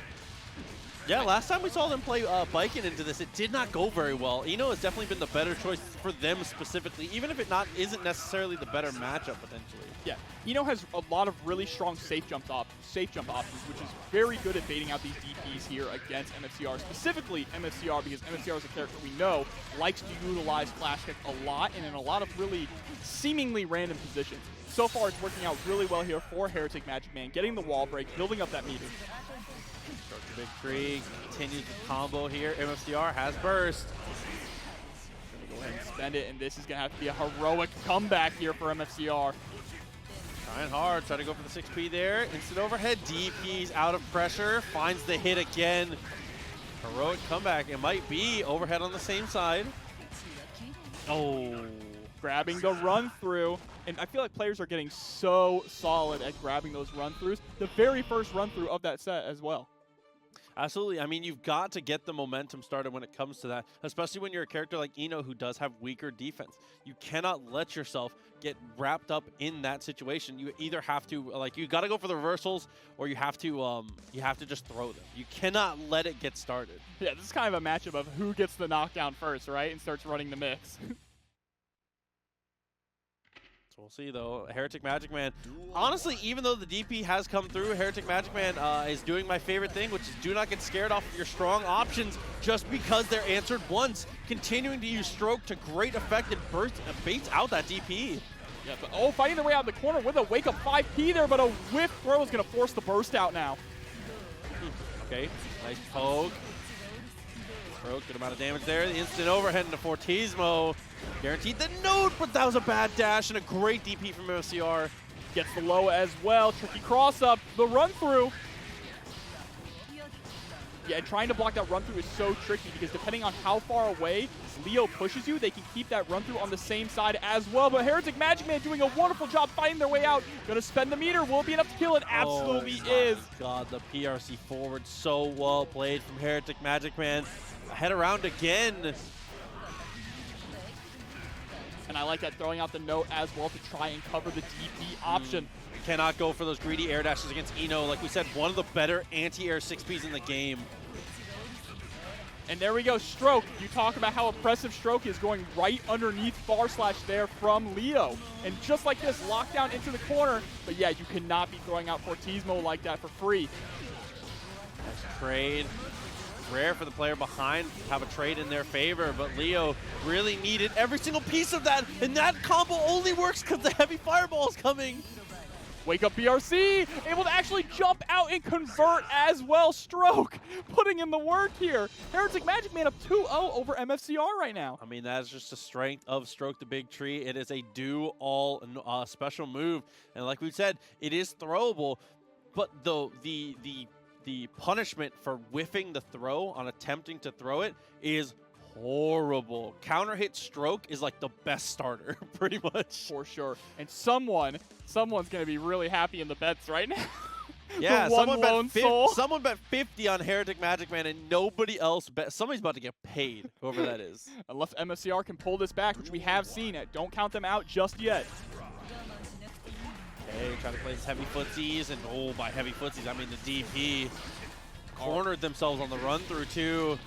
Yeah, last time we saw them play Baiken into this, it did not go very well. Eno has definitely been the better choice for them specifically, even if it isn't necessarily the better matchup potentially. Yeah, Eno has a lot of really strong safe jump options, which is very good at baiting out these DPs here against MFCR, specifically MFCR, because MFCR is a character we know likes to utilize flash kick a lot and in a lot of really seemingly random positions. So far, it's working out really well here for hereticMAGICMAN, getting the wall break, building up that meter. Starts the big tree, continues the combo here. MFCR has burst. Gonna Go ahead and spend it, and this is going to have to be a heroic comeback here for MFCR. Trying hard, trying to go for the 6P there. Instant overhead, DP's out of pressure, finds the hit again. Heroic comeback, it might be overhead on the same side. Oh. Grabbing the run through, and I feel like players are getting so solid at grabbing those run throughs. The very first run through of that set as well. Absolutely. I mean, you've got to get the momentum started when it comes to that, especially when you're a character like Ino who does have weaker defense. You cannot let yourself get wrapped up in that situation. You either have to, like, you got to go for the reversals, or you have to just throw them. You cannot let it get started. Yeah, this is kind of a matchup of who gets the knockdown first, right, and starts running the mix. We'll see, though. hereticMAGICMAN. Honestly, even though the DP has come through, hereticMAGICMAN is doing my favorite thing, which is do not get scared off of your strong options just because they're answered once. Continuing to use stroke to great effect and baits out that DP. Yeah, but, fighting their way out of the corner with a wake up 5P there, but a whiff throw is going to force the burst out now. Okay, nice poke. Good amount of damage there. The instant overhead into Fortismo. Guaranteed the note, but that was a bad dash and a great DP from MFCR. Gets the low as well. Tricky cross up. The run through. Yeah, trying to block that run through is so tricky because depending on how far away Leo pushes you, they can keep that run through on the same side as well. But hereticMAGICMAN doing a wonderful job fighting their way out. Gonna spend the meter. Will it be enough to kill? It absolutely is. God, the PRC forward so well played from hereticMAGICMAN. Head around again. And I like that throwing out the note as well to try and cover the DP option. Cannot go for those greedy air dashes against Ino. Like we said, one of the better anti-air 6Ps in the game. And there we go, stroke. You talk about how oppressive stroke is going right underneath far slash there from Leo. And just like this, lockdown into the corner. But yeah, you cannot be throwing out Fortismo like that for free. Nice trade. Rare for the player behind to have a trade in their favor, but Leo really needed every single piece of that, and that combo only works because the heavy fireball is coming. Wake up BRC, able to actually jump out and convert as well. Stroke putting in the work here. hereticMAGICMAN up 2-0 over MFCR right now. I mean, that is just the strength of Stroke the Big Tree. It is a do-all special move, and like we said, it is throwable, but the punishment for whiffing the throw on attempting to throw it is horrible. Counter hit Stroke is like the best starter, pretty much. For sure. And someone's going to be really happy in the bets right now. Yeah, someone bet 50 on hereticMAGICMAN and nobody else bet. Somebody's about to get paid, whoever that is. Unless MFCR can pull this back, which we have seen. Don't count them out just yet. Okay, trying to play these heavy footsies, and by heavy footsies, I mean the DP cornered themselves on the run through too.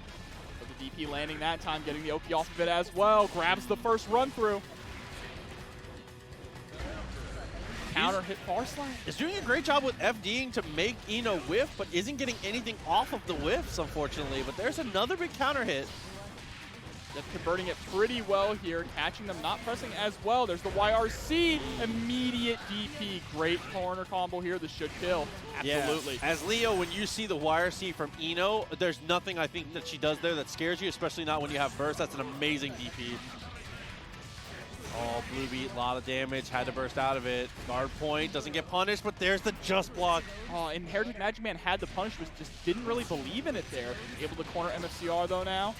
But the DP landing that time, getting the OP off of it as well. Grabs the first run through. Counter hit far slide. Is doing a great job with FDing to make Ino whiff, but isn't getting anything off of the whiffs, unfortunately. But there's another big counter hit. Just converting it pretty well here, catching them, not pressing as well. There's the YRC, immediate DP. Great corner combo here. This should kill. Absolutely. Yeah. As Leo, when you see the YRC from Ino, there's nothing I think that she does there that scares you, especially not when you have burst. That's an amazing DP. Oh, blue beat, a lot of damage, had to burst out of it. Guard point, doesn't get punished, but there's the just block. Oh, and hereticMAGICMAN had the punish, but just didn't really believe in it there. Able to corner MFCR though now.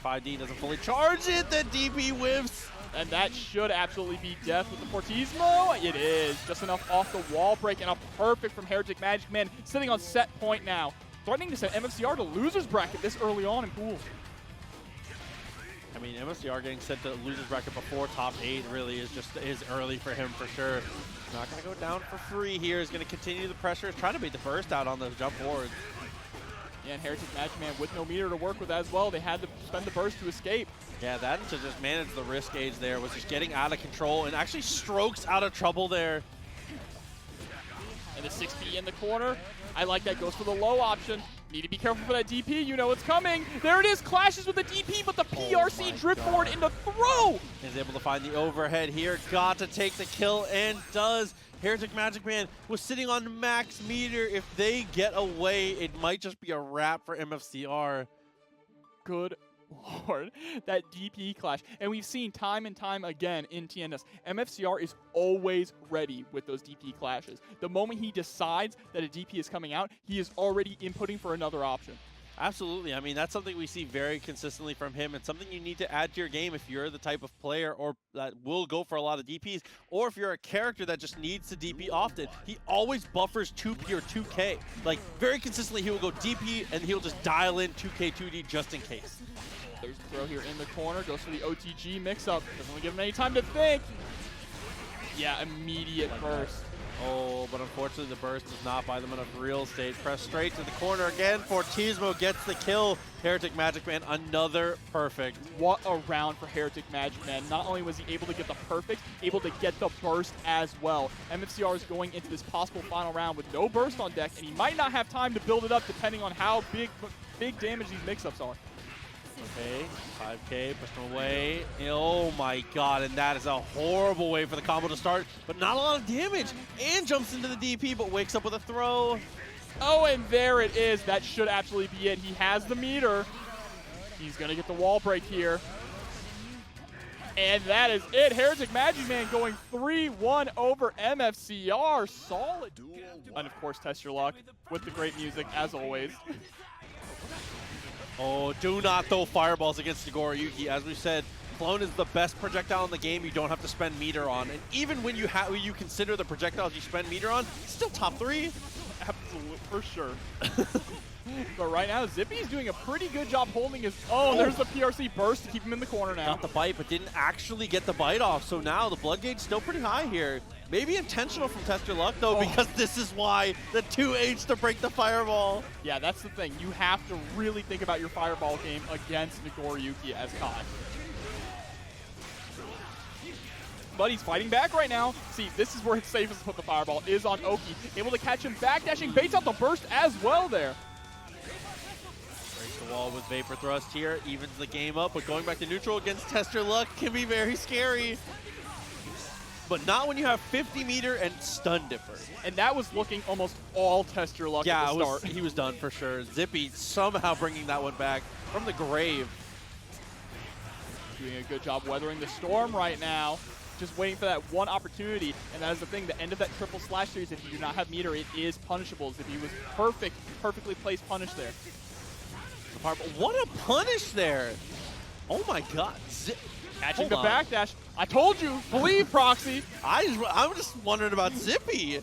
5D doesn't fully charge it, the DP whiffs. And that should absolutely be death with the Fortismo. It is. Just enough off the wall break, and a perfect from hereticMAGICMAN, sitting on set point now. Threatening to send MFCR to loser's bracket this early on in pools. I mean, MFCR getting sent to loser's bracket before top 8 really is early for him for sure. Not going to go down for free here. He's going to continue the pressure, trying to beat the burst out on those jump forwards. Yeah, and hereticMAGICMAN with no meter to work with as well. They had to spend the burst to escape. Yeah, that to just manage the risk gauge there was just getting out of control and actually Strokes out of trouble there. And the 6P in the corner. I like that. Goes for the low option. Need to be careful for that DP. You know it's coming. There it is. Clashes with the DP, but the PRC drift forward into throw. Is able to find the overhead here. Got to take the kill and does. hereticMAGICMAN was sitting on max meter. If they get away, it might just be a wrap for MFCR. Good Lord, that DP clash. And we've seen time and time again in TNS, MFCR is always ready with those DP clashes. The moment he decides that a DP is coming out, he is already inputting for another option. Absolutely. I mean, that's something we see very consistently from him, and something you need to add to your game if you're the type of player or that will go for a lot of DPs, or if you're a character that just needs to DP often. He always buffers 2P or 2K. Like, very consistently, he will go DP, and he'll just dial in 2K, 2D just in case. There's the throw here in the corner, goes for the OTG mix-up. Doesn't really give him any time to think. Yeah, immediate burst. Oh, but unfortunately the burst does not buy them enough real estate. Press straight to the corner again. Fortismo gets the kill. hereticMAGICMAN, another perfect. What a round for hereticMAGICMAN. Not only was he able to get the perfect, able to get the burst as well. MFCR is going into this possible final round with no burst on deck, and he might not have time to build it up depending on how big damage these mix-ups are. Okay, 5K, pushed him away. Oh my god, and that is a horrible way for the combo to start, but not a lot of damage. And jumps into the DP, but wakes up with a throw. Oh, and there it is. That should absolutely be it. He has the meter. He's going to get the wall break here. And that is it. hereticMAGICMAN going 3-1 over MFCR. Solid. And of course, Test Your Luck with the great music, as always. Oh, do not throw fireballs against Nagoriyuki. As we said, Clone is the best projectile in the game you don't have to spend meter on. And even when you consider the projectiles you spend meter on, it's still top 3. Absolutely, for sure. But right now, Zippy's doing a pretty good job holding his own. There's the PRC burst to keep him in the corner now. Got the bite, but didn't actually get the bite off. So now the blood gauge still pretty high here. Maybe intentional from Test Your Luck, though, because this is why the 2H to break the fireball. Yeah, that's the thing. You have to really think about your fireball game against Nagoriyuki as Kai. But he's fighting back right now. See, this is where it's safest to put the fireball, is on Oki. Able to catch him backdashing, baits out the burst as well there. Breaks the wall with Vapor Thrust here, evens the game up, but going back to neutral against Test Your Luck can be very scary. But not when you have 50 meter and Stun Dipper. And that was looking almost all Test Your Luck at the start. He was done for sure. Zippy somehow bringing that one back from the grave. Doing a good job weathering the storm right now. Just waiting for that one opportunity, and that is the thing. The end of that triple slash series, if you do not have meter, it is punishable. Zippy was perfectly placed punish there. What a punish there! Oh my god. Catching the backdash. I told you, believe, Proxy. I'm just wondering about Zippy.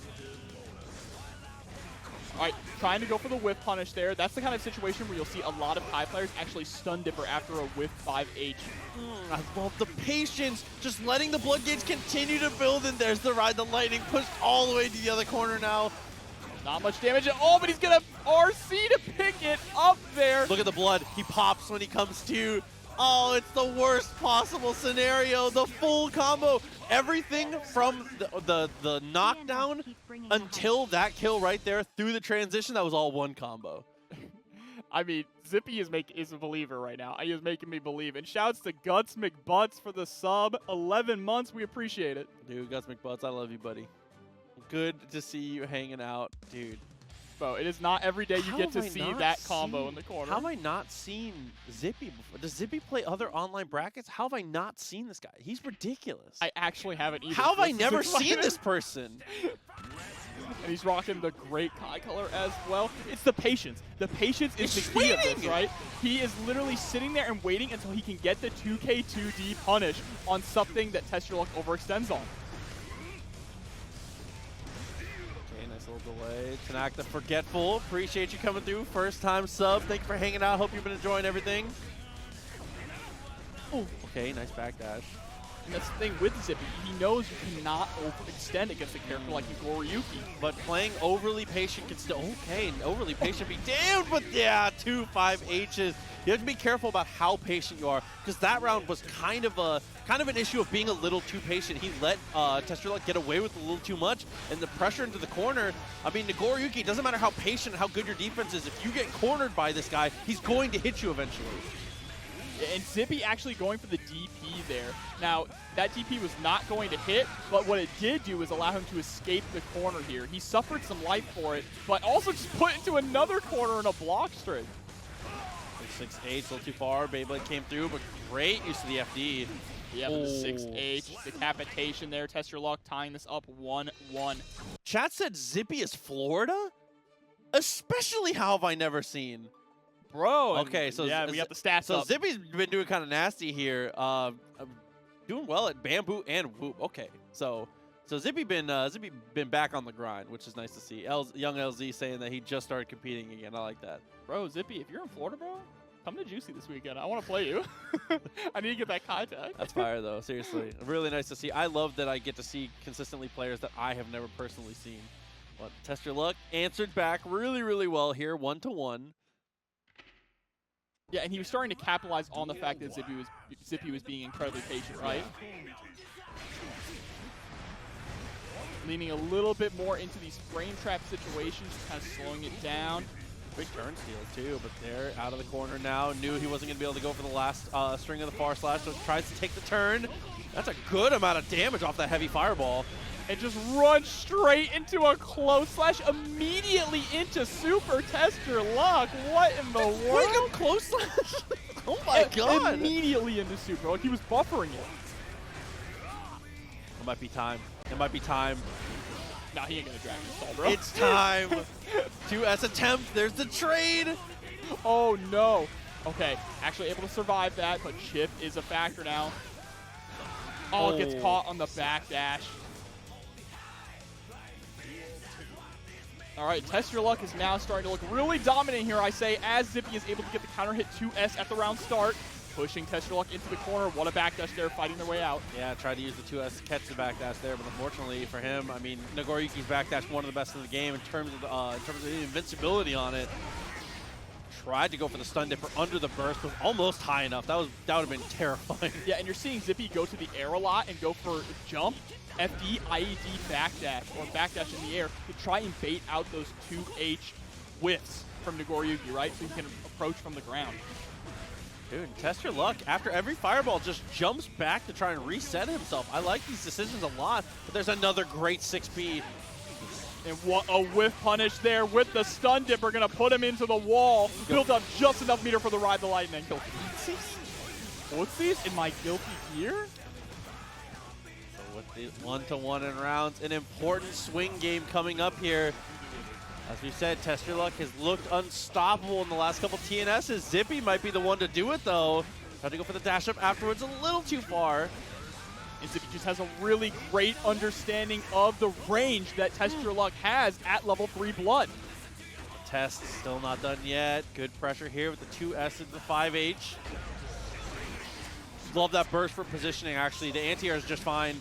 All right, trying to go for the whiff punish there. That's the kind of situation where you'll see a lot of Kai players actually stun Dipper after a whiff 5H. I love the patience, just letting the blood gauge continue to build, and there's the ride. The lightning pushed all the way to the other corner now. Not much damage at all, but he's gonna RC to pick it up there. Look at the blood. He pops when he comes to. Oh, it's the worst possible scenario. The full combo. Everything from the knockdown until that kill right there through the transition, that was all one combo. I mean, Zippy is a believer right now. He is making me believe. And shouts to Guts McButts for the sub. 11 months. We appreciate it. Dude, Guts McButts, I love you, buddy. Good to see you hanging out, dude. Bro, it is not every day you get to see that combo in the corner. How have I not seen Zippy before? Does Zippy play other online brackets? How have I not seen this guy? He's ridiculous. I actually haven't either. How have I never seen this person? And he's rocking the great Kai color as well. It's the patience. The patience is the key of this, right? He is literally sitting there and waiting until he can get the 2K2D punish on something that Test Your Luck overextends on. Nice little delay. Tanak the Forgetful. Appreciate you coming through. First time sub. Thank you for hanging out. Hope you've been enjoying everything. Oh, okay. Nice backdash. And that's the thing with Zippy. He knows you cannot overextend against a character like Nagoriyuki. But playing overly patient can still... Okay, overly patient be damned, but yeah, 2 5Hs. You have to be careful about how patient you are, because that round was kind of an issue of being a little too patient. He let Test Your Luck get away with a little too much, and the pressure into the corner. I mean, Nagoriyuki, it doesn't matter how patient and how good your defense is. If you get cornered by this guy, he's going to hit you eventually. And Zippy actually going for the DP there. Now, that DP was not going to hit, but what it did do was allow him to escape the corner here. He suffered some life for it, but also just put into another corner in a block string. 6H, a little too far. Beyblade came through, but great use of the FD. Yeah, the 6H, decapitation there. Test your luck, tying this up 1-1. Chat said Zippy is Florida? Especially how have I never seen? Bro. Okay, so yeah, we got the stats so up. Zippy's been doing kind of nasty here. Doing well at Bamboo and Whoop. Okay, so Zippy been back on the grind, which is nice to see. Young LZ saying that he just started competing again. I like that. Bro, Zippy, if you're in Florida, bro, come to Juicy this weekend. I want to play you. I need to get that contact. That's fire, though. Seriously. Really nice to see. I love that I get to see consistently players that I have never personally seen. But Test Your Luck answered back really, really well here, 1-1. Yeah, and he was starting to capitalize on the fact that Zippy was being incredibly patient, right? Leaning a little bit more into these frame trap situations, just kind of slowing it down. Big turn steal, too, but they're out of the corner now. Knew he wasn't going to be able to go for the last string of the far slash, so tries to take the turn. That's a good amount of damage off that heavy fireball. And just run straight into a close slash, immediately into super Test Your Luck. What in the world? Wait, close slash? Oh my god. Immediately into super, like he was buffering it. It might be time. It might be time. Nah, he ain't gonna drag this ball, bro. It's time. 2S attempt. There's the trade. Oh no. Okay, actually able to survive that, but chip is a factor now. Oh, gets caught on the backdash. All right, Test Your Luck is now starting to look really dominant here, I say, as Zippy is able to get the counter hit 2S at the round start. Pushing Test Your Luck into the corner. What a backdash there, fighting their way out. Yeah, tried to use the 2S to catch the backdash there, but unfortunately for him, I mean, Nagoriyuki's backdash one of the best in the game in terms of the invincibility on it. Tried to go for the stun dipper under the burst, but almost high enough. That would have been terrifying. Yeah, and you're seeing Zippy go to the air a lot and go for jump, FD, IED, backdash, or backdash in the air to try and bait out those 2H whiffs from Nagoriyuki, right? So you can approach from the ground. Dude, Test Your Luck. After every fireball, just jumps back to try and reset himself. I like these decisions a lot, but there's another great 6P. And what a whiff punish there with the stun dipper, gonna put him into the wall. Built up just enough meter for the Ride the Lightning. What's these in my guilty gear? So with the 1-1 in rounds, an important swing game coming up here. As we said, Test Your Luck has looked unstoppable in the last couple TNSs. Zippy might be the one to do it, though. Tried to go for the dash up afterwards, a little too far. And Zippy just has a really great understanding of the range that Test Your Luck has at level 3 blood. Test still not done yet. Good pressure here with the 2S into the 5H. Love that burst for positioning, actually. The anti-air is just fine.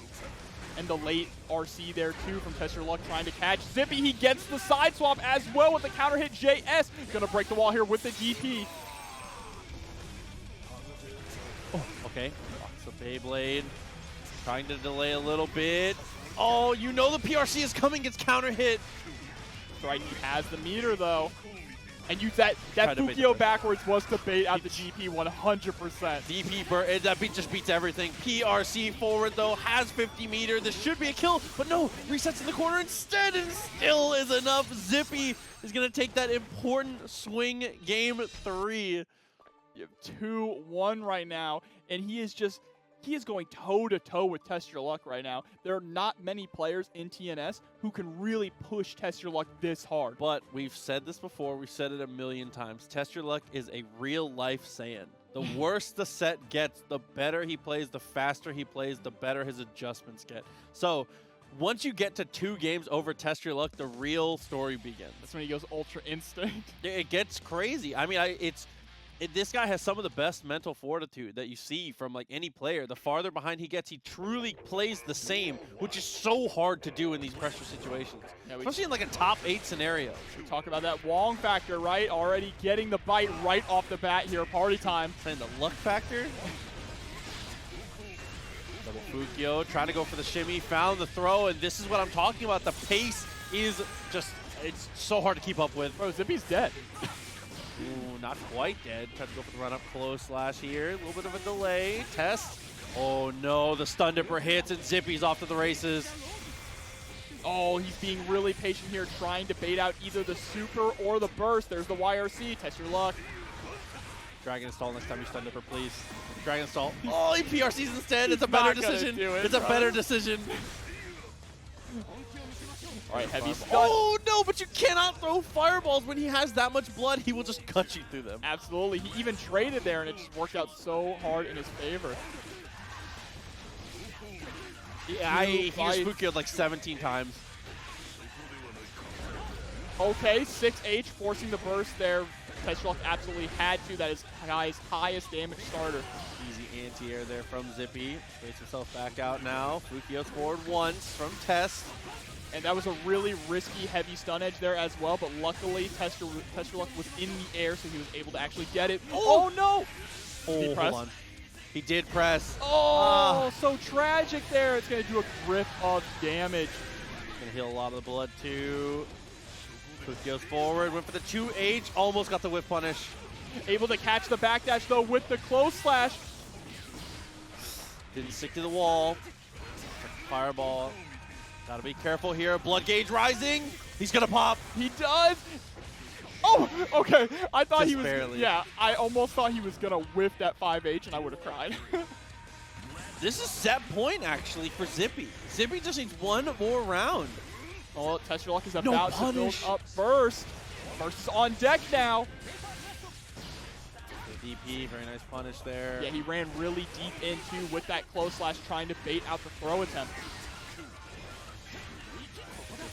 And the late RC there, too, from Test Your Luck trying to catch Zippy. He gets the side swap as well with the counter hit JS. Gonna break the wall here with the DP. Oh, okay. Blocks the Beyblade. Trying to delay a little bit. Oh, you know the PRC is coming, gets counter hit. That's right, he has the meter, though. And use that Fukio backwards was to bait out the GP 100%. DP, that just beats everything. PRC forward, though, has 50 meter. This should be a kill, but no, resets in the corner instead, and still is enough. Zippy is going to take that important swing game 3. You have 2-1 right now, and he is going toe-to-toe with Test Your Luck right now. There are not many players in TNS who can really push Test Your Luck this hard. But we've said this before. We've said it a million times. Test Your Luck is a real-life Saiyan. The worse the set gets, the better he plays, the faster he plays, the better his adjustments get. So once you get to 2 games over Test Your Luck, the real story begins. That's when he goes Ultra Instinct. It gets crazy. I mean, this guy has some of the best mental fortitude that you see from like any player. The farther behind he gets, he truly plays the same, which is so hard to do in these pressure situations, especially in like a top 8 scenario. We talk about that Wong factor, right? Already getting the bite right off the bat here. Party time. Saying the luck factor. Double Fukio, trying to go for the shimmy, found the throw, and this is what I'm talking about. The pace is just, it's so hard to keep up with. Bro, Zippy's dead. Ooh, not quite dead. Tried to go for the run-up close slash here. A little bit of a delay. Test. Oh, no. The stun dipper hits, and Zippy's off to the races. Oh, he's being really patient here, trying to bait out either the super or the burst. There's the YRC. Test Your Luck. Dragon Stall next time you stun Nipper, please. Dragon Stall. Oh, he PRCs instead. It's a better decision. It's a better decision. All right, heavy stun. Oh, no, but you cannot throw fireballs when he has that much blood. He will just cut you through them. Absolutely. He even traded there, and it just worked out so hard in his favor. Yeah, he just food killed like 17 times. Okay, 6H forcing the burst there. testyourluck absolutely had to. That is guy's highest damage starter. Easy anti-air there from Zippy. Waits himself back out now. Fukio's forward once from Test. And that was a really risky heavy stun edge there as well, but luckily testyourluck was in the air, so he was able to actually get it. Oh no! Oh, hold on. He did press. Oh, so tragic there. It's going to do a grip of damage. Going to heal a lot of the blood too. Fukio's forward, went for the 2H, almost got the whip punish. Able to catch the backdash though with the close slash. Didn't stick to the wall. Fireball. Gotta be careful here. Blood gauge rising. He's gonna pop. He does. Oh, okay. I thought Just he was. barely. Yeah, I almost thought he was gonna whiff that 5H, and I would have cried. This is set point actually for Zippy. Zippy just needs one more round. Oh, testyourluck is about to build up burst. Burst is on deck now. The DP, very nice punish there. Yeah, he ran really deep into with that close slash, trying to bait out the throw attempt.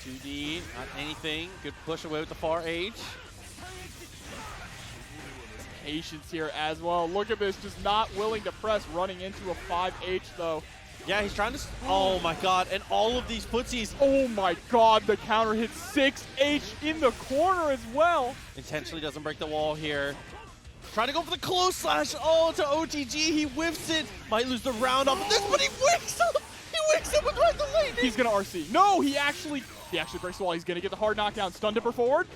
2D, not anything. Good push away with the far H. Patience here as well. Look at this, just not willing to press, running into a 5H though. Yeah, he's trying to. Oh my god, and all of these footsies. Oh my god, the counter hit 6H in the corner as well. Intentionally doesn't break the wall here. Trying to go for the close slash. Oh, to OTG. He whiffs it. Might lose the round off of this, but he wakes up. He wakes up with right the lightning. He's going to RC. No, he actually breaks the wall. He's going to get the hard knockdown. Stun dipper forward.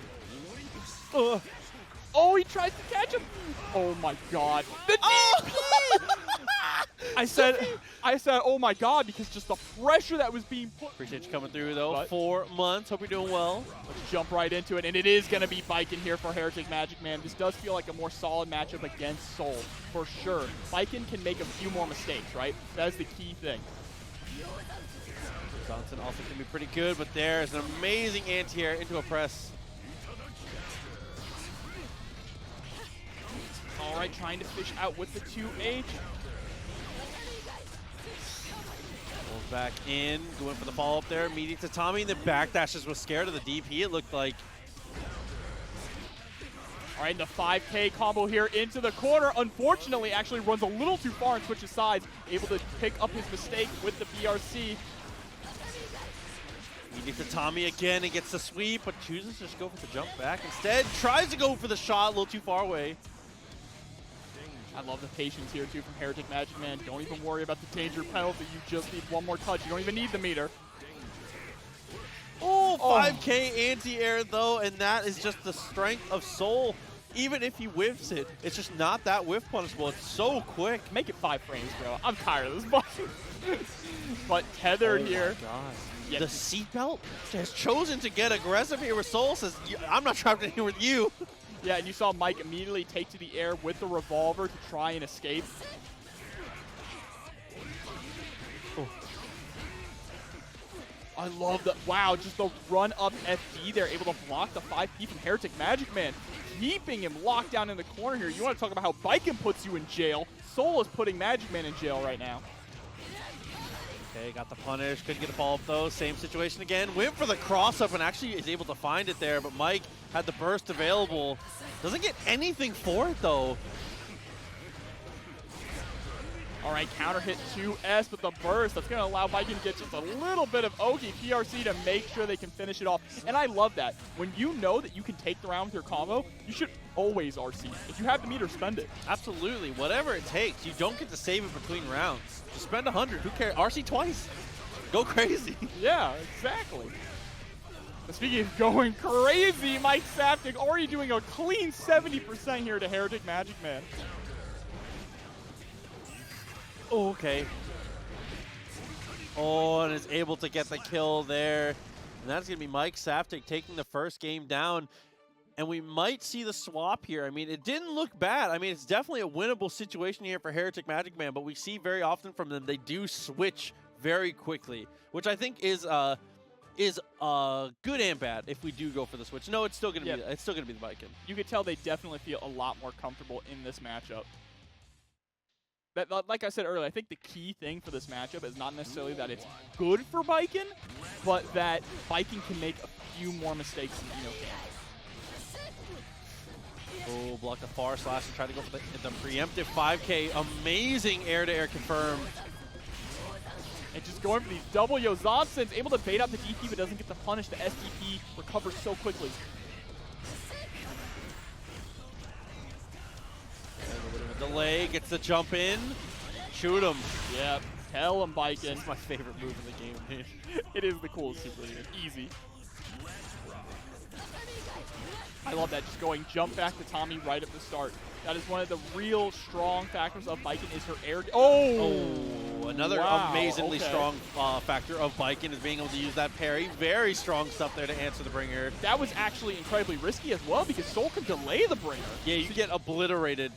Oh, he tries to catch him. Oh my god. The I said, oh my god, because just the pressure that was being put. Appreciate you coming through though. But 4 months. Hope you're doing well. Let's jump right into it, and it is going to be Baiken here for hereticMAGICMAN. This does feel like a more solid matchup against Soul, for sure. Baiken can make a few more mistakes, right? That's the key thing. Johnson also can be pretty good, but there's an amazing anti-air into a press. All right, trying to fish out with the 2H. Pulls back in, going for the follow-up there, meeting Tatami, and then backdashes was scared of the DP, it looked like. All right, the 5K combo here into the corner. Unfortunately, actually runs a little too far and switches sides. Able to pick up his mistake with the BRC. Meeting Tatami again and gets the sweep, but chooses to just go for the jump back. Instead, tries to go for the shot a little too far away. I love the patience here, too, from hereticMAGICMAN. Don't even worry about the danger penalty. You just need one more touch. You don't even need the meter. Oh, 5K anti-air, though, and that is just the strength of Soul. Even if he whiffs it, it's just not that whiff punishable. It's so quick. Make it 5 frames, bro. I'm tired of this button. But tethered here. Oh, my God. Yeah, the seatbelt has chosen to get aggressive here with Soul. Says, I'm not trapped in here with you. Yeah, and you saw Mike immediately take to the air with the revolver to try and escape. Oh. I love that. Wow, just the run-up FD there, able to block the 5P from hereticMAGICMAN, keeping him locked down in the corner here. You want to talk about how Baiken puts you in jail. Soul is putting MAGICMAN in jail right now. Okay, got the punish. Couldn't get a follow-up, though. Same situation again. Went for the cross-up and actually is able to find it there, but Mike had the burst available. Doesn't get anything for it, though. All right, counter hit 2S, but the burst, that's going to allow Baiken to get just a little bit of Oki PRC to make sure they can finish it off. And I love that. When you know that you can take the round with your combo, you should always RC. If you have the meter, spend it. Absolutely. Whatever it takes. You don't get to save it between rounds. Just spend 100. Who cares? RC twice. Go crazy. Yeah, exactly. Speaking of going crazy, Mike Saptic already doing a clean 70% here to hereticMAGICMAN. Oh, okay. Oh, and is able to get the kill there. And that's going to be Mike Saptic taking the first game down. And we might see the swap here. I mean, it didn't look bad. I mean, it's definitely a winnable situation here for hereticMAGICMAN, but we see very often from them, they do switch very quickly, which I think is good and bad if we do go for the switch. No, it's still gonna be the Baiken. You could tell they definitely feel a lot more comfortable in this matchup. Like I said earlier, I think the key thing for this matchup is not necessarily that it's good for Baiken, but that Baiken can make a few more mistakes than Eno can. Oh, block the far slash and try to go for the preemptive 5K. Amazing air-to-air confirm. And just going for these double Yozansons, able to bait out the DP but doesn't get the punish. The SDP recovers so quickly. Delay, gets the jump in, shoot him. Yep, tell him, Baiken. It's my favorite move in the game, man. It is the coolest super league. Easy. I love that, just going jump back to Tommy right at the start. That is one of the real strong factors of Baiken is her air. Oh, another wow, amazingly strong factor of Baiken is being able to use that parry. Very strong stuff there to answer the bringer. That was actually incredibly risky as well because Soul can delay the bringer. Yeah, you get obliterated.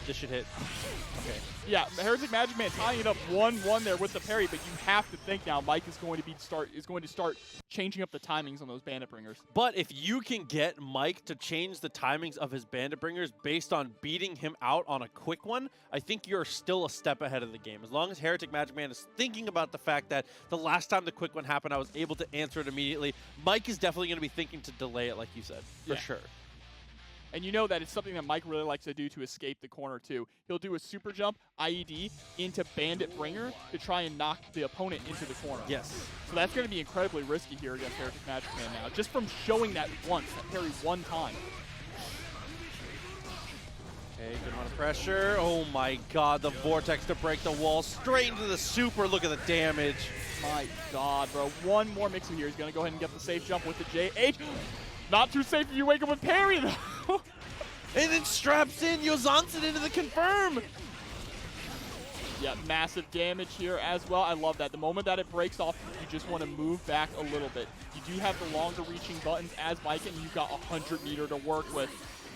This should hit. Okay. Yeah, hereticMAGICMAN tying it up 1-1 there with the parry, but you have to think now Mike is going to start changing up the timings on those bandit bringers. But if you can get Mike to change the timings of his bandit bringers based on beating him out on a quick one, I think you're still a step ahead of the game. As long as hereticMAGICMAN is thinking about the fact that the last time the quick one happened, I was able to answer it immediately, Mike is definitely going to be thinking to delay it, like you said, for sure. And you know that it's something that Mike really likes to do to escape the corner, too. He'll do a super jump, IED, into Bandit Bringer to try and knock the opponent into the corner. Yes. So that's going to be incredibly risky here against hereticMAGICMAN now, just from showing that once, that parry one time. Okay, good amount of pressure. Oh my god, the Vortex to break the wall, straight into the super. Look at the damage. My god, bro. One more mixer here. He's going to go ahead and get the safe jump with the JH. Not too safe if you wake up with parry, though. And then straps in Yozansen into the confirm. Yeah, massive damage here as well. I love that. The moment that it breaks off, you just want to move back a little bit. You do have the longer reaching buttons as Baiken. You've got 100 meter to work with.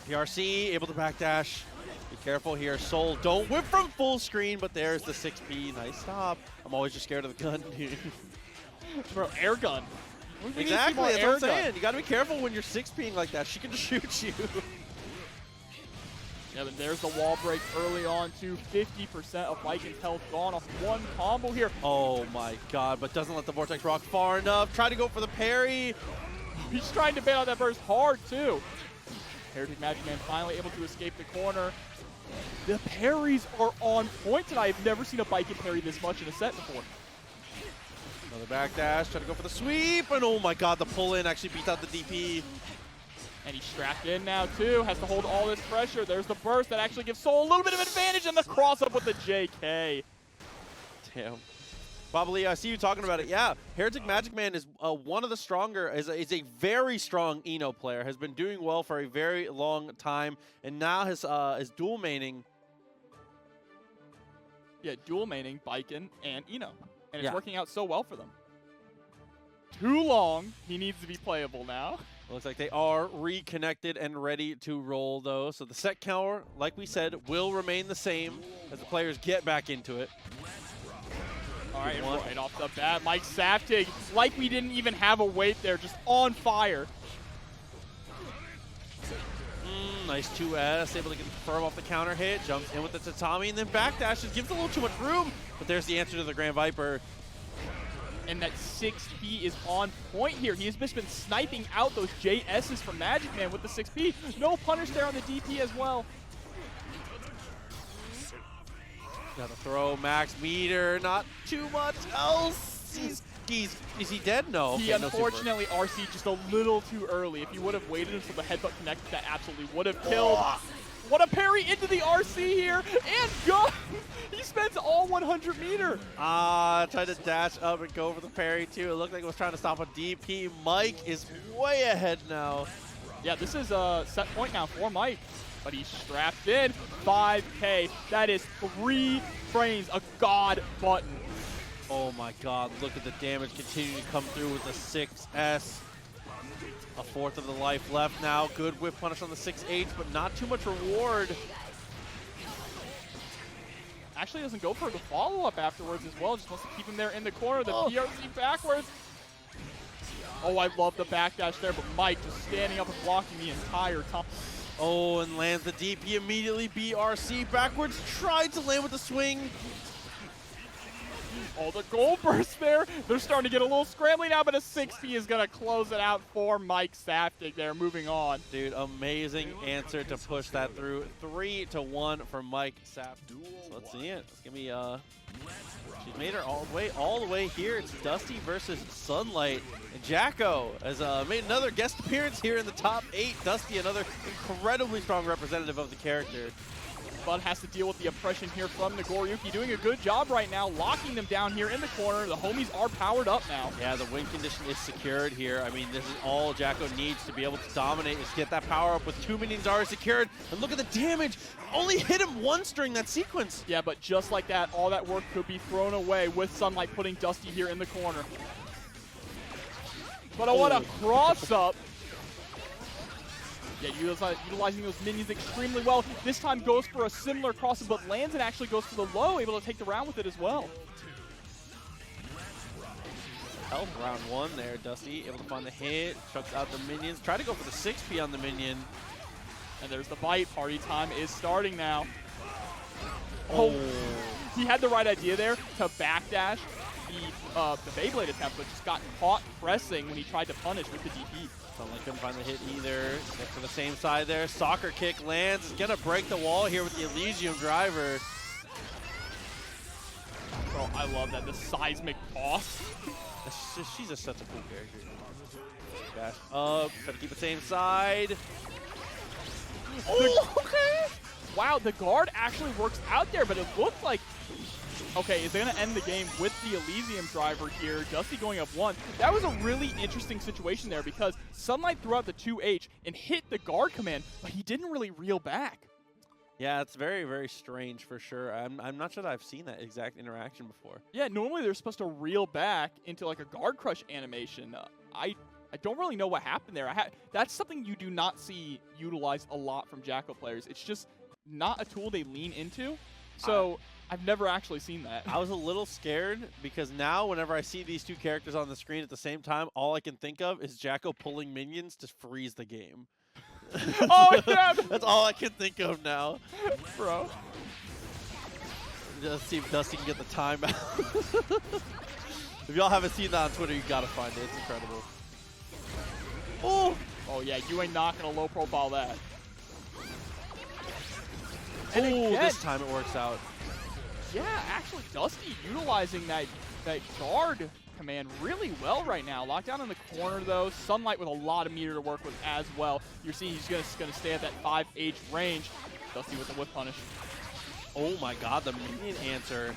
PRC able to backdash. Be careful here. Soul, don't whip from full screen, but there's the 6P. Nice stop. I'm always just scared of the gun, dude. Bro, air gun. Exactly, that's what I'm saying. You gotta be careful when you're 6P'ing like that. She can just shoot you. Yeah, but there's the wall break early on too. 50% of Baiken's health gone off one combo here. Oh my god, but doesn't let the Vortex rock far enough. Try to go for the parry. He's trying to bail out that burst hard too. hereticMAGICMAN finally able to escape the corner. The parries are on point tonight. I've never seen a Baiken parry this much in a set before. Another backdash, try to go for the sweep, and oh my god, the pull-in actually beats out the DP. And he's strapped in now too, has to hold all this pressure. There's the burst that actually gives Soul a little bit of advantage, and the cross-up with the JK. Damn. Probably, I see you talking about it. Yeah, hereticMAGICMAN is one of the stronger, is a very strong Eno player, has been doing well for a very long time, and now his dual maining. Yeah, dual maining Baiken and Eno. And it's working out so well for them. Too long. He needs to be playable now. Looks like they are reconnected and ready to roll, though. So the set counter, like we said, will remain the same as the players get back into it. All right, right off the bat, Mike Saftig, like we didn't even have a wait there, just on fire. Nice 2S, able to confirm off the counter hit, jumps in with the tatami, and then backdashes, gives a little too much room, but there's the answer to the Grand Viper. And that 6P is on point here. He has just been sniping out those JSs from MAGICMAN with the 6P. No punish there on the DP as well. Got to throw max meter, not too much else. Is he dead? No. He unfortunately RC'd just a little too early. If he would have waited until the headbutt connected, that absolutely would have killed. What a parry into the RC here, and go! He spends all 100 meter. Tried to dash up and go for the parry too. It looked like it was trying to stop a DP. Mike is way ahead now. Yeah, this is a set point now for Mike, but he's strapped in. 5K, that is 3 frames, a god button. Oh my god, look at the damage continuing to come through with the 6S. A fourth of the life left now. Good whip punish on the 6/8, but not too much reward. Actually doesn't go for the follow-up afterwards as well. Just wants to keep him there in the corner. The PRC backwards. Oh, I love the backdash there, but Mike just standing up and blocking the entire time. Oh, and lands the DP immediately. BRC backwards. Tried to land with the swing. Oh, the goal burst there. They're starting to get a little scrambly now, but a 6P is going to close it out for Mike Saftig there. Moving on. Dude, amazing answer to push that through. 3-1 for Mike Saftig. So let's see it. It's going to be, she's made her all the way here. It's Dusty versus Sunlight. And Jacko has made another guest appearance here in the top 8. Dusty, another incredibly strong representative of the character. But has to deal with the oppression here from Nagoriyuki. Doing a good job right now, locking them down here in the corner. The homies are powered up now. Yeah, the win condition is secured here. I mean, this is all Jacko needs to be able to dominate, is get that power up with 2 minions already secured. And look at the damage. Only hit him once during that sequence. Yeah, but just like that, all that work could be thrown away with Sunlight putting Dusty here in the corner. But what a cross-up. Yeah, utilizing those minions extremely well. This time goes for a similar cross-up, but lands and actually goes for the low, able to take the round with it as well. Health round 1 there, Dusty able to find the hit, chucks out the minions, try to go for the 6P on the minion. And there's the bite. Party time is starting now. Oh, he had the right idea there to backdash the Beyblade attempt, but just got caught pressing when he tried to punish with the DP. Sunlight couldn't find the hit either. Get to the same side there. Soccer kick lands. It's gonna break the wall here with the Elysium driver. Bro, I love that. The seismic toss. She's just such a cool character. Dash up. Try to keep it same side. Oh, okay. Wow, the guard actually works out there, but it looked like... Okay, is they going to end the game with the Elysium driver here? Dusty going up 1. That was a really interesting situation there because Sunlight threw out the 2H and hit the guard command, but he didn't really reel back. Yeah, it's very, very strange for sure. I'm not sure that I've seen that exact interaction before. Yeah, normally they're supposed to reel back into like a guard crush animation. I don't really know what happened there. That's something you do not see utilized a lot from Jacko players. It's just not a tool they lean into. So... I've never actually seen that. I was a little scared because now whenever I see these two characters on the screen at the same time, all I can think of is Jacko pulling minions to freeze the game. Oh, yeah! That's all I can think of now. Bro. Let's see if Dusty can get the timeout. If y'all haven't seen that on Twitter, you gotta find it. It's incredible. Oh, yeah, you ain't not gonna low profile that. And again, again, this time it works out. Yeah, actually, Dusty utilizing that guard command really well right now. Lockdown in the corner, though. Sunlight with a lot of meter to work with as well. You're seeing he's going to stay at that 5H range. Dusty with the whip punish. Oh, my God, the minion answer.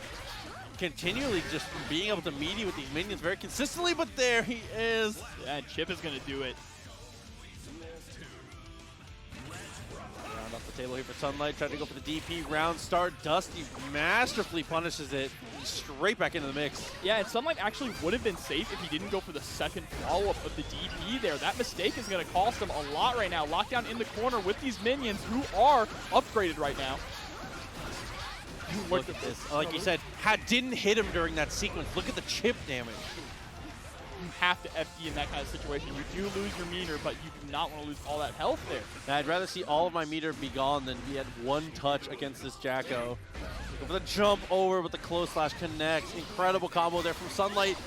Continually just being able to melee with these minions very consistently, but there he is. Yeah, and Chip is going to do it. Off the table here for Sunlight, trying to go for the DP round start. Dusty masterfully punishes it straight back into the mix. Yeah, and Sunlight actually would have been safe if he didn't go for the second follow-up of the DP there. That mistake is going to cost him a lot right now. Lockdown in the corner with these minions who are upgraded right now. Look at this. Like you said, didn't hit him during that sequence. Look at the chip damage. You have to FD in that kind of situation. You do lose your meter, but you do not want to lose all that health there. Now, I'd rather see all of my meter be gone than be at 1 touch against this Jacko. Go for the jump over with the close slash connects. Incredible combo there from Sunlight.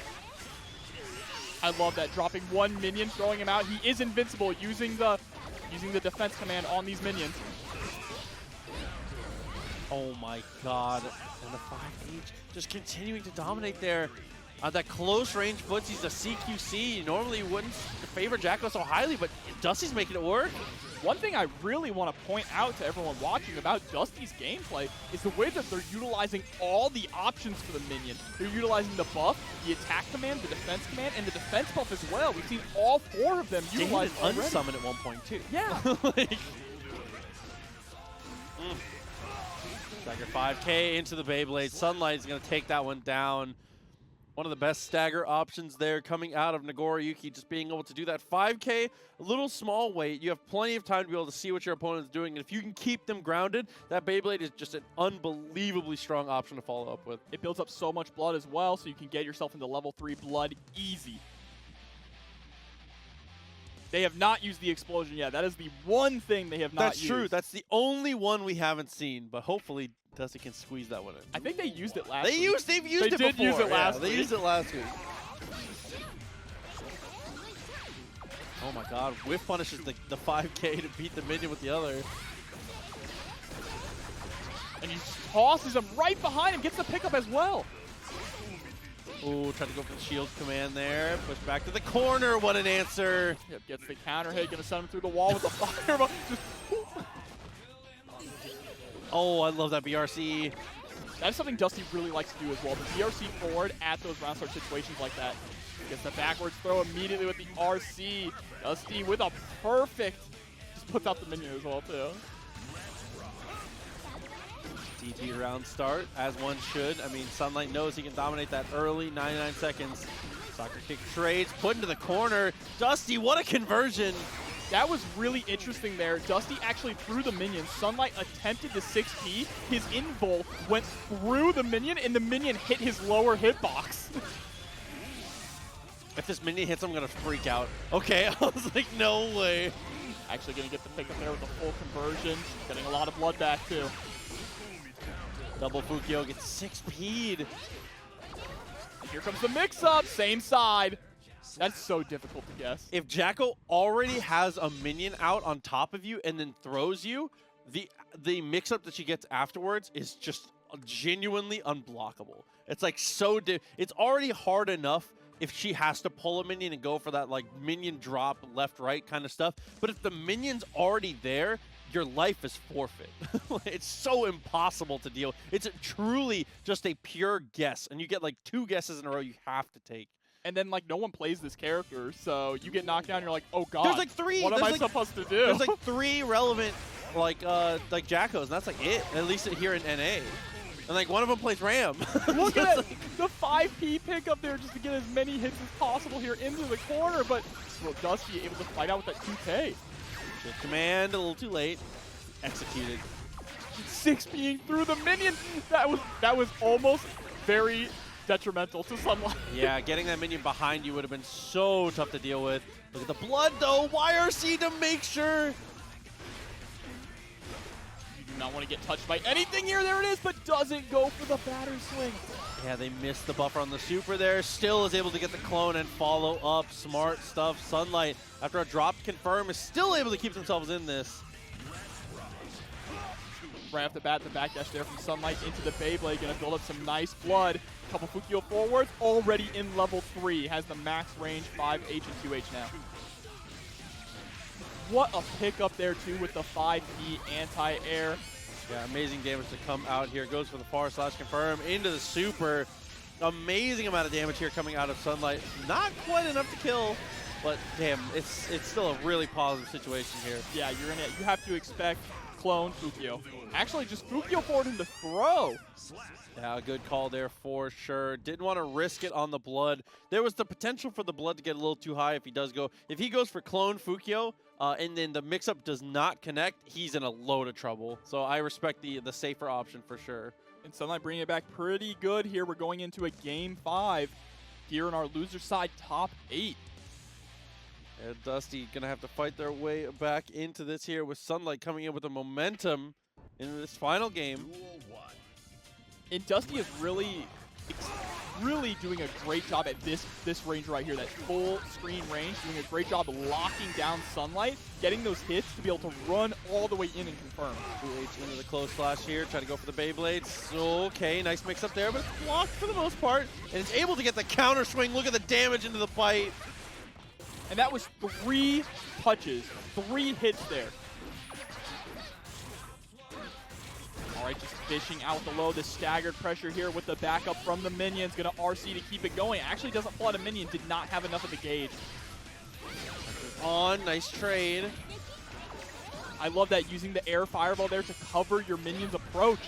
I love that. Dropping 1 minion, throwing him out. He is invincible using the defense command on these minions. Oh my God. And the 5H just continuing to dominate there. That close range footsie's a CQC. You normally wouldn't favor Jacko so highly, but Dusty's making it work. One thing I really want to point out to everyone watching about Dusty's gameplay is the way that they're utilizing all the options for the minion. They're utilizing the buff, the attack command, the defense command, and the defense buff as well. We've seen all 4 of them utilized already. Unsummon at one point too. Yeah. Dagger 5K into the Beyblade. Sunlight is going to take that one down. One of the best stagger options there coming out of Nagoriyuki, just being able to do that 5K, a little small weight. You have plenty of time to be able to see what your opponent is doing. And if you can keep them grounded, that Beyblade is just an unbelievably strong option to follow up with. It builds up so much blood as well, so you can get yourself into level 3 blood easy. They have not used the explosion yet. That is the one thing they have not used. That's true. That's the only one we haven't seen, but hopefully Dusty can squeeze that one in. I think they used it last week. They've used it before. They did use it last week. They used it last week. Oh my god, Whiff punishes the 5K to beat the minion with the other. And he tosses him right behind him, gets the pickup as well. Ooh, tried to go for the shield command there. Push back to the corner. What an answer. Yep, gets the counter hit. Gonna send him through the wall with the fireball. Oh, I love that BRC. That's something Dusty really likes to do as well. The BRC forward at those round start situations like that. Gets the backwards throw immediately with the RC. Dusty with a perfect. Just puts out the minion as well, too. DT round start, as one should. I mean, Sunlight knows he can dominate that early, 99 seconds. Soccer kick trades, put into the corner. Dusty, what a conversion. That was really interesting there. Dusty actually threw the minion. Sunlight attempted the 6P. His invul went through the minion, and the minion hit his lower hitbox. If this minion hits, I'm going to freak out. Okay, I was like, no way. Actually going to get the pickup there with the full conversion. Getting a lot of blood back, too. Double Fukio gets 6P'd. Here comes the mix-up, same side. That's so difficult to guess. If Jacko already has a minion out on top of you and then throws you, the mix-up that she gets afterwards is just genuinely unblockable. It's like so it's already hard enough if she has to pull a minion and go for that like minion drop left-right kind of stuff. But if the minion's already there, your life is forfeit. It's so impossible to deal. It's truly just a pure guess, and you get like 2 guesses in a row you have to take. And then like no one plays this character, so you get knocked down and you're like, oh god. There's like 3. What am I supposed to do? There's like 3 relevant like Jackos, and that's like it. At least here in NA. And like one of them plays Ram. Look at it. The 5P pick up there just to get as many hits as possible here into the corner, but will Dusty able to fight out with that 2K? Good command, a little too late. Executed. 6P'ing through the minion. That was almost very detrimental to Sunlight. Yeah, getting that minion behind you would have been so tough to deal with. Look at the blood though. YRC to make sure. You do not want to get touched by anything here. There it is, but doesn't go for the batter swing. Yeah, they missed the buffer on the super there. Still is able to get the clone and follow up. Smart stuff. Sunlight, after a drop confirm, is still able to keep themselves in this. Right off the bat, the backdash there from Sunlight into the Beyblade. Going to build up some nice blood. Couple Fukio forwards. Already in level 3. Has the max range 5H and 2H now. What a pickup there, too, with the 5P anti-air. Yeah, amazing damage to come out here. Goes for the far slash confirm into the super. Amazing amount of damage here coming out of Sunlight. Not quite enough to kill, but damn, it's still a really positive situation here. Yeah, you have to expect clone Fukio. Actually, just Fukio forward him to throw. Yeah, a good call there for sure. Didn't want to risk it on the blood. There was the potential for the blood to get a little too high if he does go. If he goes for clone Fukio, and then the mix-up does not connect, he's in a load of trouble. So I respect the safer option for sure. And Sunlight bringing it back pretty good here. We're going into a Game 5 here in our loser side top 8. And Dusty going to have to fight their way back into this here with Sunlight coming in with the momentum in this final game. And Dusty is really doing a great job at this range right here, that full screen range, doing a great job locking down Sunlight, getting those hits to be able to run all the way in and confirm. 2H into the close slash here, trying to go for the Beyblades. Okay, nice mix up there, but it's blocked for the most part. And it's able to get the counter swing. Look at the damage into the bite. And that was 3 touches, 3 hits there. All right, just fishing out the low, the staggered pressure here with the backup from the minions. Going to RC to keep it going. Actually doesn't flood a minion, did not have enough of the gauge. On, nice trade. I love that, using the air fireball there to cover your minion's approach.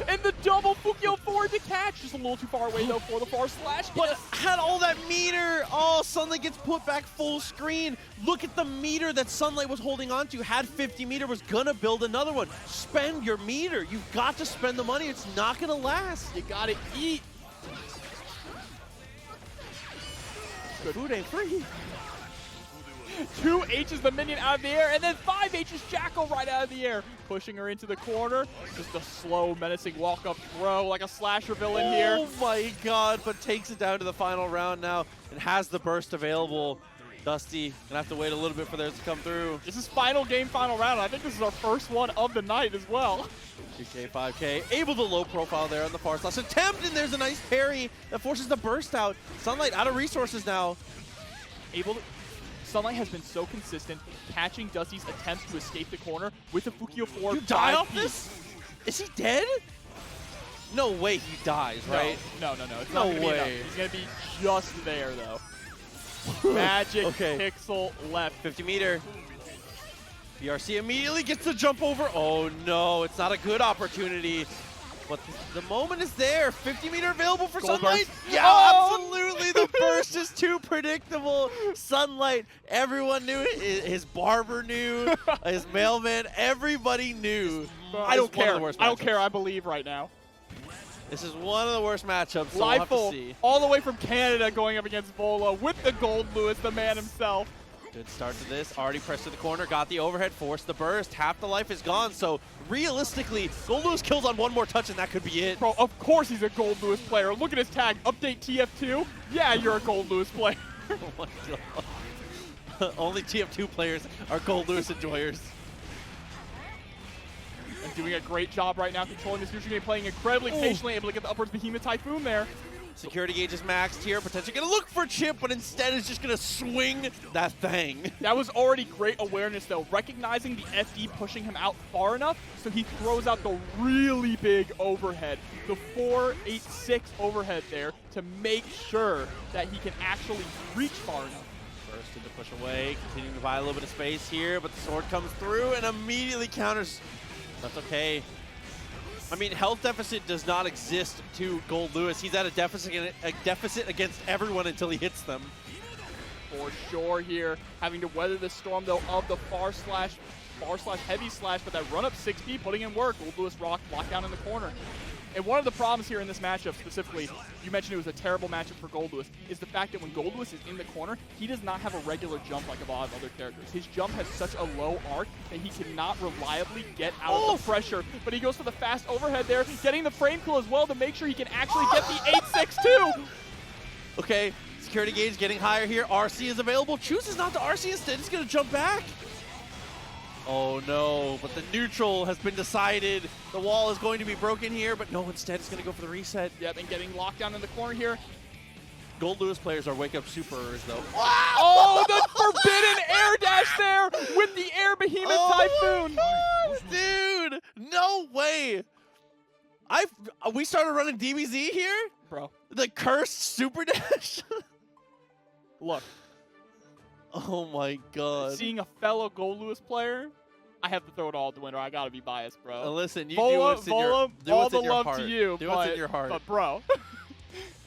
And the double Fukio forward to catch. Just a little too far away, though, for the far slash. But had all that meter. Oh, Sunlight gets put back full screen. Look at the meter that Sunlight was holding on to. Had 50 meter, was going to build another one. Spend your meter. You've got to spend the money. It's not going to last. You got to eat. Good. Food ain't free. 2 H's the minion out of the air, and then 5 H's Jackal right out of the air. Pushing her into the corner. Just a slow, menacing walk-up throw like a slasher villain here. Oh my god, but takes it down to the final round now and has the burst available. Dusty gonna have to wait a little bit for theirs to come through. This is final game, final round. I think this is our first one of the night as well. 2K, 5K, able to low profile there on the far slash attempt, and there's a nice parry that forces the burst out. Sunlight out of resources now. Able to... Sunlight has been so consistent, catching Dusty's attempts to escape the corner with the Fukio 4. You die off this? Is he dead? No way he dies, right? No. It's no not gonna way. He's going to be just there, though. Magic pixel left. 50 meter. BRC immediately gets the jump over. Oh no, it's not a good opportunity. But the moment is there. 50 meter available for Gold Sunlight. burst. Yeah, Oh! absolutely. The burst is too predictable. Sunlight, everyone knew it. His barber knew. His mailman, everybody knew. I don't care. I don't care. I believe right now. This is one of the worst matchups, so we'll have to see. Lyfull, all the way from Canada, going up against Vola with the Goldlewis, the man himself. Good start to this. Already pressed to the corner, got the overhead, forced the burst. Half the life is gone, so realistically, Goldlewis kills on one more touch, and that could be it. Bro, of course he's a Goldlewis player. Look at his tag, update TF2. Yeah, you're a Goldlewis player. Oh my god. Only TF2 players are Goldlewis enjoyers. And doing a great job right now controlling this neutral game, playing incredibly patiently, able to get the upwards Behemoth Typhoon there. Security gauge is maxed here, potentially gonna look for chip, but instead is just gonna swing that thing. That was already great awareness though, recognizing the FD pushing him out far enough, so he throws out the really big overhead, the 486 overhead there, to make sure that he can actually reach far enough. First to push away, continuing to buy a little bit of space here, but the sword comes through and immediately counters. That's okay. I mean, health deficit does not exist to Goldlewis. He's at a deficit against everyone until he hits them. For sure here, having to weather the storm though of the far slash heavy slash, but that run up 6B putting in work. Goldlewis locked down in the corner. And one of the problems here in this matchup specifically, you mentioned it was a terrible matchup for Goldlewis, is the fact that when Goldlewis is in the corner, he does not have a regular jump like a lot of other characters. His jump has such a low arc that he cannot reliably get out of the pressure. But he goes for the fast overhead there, getting the frame kill as well to make sure he can actually get the 862. Okay, security gauge getting higher here. RC is available. Chooses not to RC instead. He's going to jump back. Oh no, but the neutral has been decided. The wall is going to be broken here, but no, instead it's going to go for the reset. Yep, and getting locked down in the corner here. Goldlewis players are wake up superers though. Oh, the forbidden air dash there with the air Behemoth Typhoon. Oh dude, no way. We started running DBZ here? Bro. The cursed super dash? Look. Oh my god. Seeing a fellow Goldlewis player, I have to throw it all out the window. I gotta be biased, bro. Listen, you Vola, do what's in your, all the in your love heart. to you, do what's in your heart. But bro.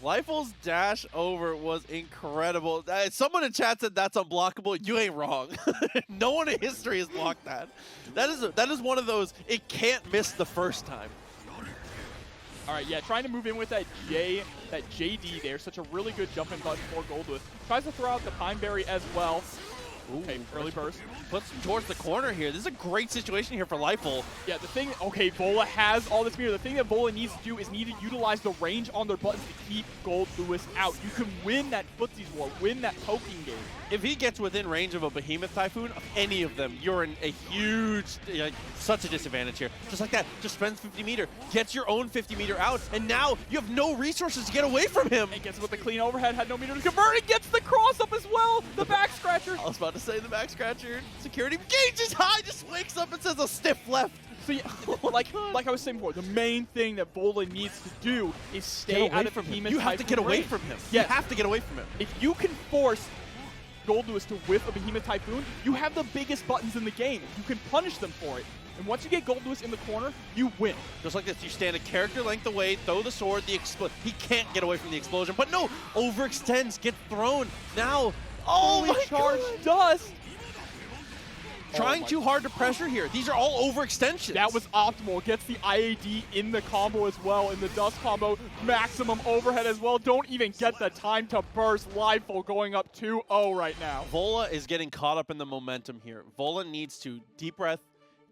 Lyfull's dash over was incredible. Someone in chat said that's unblockable. You ain't wrong. No one in history has blocked that. That is one of those, it can't miss the first time. All right, yeah, trying to move in with that JD there. Such a really good jumping button for Goldlewis. Tries to throw out the Pine Berry as well. Okay, early burst. Puts him towards the corner here. This is a great situation here for Lyfull. Yeah, the thing, okay, Vola has all this meter. The thing that Vola needs to do is need to utilize the range on their buttons to keep Goldlewis out. You can win that footsies war, win that poking game. If he gets within range of a Behemoth Typhoon, of any of them, you're in a huge, such a disadvantage here. Just like that, just spends 50 meter, gets your own 50 meter out, and now you have no resources to get away from him. And gets with the clean overhead, had no meter to convert, and gets the cross up as well, the back scratcher. I was about to say the back scratcher. Security gauge is high, just wakes up and says a stiff left. So yeah, like I was saying before, the main thing that Vola needs to do is stay out of from him. Behemoth You have to get away range. from him. Yeah. You have to get away from him. If you can force Goldlewis to whiff a Behemoth Typhoon, you have the biggest buttons in the game. You can punish them for it. And once you get Goldlewis in the corner, you win. Just like this, you stand a character length away, throw the sword, he can't get away from the explosion, but no, overextends, gets thrown. Now, oh my charge God. dust. Trying too hard to pressure here. These are all overextensions. That was optimal. Gets the IAD in the combo as well, in the dust combo. Maximum overhead as well. Don't even get the time to burst. Lyfull going up 2-0 right now. Vola is getting caught up in the momentum here. Vola needs to deep breath.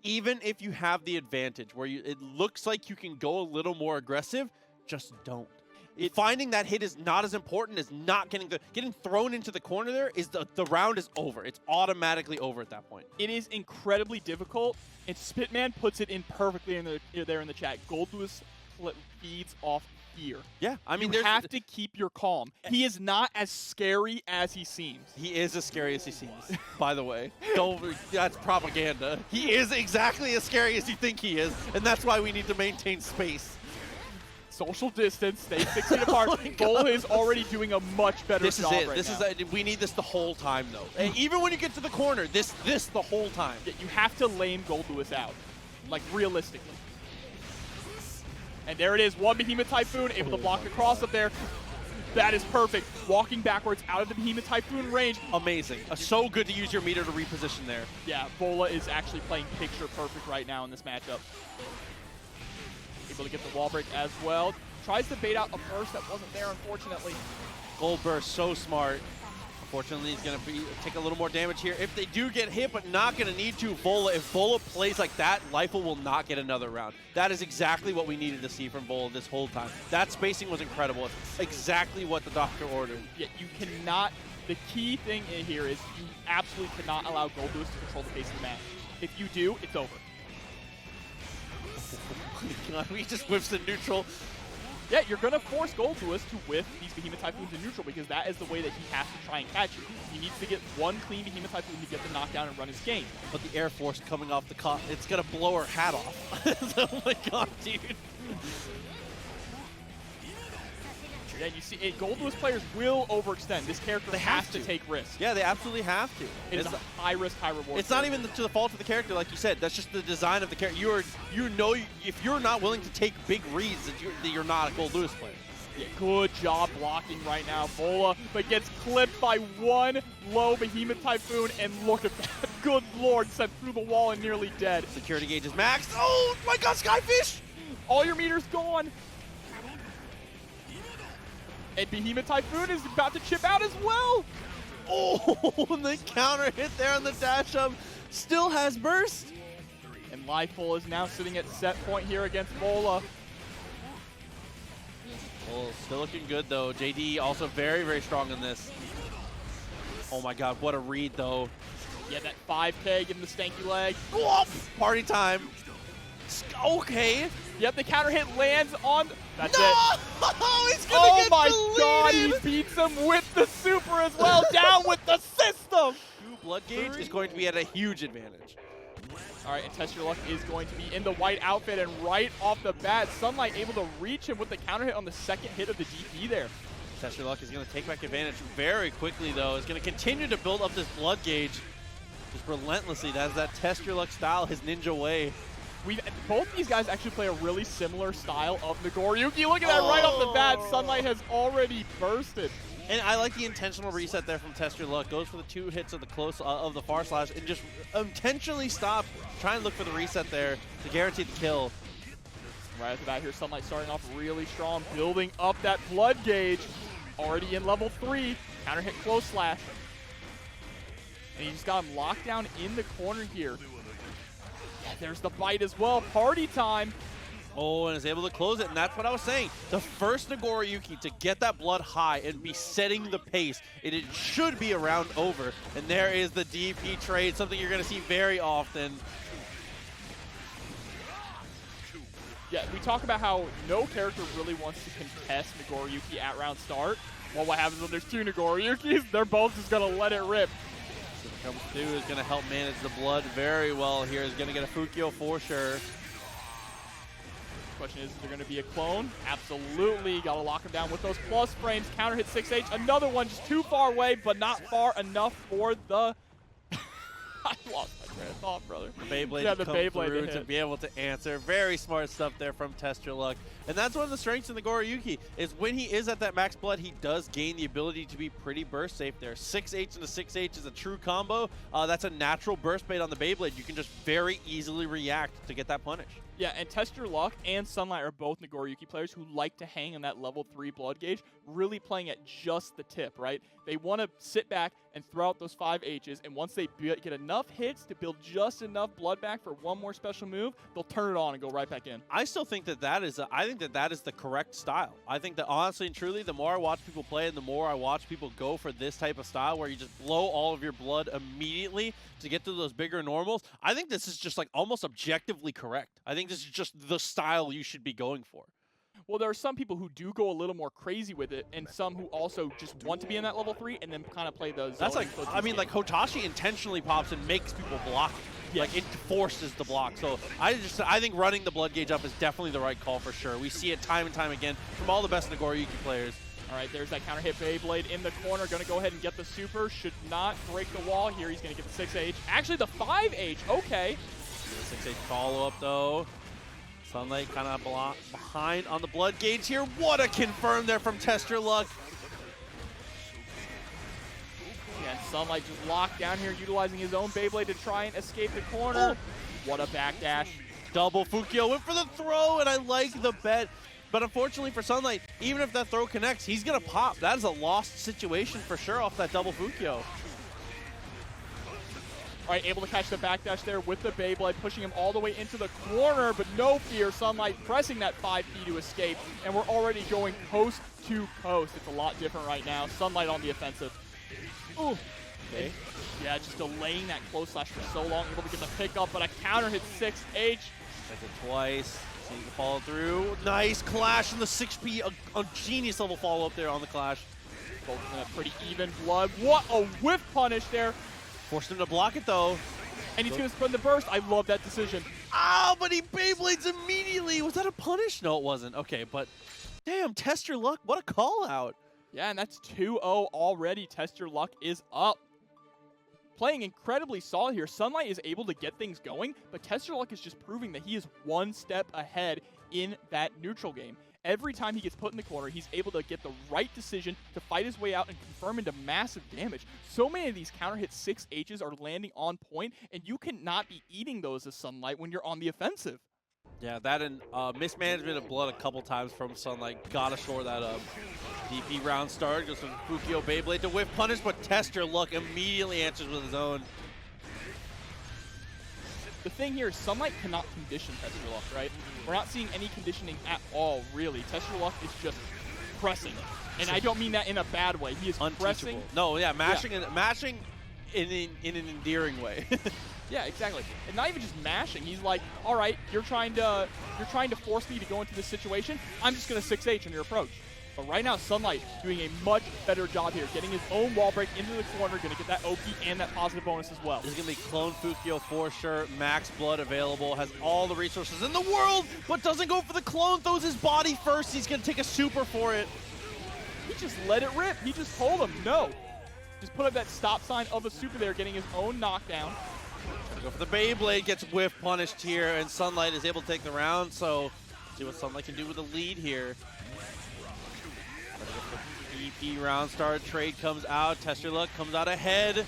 Even if you have the advantage where it looks like you can go a little more aggressive, just don't. Finding that hit is not as important as not getting thrown into the corner there. The round is over. It's automatically over at that point. It is incredibly difficult, and Spitman puts it in perfectly there in the chat. Goldlewis feeds off fear. Yeah, I mean, you have to keep your calm. He is not as scary as he seems. He is as scary as he seems, by the way. That's propaganda. He is exactly as scary as you think he is, and that's why we need to maintain space. Social distance, stay 6 feet apart. Vola is already doing a much better job right now. We need this the whole time, though. And even when you get to the corner, this the whole time. Yeah, you have to lame Goldlewis out, like realistically. And there it is, one Behemoth Typhoon, able to block the cross up there. That is perfect. Walking backwards out of the Behemoth Typhoon range. Amazing. So good to use your meter to reposition there. Yeah, Vola is actually playing picture perfect right now in this matchup. Able to get the wall break as well. Tries to bait out a burst that wasn't there, unfortunately. Gold burst, so smart. Unfortunately, he's going to take a little more damage here. If they do get hit, but not going to need to, Vola. If Vola plays like that, Lyfull will not get another round. That is exactly what we needed to see from Vola this whole time. That spacing was incredible. It's exactly what the doctor ordered. Yeah, you cannot. The key thing in here is you absolutely cannot allow Goldlewis to control the pace of the match. If you do, it's over. God, he just whiffs the neutral. Yeah, you're going to force Goldlewis to whiff these Behemoth Typhoons in neutral because that is the way that he has to try and catch you. He needs to get one clean Behemoth Typhoon to get the knockdown and run his game. But the Air Force coming off the cop, it's going to blow her hat off. Oh my God, dude. Yeah, you see, Goldlewis players will overextend. This character has to take risks. Yeah, they absolutely have to. It is a high risk, high reward. It's not even to the fault of the character, like you said. That's just the design of the character. You know, if you're not willing to take big reads, that you're not a Goldlewis player. Yeah, good job blocking right now, Vola, but gets clipped by one low Behemoth Typhoon, and look at that. Good Lord, sent through the wall and nearly dead. Security gauge is maxed. Oh my God, Skyfish! All your meters gone. And Behemoth Typhoon is about to chip out as well. Oh, and the counter hit there on the dash up. Still has burst. And Lyfull is now sitting at set point here against Vola. Well, still looking good, though. JD also very, very strong in this. Oh, my God. What a read, though. Yeah, that 5K, give him the stanky leg. Whoop! Party time. Okay. Yep, the counter hit lands on. That's no! it. He's gonna get my deleted. God, he beats him with the super as well. Down with the system. Blood gauge is going to be at a huge advantage. All right, and Test Your Luck is going to be in the white outfit, and right off the bat, Sunlight able to reach him with the counter hit on the second hit of the DP there. Test Your Luck is going to take back advantage very quickly, though. Is going to continue to build up this blood gauge just relentlessly. That's that Test Your Luck style, his ninja way. Both these guys actually play a really similar style of Nagoriyuki. Look at that right off the bat. Sunlight has already bursted. And I like the intentional reset there from Test Your Luck. Goes for the 2 hits of the close of the far slash and just intentionally stop. Try and look for the reset there to guarantee the kill. Right off the bat here, Sunlight starting off really strong, building up that blood gauge. Already in level 3. Counter hit close slash. And he just got him locked down in the corner here. Yeah, there's the bite as well. Party time. Oh, and is able to close it, and that's what I was saying. The first Nagoriyuki to get that blood high and be setting the pace, it should be a round over. And there is the DP trade, something you're going to see very often. Yeah, we talk about how no character really wants to contest Nagoriyuki at round start. Well, what happens when there's 2 Nagoriyukis? They're both just going to let it rip. Comes through, is going to help manage the blood very well here. Is going to get a Fukyo for sure. question is there going to be a clone? Absolutely. Got to lock him down with those plus frames. Counter hit 6H. Another one just too far away, but not far enough for the... I lost my train of thought, brother. The Beyblade yeah, the come Beyblade through to be able to answer. Very smart stuff there from Test Your Luck. And that's one of the strengths in the Nagoriyuki, is when he is at that max blood, he does gain the ability to be pretty burst safe there. 6H into 6H is a true combo. That's a natural burst bait on the Beyblade. You can just very easily react to get that punish. Yeah, and Test Your Luck and Sunlight are both Nagoriyuki players who like to hang on that level 3 blood gauge, really playing at just the tip, right? They want to sit back and throw out those 5 H's, and once they get enough hits to build just enough blood back for one more special move, they'll turn it on and go right back in. I still think that is the correct style. I think that honestly and truly, the more I watch people play and the more I watch people go for this type of style where you just blow all of your blood immediately to get to those bigger normals, I think this is just like almost objectively correct. I think this is just the style you should be going for. Well, there are some people who do go a little more crazy with it, and some who also just want to be in that level 3 and then kind of play those. That's like, I mean, like Hotashi intentionally pops and makes people block. Yes. Like it forces the block. So I think running the blood gauge up is definitely the right call for sure. We see it time and time again from all the best Nagoriyuki players. All right, there's that counter hit Beyblade in the corner. Going to go ahead and get the super. Should not break the wall here. He's going to get the 6H. Actually, the 5H. Okay. The 6H follow-up, though. Sunlight kind of behind on the blood gauge here. What a confirm there from Test Your Luck. Yeah, and Sunlight just locked down here, utilizing his own Beyblade to try and escape the corner. Oh. What a backdash. Double Fukio went for the throw, and I like the bet. But unfortunately for Sunlight, even if that throw connects, he's going to pop. That is a lost situation for sure off that double Fukio. All right, able to catch the backdash there with the Beyblade, pushing him all the way into the corner, but no fear. Sunlight pressing that 5P to escape, and we're already going coast to coast. It's a lot different right now. Sunlight on the offensive. Ooh. Okay. Yeah, just delaying that close slash for so long, able to get the pickup, but a counter hit 6H. That's it twice. Seeing the follow through. Nice clash in the 6P. A genius level follow up there on the clash. Both in a pretty even blood. What a whiff punish there. Forced him to block it though. And he's going to spin the burst. I love that decision. Oh, but he Beyblades immediately. Was that a punish? No, it wasn't. Okay, but damn, Test Your Luck. What a call out. Yeah, and that's 2-0 already. Test Your Luck is up. Playing incredibly solid here. Sunlight is able to get things going, but Test Your Luck is just proving that he is one step ahead in that neutral game. Every time he gets put in the corner, he's able to get the right decision to fight his way out and confirm into massive damage. So many of these counter hit 6Hs are landing on point, and you cannot be eating those as Sunlight when you're on the offensive. Yeah, that and mismanagement of blood a couple times from Sunlight. Gotta shore that up. DP round start, goes from Fukio Beyblade to whiff punish, but Test Your Luck immediately answers with his own. The thing here is Sunlight cannot condition Test Your Luck, right? We're not seeing any conditioning at all, really. Test Your Luck is just pressing. And I don't mean that in a bad way. He is pressing. No, yeah, mashing in an endearing way. Yeah, exactly. And not even just mashing. He's like, all right, you're trying to force me to go into this situation. I'm just going to 6H on your approach. But right now, Sunlight doing a much better job here, getting his own wall break into the corner, going to get that OP and that positive bonus as well. This is going to be Clone Fukio for sure. Max blood available, has all the resources in the world, but doesn't go for the clone, throws his body first. He's going to take a super for it. He just let it rip. He just told him no. Just put up that stop sign of a super there, getting his own knockdown. Go for the Beyblade, gets whiff punished here, and Sunlight is able to take the round, so see what Sunlight can do with the lead here. EP round start, trade comes out, Test Your Luck comes out ahead.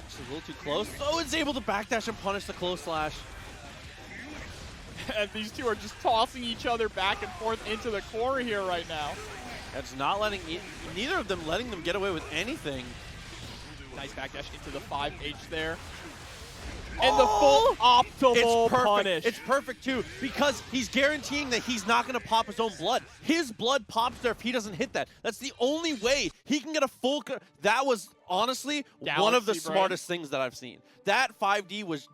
Actually a little too close. Oh, it's able to backdash and punish the close slash. And these two are just tossing each other back and forth into the corner here right now. That's not letting, neither of them letting them get away with anything. Nice backdash into the 5H there. And the full optimal punish. It's perfect, too, because he's guaranteeing that he's not going to pop his own blood. His blood pops there if he doesn't hit that. That's the only way he can get a full... That was, honestly, one of the smartest things that I've seen. That 5D was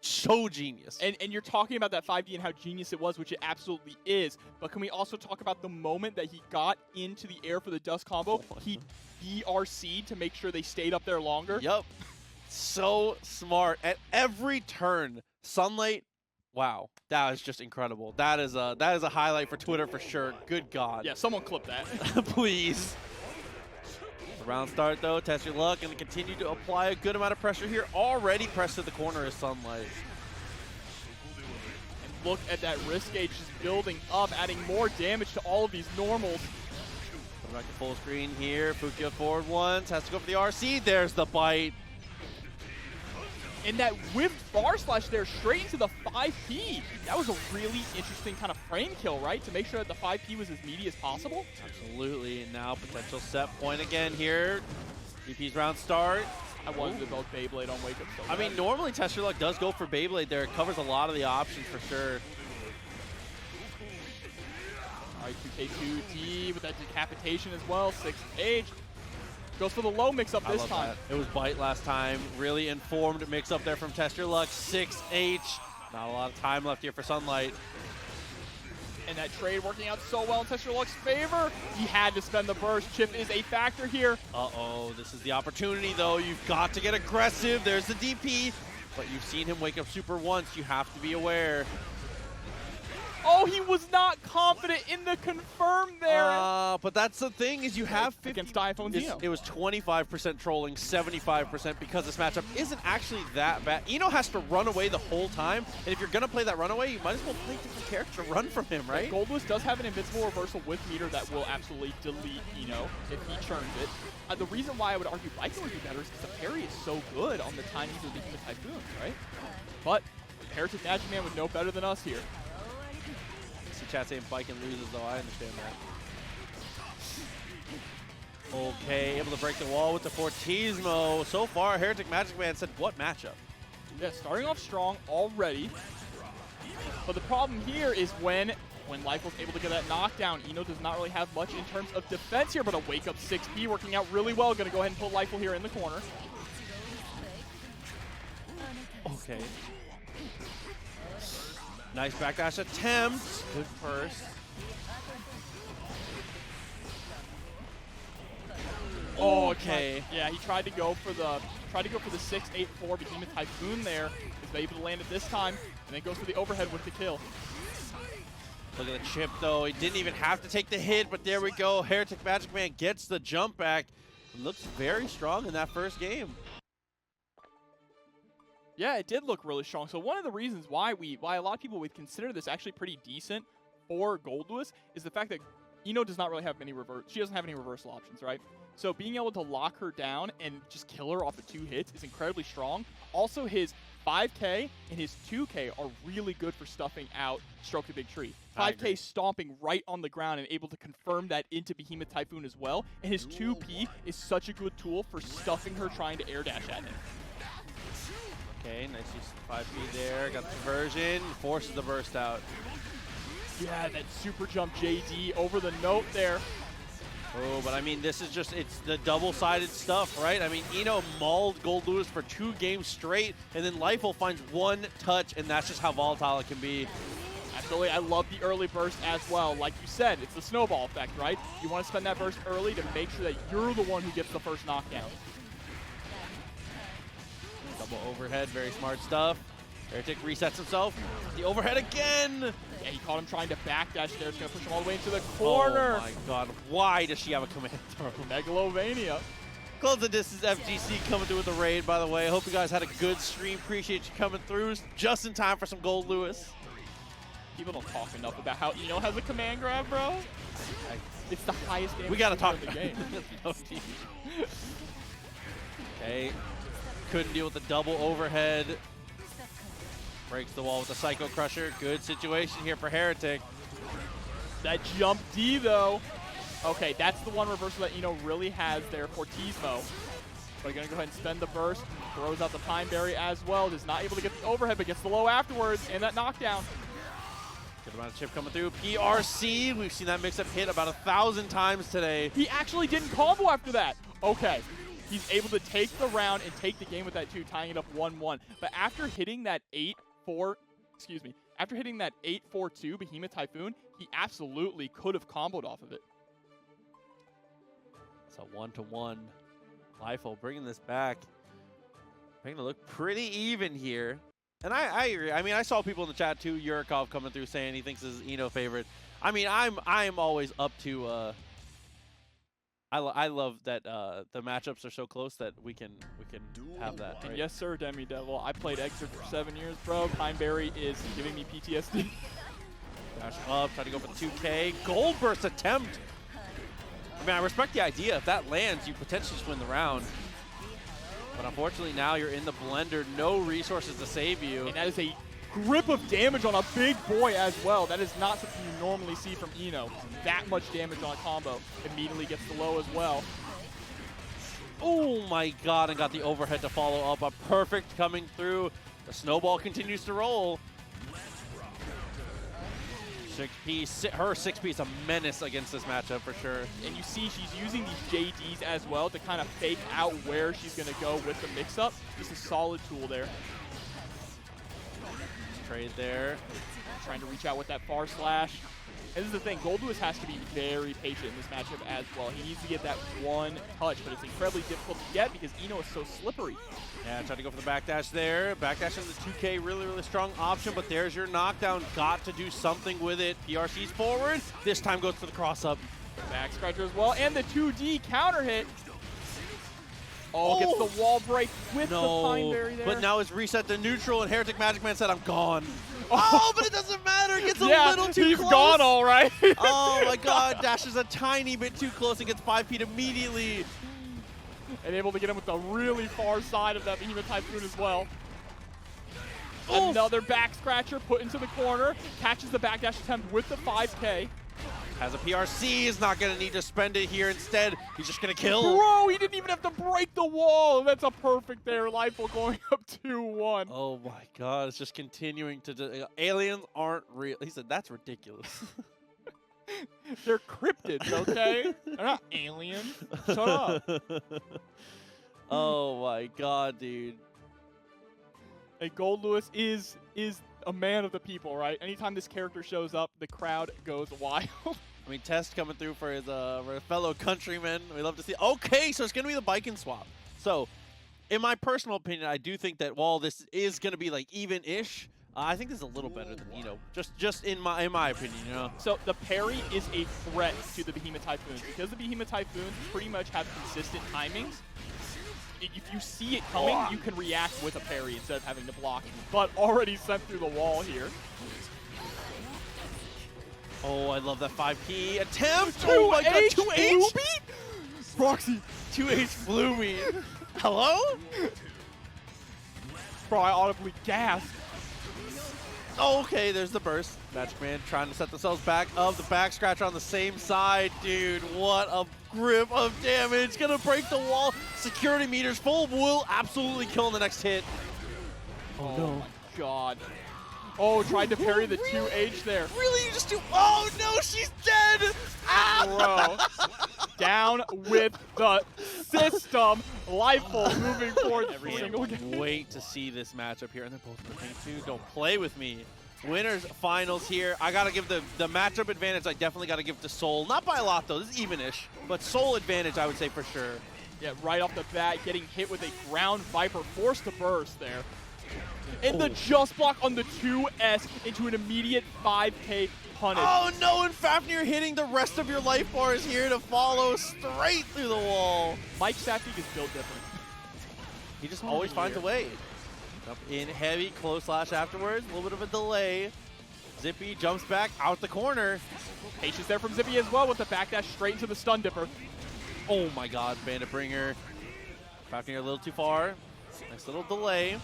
so genius. And you're talking about that 5D and how genius it was, which it absolutely is. But can we also talk about the moment that he got into the air for the dust combo? He DRC'd to make sure they stayed up there longer. Yup. So smart. At every turn, Sunlight Wow, that is just incredible. That is a highlight for Twitter for sure. Good God. Yeah, someone clip that. Please. The round start though, test your luck, and continue to apply a good amount of pressure here. Already pressed to the corner is Sunlight. And look at that risk gauge just building up, adding more damage to all of these normals. Come back to full screen here. Fukia forward once, has to go for the RC. There's the bite. And that whipped bar slash there straight into the 5P. That was a really interesting kind of frame kill, right? To make sure that the 5P was as meaty as possible. Absolutely, and now potential set point again here. VP's round start. I wanted to build Beyblade on Wake Up so I mean, normally Test Your Luck does go for Beyblade there. It covers a lot of the options for sure. All right, 2K2D with that decapitation as well. 6H. Goes for the low mix-up this time. That. It was Bite last time. Really informed mix-up there from Test Your Luck. 6H. Not a lot of time left here for Sunlight. And that trade working out so well in Test Your Luck's favor. He had to spend the burst. Chip is a factor here. Uh-oh, this is the opportunity, though. You've got to get aggressive. There's the DP. But you've seen him wake up super once. You have to be aware. Oh, he was not confident in the confirm there. But that's the thing is you have 50 against iPhone Eno. It was 25% trolling, 75% because this matchup isn't actually that bad. Eno has to run away the whole time, and if you're gonna play that runaway, you might as well play a different character to run from him, right? Goldlewis does have an invincible reversal with meter that will absolutely delete Eno if he churns it. The reason why I would argue Baiken would be better is because the parry is so good on the tinies of the Typhoons, right? But hereticMAGICMAN would know better than us here. Chat saying Baiken loses, though. I understand that. Okay, able to break the wall with the Fortismo. So far, hereticMAGICMAN said, what matchup? Yeah, starting off strong already. But the problem here is when Lyfull's able to get that knockdown, Eno does not really have much in terms of defense here, but a wake up 6P working out really well. Gonna go ahead and put Lyfull here in the corner. Okay. Nice backdash attempt. Good first. Oh, okay. Yeah, he tried to go for the 6-8-4 Behemoth Typhoon there. Is able to land it this time, and then goes for the overhead with the kill. Look at the chip though. He didn't even have to take the hit, but there we go. hereticMAGICMAN gets the jump back. Looks very strong in that first game. Yeah, it did look really strong. So one of the reasons why a lot of people would consider this actually pretty decent for Goldlewis is the fact that Eno does not really have many she doesn't have any reversal options, right? So being able to lock her down and just kill her off of 2 hits is incredibly strong. Also, his 5K and his 2K are really good for stuffing out Stroke the Big Tree. 5K stomping right on the ground and able to confirm that into Behemoth Typhoon as well. And his 2P is such a good tool for stuffing her trying to air dash at him. Okay, nice use of 5P there. Got the conversion, forces the burst out. Yeah, that super jump JD over the note there. Oh, but I mean, this is just, it's the double-sided stuff, right? I mean, Eno mauled Goldlewis for 2 games straight, and then Lyfull finds 1 touch, and that's just how volatile it can be. Absolutely, I love the early burst as well. Like you said, it's the snowball effect, right? You want to spend that burst early to make sure that you're the one who gets the first knockdown. Double overhead, very smart stuff. Heretic resets himself. The overhead again! Yeah, he caught him trying to backdash there. It's going to push him all the way into the corner. Oh my god, why does she have a command throw? Megalovania. Close the distance, FGC coming through with the raid, by the way. I hope you guys had a good stream. Appreciate you coming through just in time for some Goldlewis. People don't talk enough about how Eno has a command grab, bro. It's the highest damage we gotta talk in the game. No, okay. Couldn't deal with the double overhead. Breaks the wall with the Psycho Crusher. Good situation here for Heretic. That jump D, though. Okay, that's the one reversal that Eno really has there for Fortismo. But going to go ahead and spend the burst. Throws out the Pine Berry as well. Is not able to get the overhead, but gets the low afterwards. And that knockdown. Good amount of chip coming through. PRC. We've seen that mix-up hit about 1,000 times today. He actually didn't combo after that. Okay. He's able to take the round and take the game with that 2, tying it up 1-1. But after hitting that 8-4-2 Behemoth Typhoon, he absolutely could have comboed off of it. It's a 1-to-1. Lyfull bringing this back. Making it look pretty even here. And I agree. I mean, I saw people in the chat too, Yurikov coming through saying he thinks this is Eno favorite. I mean, I'm always up to. I love that the matchups are so close that we can have that. Right? And yes, sir, Demi Devil. I played Exit for 7 years, bro. Pineberry is giving me PTSD. Dash up, trying to go for the 2K. Gold burst attempt. I mean, I respect the idea. If that lands, you potentially just win the round. But unfortunately, now you're in the blender. No resources to save you. And that is a grip of damage on a big boy as well. That is not something you normally see from Eno. That much damage on a combo. Immediately gets the low as well. Oh my god, and got the overhead to follow up. A perfect coming through. The snowball continues to roll. 6P, her 6P is a menace against this matchup for sure. And you see she's using these JDs as well to kind of fake out where she's going to go with the mix-up. Just a solid tool there. Trade there. Trying to reach out with that far slash. And this is the thing, Goldlewis has to be very patient in this matchup as well. He needs to get that one touch, but it's incredibly difficult to get because Eno is so slippery. Yeah, trying to go for the backdash there. Backdash in the 2K, really, really strong option, but there's your knockdown. Got to do something with it. PRC's forward. This time goes for the cross-up. Back scratcher as well, and the 2D counter hit. Oh, gets the wall break with the Pineberry there. But now it's reset to neutral, and hereticMAGICMAN said, I'm gone. Oh, but it doesn't matter. It gets a little too close. He's gone all right. Oh my god, dashes a tiny bit too close and gets 5P'd immediately. And able to get him with the really far side of that Behemoth Typhoon as well. Oof. Another back scratcher put into the corner. Catches the backdash attempt with the 5K. Has a PRC, is not going to need to spend it here. Instead, he's just going to kill. Bro, he didn't even have to break the wall. That's a perfect there. Lyfull going up 2-1. Oh my god, it's just continuing to... aliens aren't real. He said, that's ridiculous. They're cryptids, okay? They're not aliens. Shut up. Oh my god, dude. And Goldlewis is a man of the people, right? Anytime this character shows up, the crowd goes wild. I mean, Test coming through for his fellow countrymen. We love to see. Okay, so it's going to be the Baiken swap. So, in my personal opinion, I do think that while this is going to be like even-ish, I think this is a little better than Eno. Just in my opinion, you know. So the parry is a threat to the Behemoth Typhoons because the Behemoth Typhoons pretty much have consistent timings. If you see it coming, you can react with a parry instead of having to block. But already sent through the wall here. Oh, I love that 5P attempt. Oh my god, 2H? Proxy. 2H flew me. Hello? Bro, I audibly gasped. Oh, okay, there's the burst. MAGICMAN trying to set themselves back up. The back scratcher on the same side. Dude, what a grip of damage. Gonna break the wall. Security meters full will absolutely kill in the next hit. Oh no. My god. Oh, tried to parry the 2H there. Really? You just do... Oh, no, she's dead! Bro. Down with the system. Lyfull moving forward every single game. Wait to see this matchup here. And they're both playing too. Don't play with me. Winners finals here. I got to give the matchup advantage. I definitely got to give to Soul. Not by a lot, though. This is even-ish. But Soul advantage, I would say for sure. Yeah, right off the bat, getting hit with a ground Viper, forced to burst there. And the just block on the 2S into an immediate 5K punish. Oh no, and Fafnir hitting the rest of your life bars here to follow straight through the wall. Mike Safdie is built different. He just always finds a way. Up in heavy, close slash afterwards, a little bit of a delay. Zippy jumps back out the corner. Patience there from Zippy as well with the backdash straight into the stun dipper. Oh my god, Bandit Bringer. Fafnir a little too far. Nice little delay.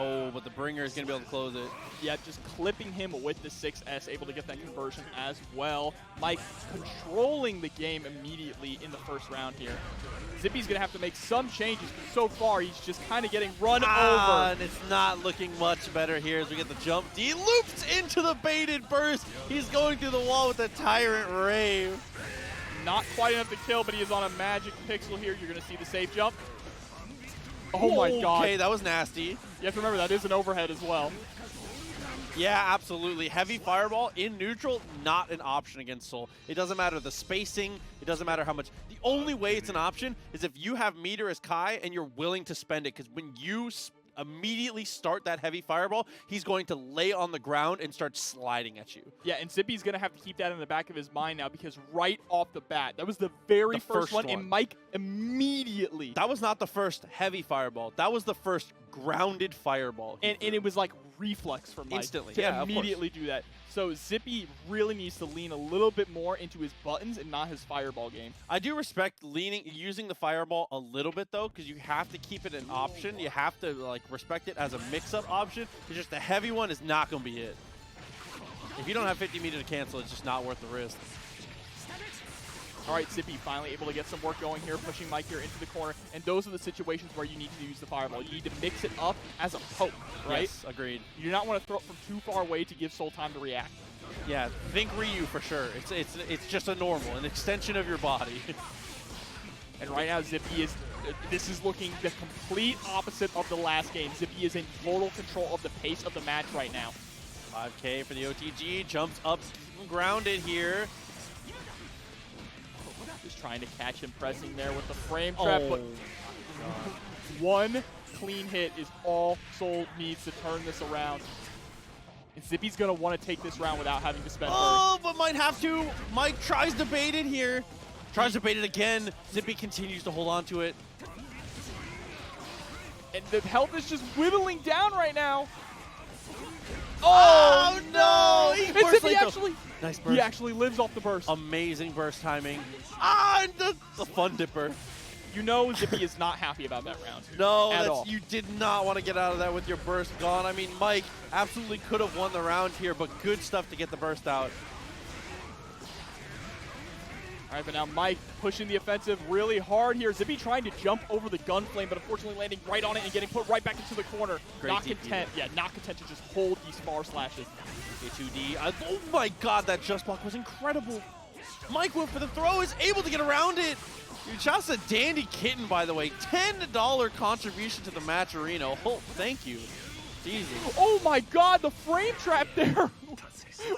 Oh, but the Bringer is going to be able to close it. Yeah, just clipping him with the 6S, able to get that conversion as well. Mike controlling the game immediately in the first round here. Zippy's going to have to make some changes, but so far he's just kind of getting run over. And it's not looking much better here as we get the jump. D loops into the baited burst. He's going through the wall with the Tyrant Rave. Not quite enough to kill, but he is on a magic pixel here. You're going to see the safe jump. Oh my god. Okay, that was nasty. You have to remember that is an overhead as well. Yeah, absolutely. Heavy fireball in neutral, not an option against Soul. It doesn't matter the spacing. It doesn't matter how much. The only way it's an option is if you have meter as Kai and you're willing to spend it. Because when you immediately start that heavy fireball, he's going to lay on the ground and start sliding at you. Yeah, and Zippy's going to have to keep that in the back of his mind now because right off the bat, that was the very first one, and Mike immediately... That was not the first heavy fireball. That was the first grounded fireball. And it was like reflex from Mike instantly to immediately do that. So Zippy really needs to lean a little bit more into his buttons and not his fireball game. I do respect using the fireball a little bit though, because you have to keep it an option. You have to like respect it as a mix-up option. It's just the heavy one is not going to be it. If you don't have 50 meter to cancel, it's just not worth the risk. All right, Zippy finally able to get some work going here, pushing Mike here into the corner. And those are the situations where you need to use the fireball. You need to mix it up as a poke, right? Yes, agreed. You do not want to throw it from too far away to give Soul time to react. Yeah, think Ryu for sure. It's just a normal, an extension of your body. And right now, Zippy is, this is looking the complete opposite of the last game. Zippy is in total control of the pace of the match right now. 5K for the OTG, jumps up grounded here. Just trying to catch him pressing there with the frame trap, but one clean hit is all Soul needs to turn this around. And Zippy's going to want to take this round without having to spend but might have to. Mike tries to bait it here. Tries to bait it again. Zippy continues to hold on to it. And the health is just whittling down right now. Oh no! And Zippy actually, nice burst. He actually lives off the burst. Amazing burst timing. And the fun dipper. You know Zippy is not happy about that round. No, you did not want to get out of that with your burst gone. I mean, Mike absolutely could have won the round here, but good stuff to get the burst out. All right, but now Mike pushing the offensive really hard here. Zippy trying to jump over the gun flame, but unfortunately landing right on it and getting put right back into the corner. Not content to just hold these far slashes. A2D. Oh my god, that just block was incredible. Mike went for the throw, is able to get around it. Dude, shouts to Dandy Kitten, by the way. $10 contribution to the match arena. Oh, thank you. Jesus. Oh my god, the frame trap there.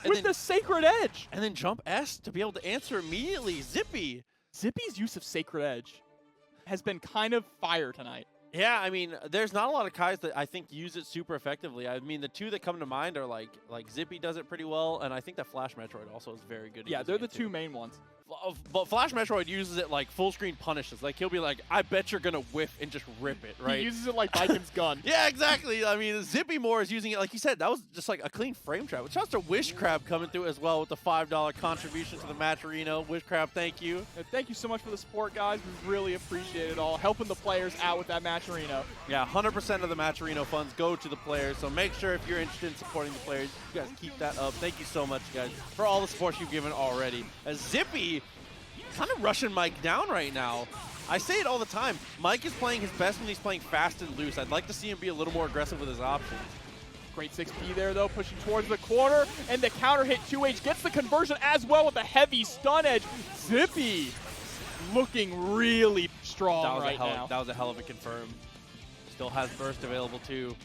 With the Sacred Edge. And then jump S to be able to answer immediately. Zippy. Zippy's use of Sacred Edge has been kind of fire tonight. Yeah, I mean, there's not a lot of Kais that I think use it super effectively. I mean, the two that come to mind are like Zippy does it pretty well, and I think that Flash Metroid also is very good. Yeah, they're the two main ones. But Flash Metroid uses it like full screen punishes. Like, he'll be like, I bet you're going to whiff and just rip it, right? He uses it like Baiken's gun. Yeah, exactly. I mean, Zippy more is using it, like you said, that was just like a clean frame trap. Shouts to Wish Crab coming through as well with the $5 contribution to the match arena. Wish Crab, thank you. Thank you so much for the support, guys. We really appreciate it all. Helping the players out with that match arena. Yeah, 100% of the match arena funds go to the players, so make sure if you're interested in supporting the players, you guys keep that up. Thank you so much, guys, for all the support you've given already. As Zippy kind of rushing Mike down right now. I say it all the time. Mike is playing his best when he's playing fast and loose. I'd like to see him be a little more aggressive with his options. Great 6P there, though, pushing towards the corner, and the counter hit 2H gets the conversion as well with a heavy stun edge. Zippy looking really strong now. That was a hell of a confirm. Still has burst available too.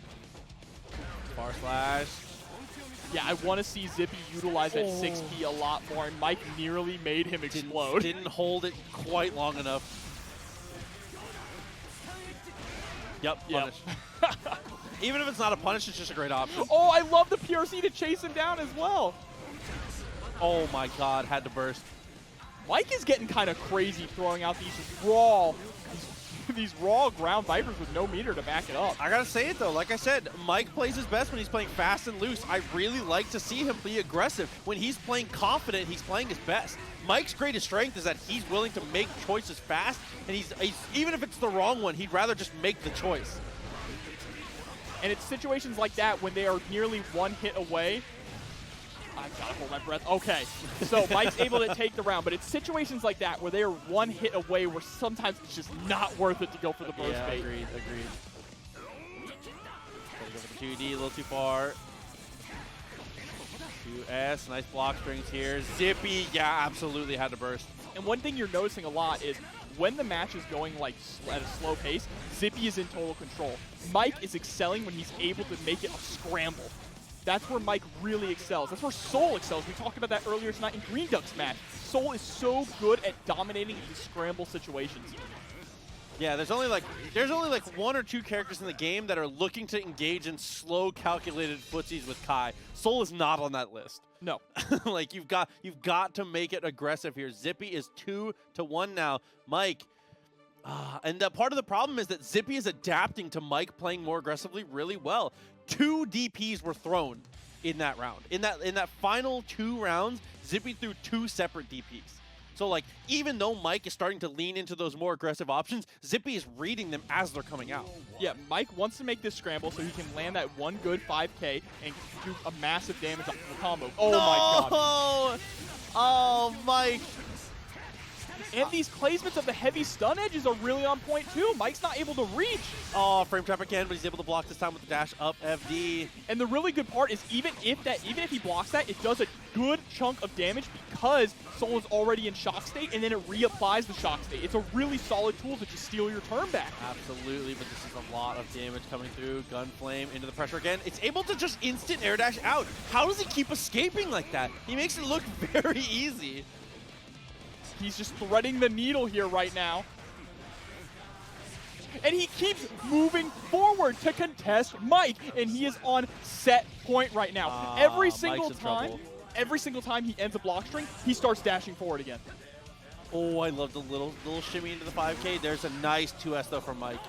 Bar slash. Yeah, I want to see Zippy utilize that 6P a lot more, and Mike nearly made him explode. Didn't hold it quite long enough. Yep, punish. Even if it's not a punish, it's just a great option. Oh, I love the PRC to chase him down as well. Oh my god, had to burst. Mike is getting kind of crazy throwing out these raw ground Vipers with no meter to back it up. I gotta say it though, like I said, Mike plays his best when he's playing fast and loose. I really like to see him be aggressive. When he's playing confident, he's playing his best. Mike's greatest strength is that he's willing to make choices fast, and he's even if it's the wrong one, he'd rather just make the choice. And it's situations like that when they are nearly one hit away. I gotta hold my breath. Okay, so Mike's able to take the round, but it's situations like that where they are one hit away where sometimes it's just not worth it to go for the burst bait. Agreed. Go for the 2D, a little too far. 2S, nice block strings here. Zippy, yeah, absolutely had to burst. And one thing you're noticing a lot is when the match is going like at a slow pace, Zippy is in total control. Mike is excelling when he's able to make it a scramble. That's where Mike really excels. That's where Soul excels. We talked about that earlier tonight in Green Duck's match. Soul is so good at dominating these scramble situations. Yeah, there's only like one or two characters in the game that are looking to engage in slow, calculated footsies with Kai. Soul is not on that list. No. Like you've got to make it aggressive here. Zippy is 2-1 now. Mike, and part of the problem is that Zippy is adapting to Mike playing more aggressively really well. 2 DPs were thrown in that round. In that final 2 rounds, Zippy threw 2 separate DPs. So, like, even though Mike is starting to lean into those more aggressive options, Zippy is reading them as they're coming out. Yeah, Mike wants to make this scramble so he can land that one good 5K and do a massive damage off the combo. Oh, no! my God. Oh, Mike. And these placements of the heavy stun edges are really on point, too. Mike's not able to reach. Oh, frame trap again, but he's able to block this time with the dash up FD. And the really good part is even if he blocks that, it does a good chunk of damage because Soul is already in shock state, and then it reapplies the shock state. It's a really solid tool to just steal your turn back. Absolutely, but this is a lot of damage coming through. Gunflame into the pressure again. It's able to just instant air dash out. How does he keep escaping like that? He makes it look very easy. He's just threading the needle here right now. And he keeps moving forward to contest Mike, and he is on set point right now. Every single time he ends a block string, he starts dashing forward again. Oh, I love the little shimmy into the 5K. There's a nice 2S though from Mike.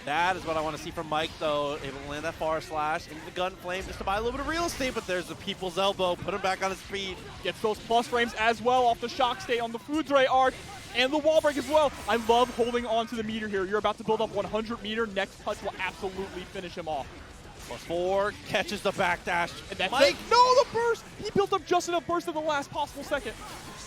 That is what I want to see from Mike, though. Able to land that far slash into the gun flame just to buy a little bit of real estate, but there's the people's elbow. Put him back on his feet. Gets those plus frames as well off the shock state on the Food Ray arc and the wall break as well. I love holding on to the meter here. You're about to build up 100 meter. Next touch will absolutely finish him off. +4, catches the backdash. And that's Mike! No, the burst! He built up just enough burst at the last possible second.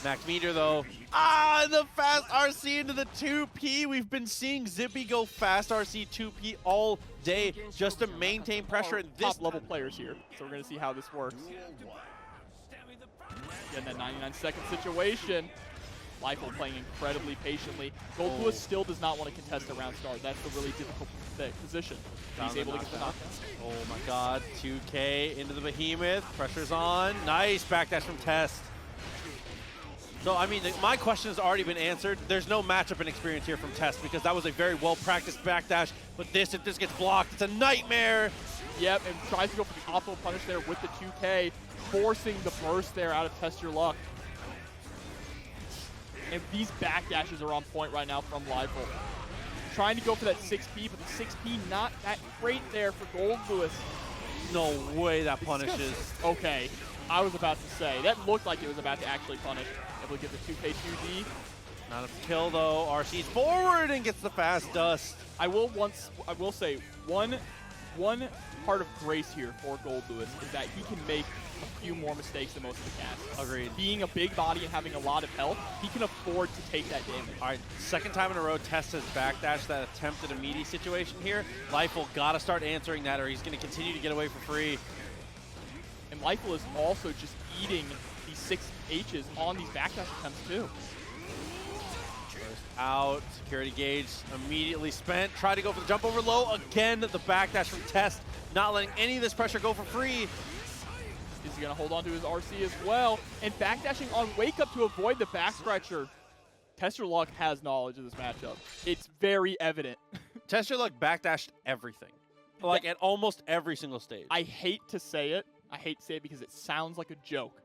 Max meter, though. And the fast RC into the 2P. We've been seeing Zippy go fast RC 2P all day just to maintain pressure. And this top-level players here, so we're going to see how this works. Getting that 99-second situation. Lyfull playing incredibly patiently. Goldlewis still does not want to contest a round start. That's the really difficult position. He's able to get the knockdown. Oh my God, 2K into the behemoth. Pressure's on. Nice backdash from Test. So, I mean, my question has already been answered. There's no matchup and experience here from Test because that was a very well-practiced backdash. But if this gets blocked, it's a nightmare. Yep, and tries to go for the optimal punish there with the 2K, forcing the burst there out of Test Your Luck. And these backdashes are on point right now from Lyfull. Trying to go for that 6P, but the 6P not that great there for Goldlewis. No way that punishes. Okay, I was about to say. That looked like it was about to actually punish. Able to get the 2K 2D. Not enough to kill, though. RC's forward and gets the fast dust. I will say one part of grace here for Goldlewis is that he can make a few more mistakes than most of the casts. Agreed. Being a big body and having a lot of health, he can afford to take that damage. All right, second time in a row, Test has backdashed that attempt at a meaty situation here. Lyfull got to start answering that or he's going to continue to get away for free. And Lyfull is also just eating these 6 H's on these backdash attempts too. First out, security gauge immediately spent. Try to go for the jump over low. Again, the backdash from Test, not letting any of this pressure go for free. Is he going to hold on to his RC as well? And backdashing on Wake Up to avoid the back scratcher. Test Your Luck has knowledge of this matchup. It's very evident. Test Your Luck backdashed everything. Like at almost every single stage. I hate to say it. I hate to say it because it sounds like a joke.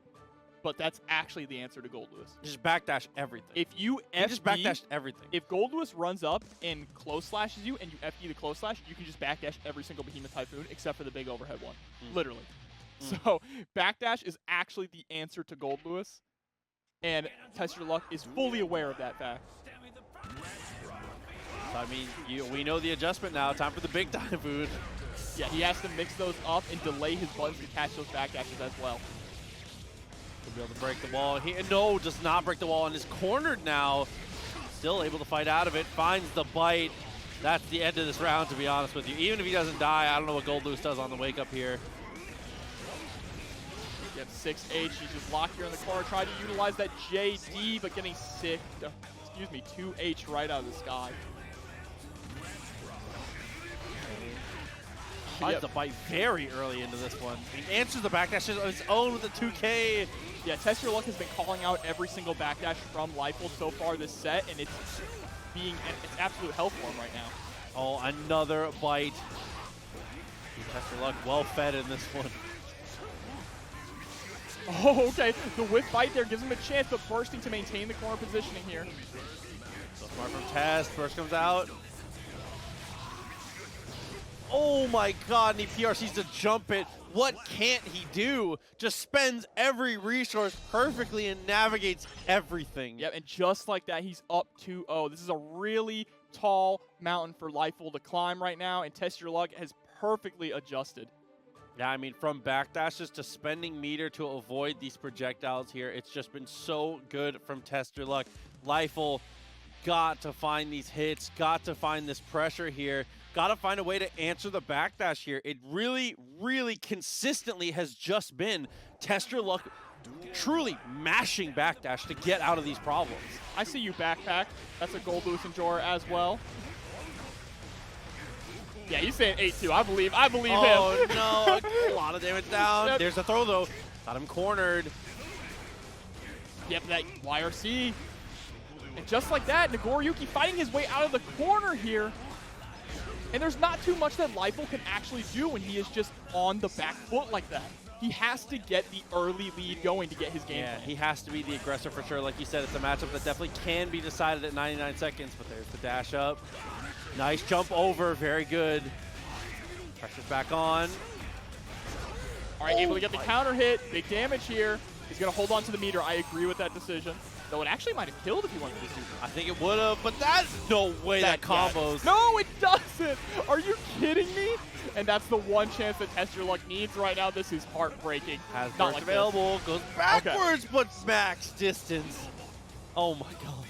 But that's actually the answer to Goldlewis. Just backdash everything. If you FD, just backdash everything. If Goldlewis runs up and close slashes you and you FD the close slash, you can just backdash every single Behemoth Typhoon except for the big overhead one. Literally. So backdash is actually the answer to Goldlewis. And Test Your Luck is fully aware of that fact. So, I mean, we know the adjustment now. Time for the big Typhoon. Yeah, he has to mix those up and delay his buttons to catch those backdashes as well. He'll be able to break the wall. No, does not break the wall and is cornered now. Still able to fight out of it. Finds the bite. That's the end of this round, to be honest with you. Even if he doesn't die, I don't know what Goldlewis does on the wake up here. Yep, 6H. He's just locked here in the corner. Tried to utilize that JD, but getting sick. Excuse me, 2H right out of the sky. Finds the bite very early into this one. He answers the backdash on his own with the 2K. Yeah, Test Your Luck has been calling out every single backdash from Lyfull so far this set, and being at its absolute health form right now. Oh, another bite. Test your luck, well fed in this one. Oh, okay. The whiff bite there gives him a chance, but bursting to maintain the corner positioning here. So smart from Test. First comes out. Oh my god, and he PRCs to jump it. What can't he do? Just spends every resource perfectly and navigates everything. Yep, and just like that, he's up 2-0. This is a really tall mountain for Lyfull to climb right now, and Test Your Luck has perfectly adjusted. Yeah, I mean, from backdashes to spending meter to avoid these projectiles here, it's just been so good from Test Your Luck. Lyfull got to find these hits, got to find this pressure here, got to find a way to answer the backdash here. It really, really consistently has just been Test Your Luck truly mashing backdash to get out of these problems. I see you, Backpack. That's a Goldlewis enjoyer as well. Yeah, he's saying 8-2. I believe him. Oh, no. A lot of damage down. Yep. There's the throw, though. Got him cornered. Yep, that YRC. And just like that, Nagoriyuki fighting his way out of the corner here. And there's not too much that Lyfull can actually do when he is just on the back foot like that. He has to get the early lead going to get his game plan. He has to be the aggressor for sure. Like you said, it's a matchup that definitely can be decided at 99 seconds, but there's the dash up. Nice jump over, very good. Pressure's back on. All right, able to get the counter hit. Big damage here. He's going to hold on to the meter. I agree with that decision. Though it actually might have killed if he wanted to do that. I think it would have, but that's no way that combos. No, it doesn't. Are you kidding me? And that's the one chance that Test Your Luck needs right now. This is heartbreaking. Has not burst like available, goes backwards, but max distance. Oh my god.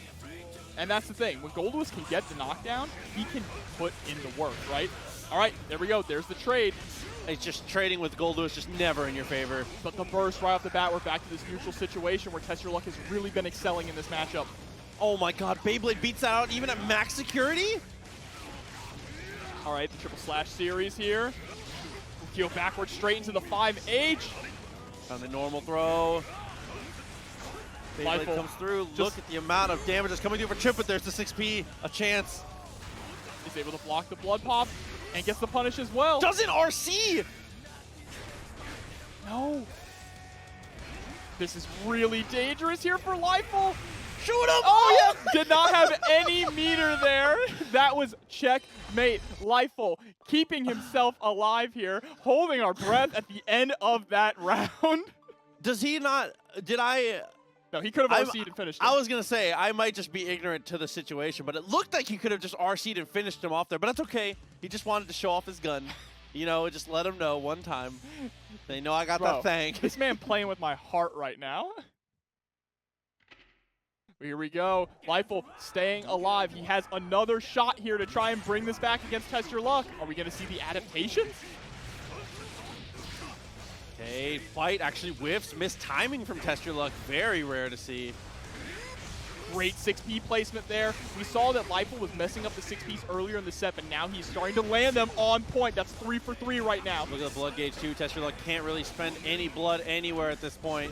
And that's the thing. When Goldlewis can get the knockdown, he can put in the work, right? All right, there we go. There's the trade. It's just trading with Goldlewis just never in your favor. But the burst right off the bat, we're back to this neutral situation where Test Your Luck has really been excelling in this matchup. Oh my god, Beyblade beats that out even at max security? All right, the triple slash series here. Go backwards straight into the 5H. On the normal throw. Beyblade comes through. Look at the amount of damage that's coming through for Chip, but there's the 6P, a chance. He's able to block the blood pop and gets the punish as well. Doesn't RC! No. This is really dangerous here for Lyfull. Shoot him! Oh, yeah! Did not have any meter there. That was checkmate. Lyfull keeping himself alive here, holding our breath at the end of that round. Does he not... Did I... No, he could have RC'd and finished him. I was going to say, I might just be ignorant to the situation, but it looked like he could have just RC'd and finished him off there, but that's okay. He just wanted to show off his gun. You know, just let him know one time. They know I got that thing. This man playing with my heart right now. Here we go. Lyfull staying alive. He has another shot here to try and bring this back against Test Your Luck. Are we going to see the adaptations? Okay, fight actually whiffs. Missed timing from Test Your Luck. Very rare to see. Great 6P placement there. We saw that Lyfull was messing up the 6Ps earlier in the set, but now he's starting to land them on point. That's 3 for 3 right now. Look at the blood gauge too. Test Your Luck can't really spend any blood anywhere at this point.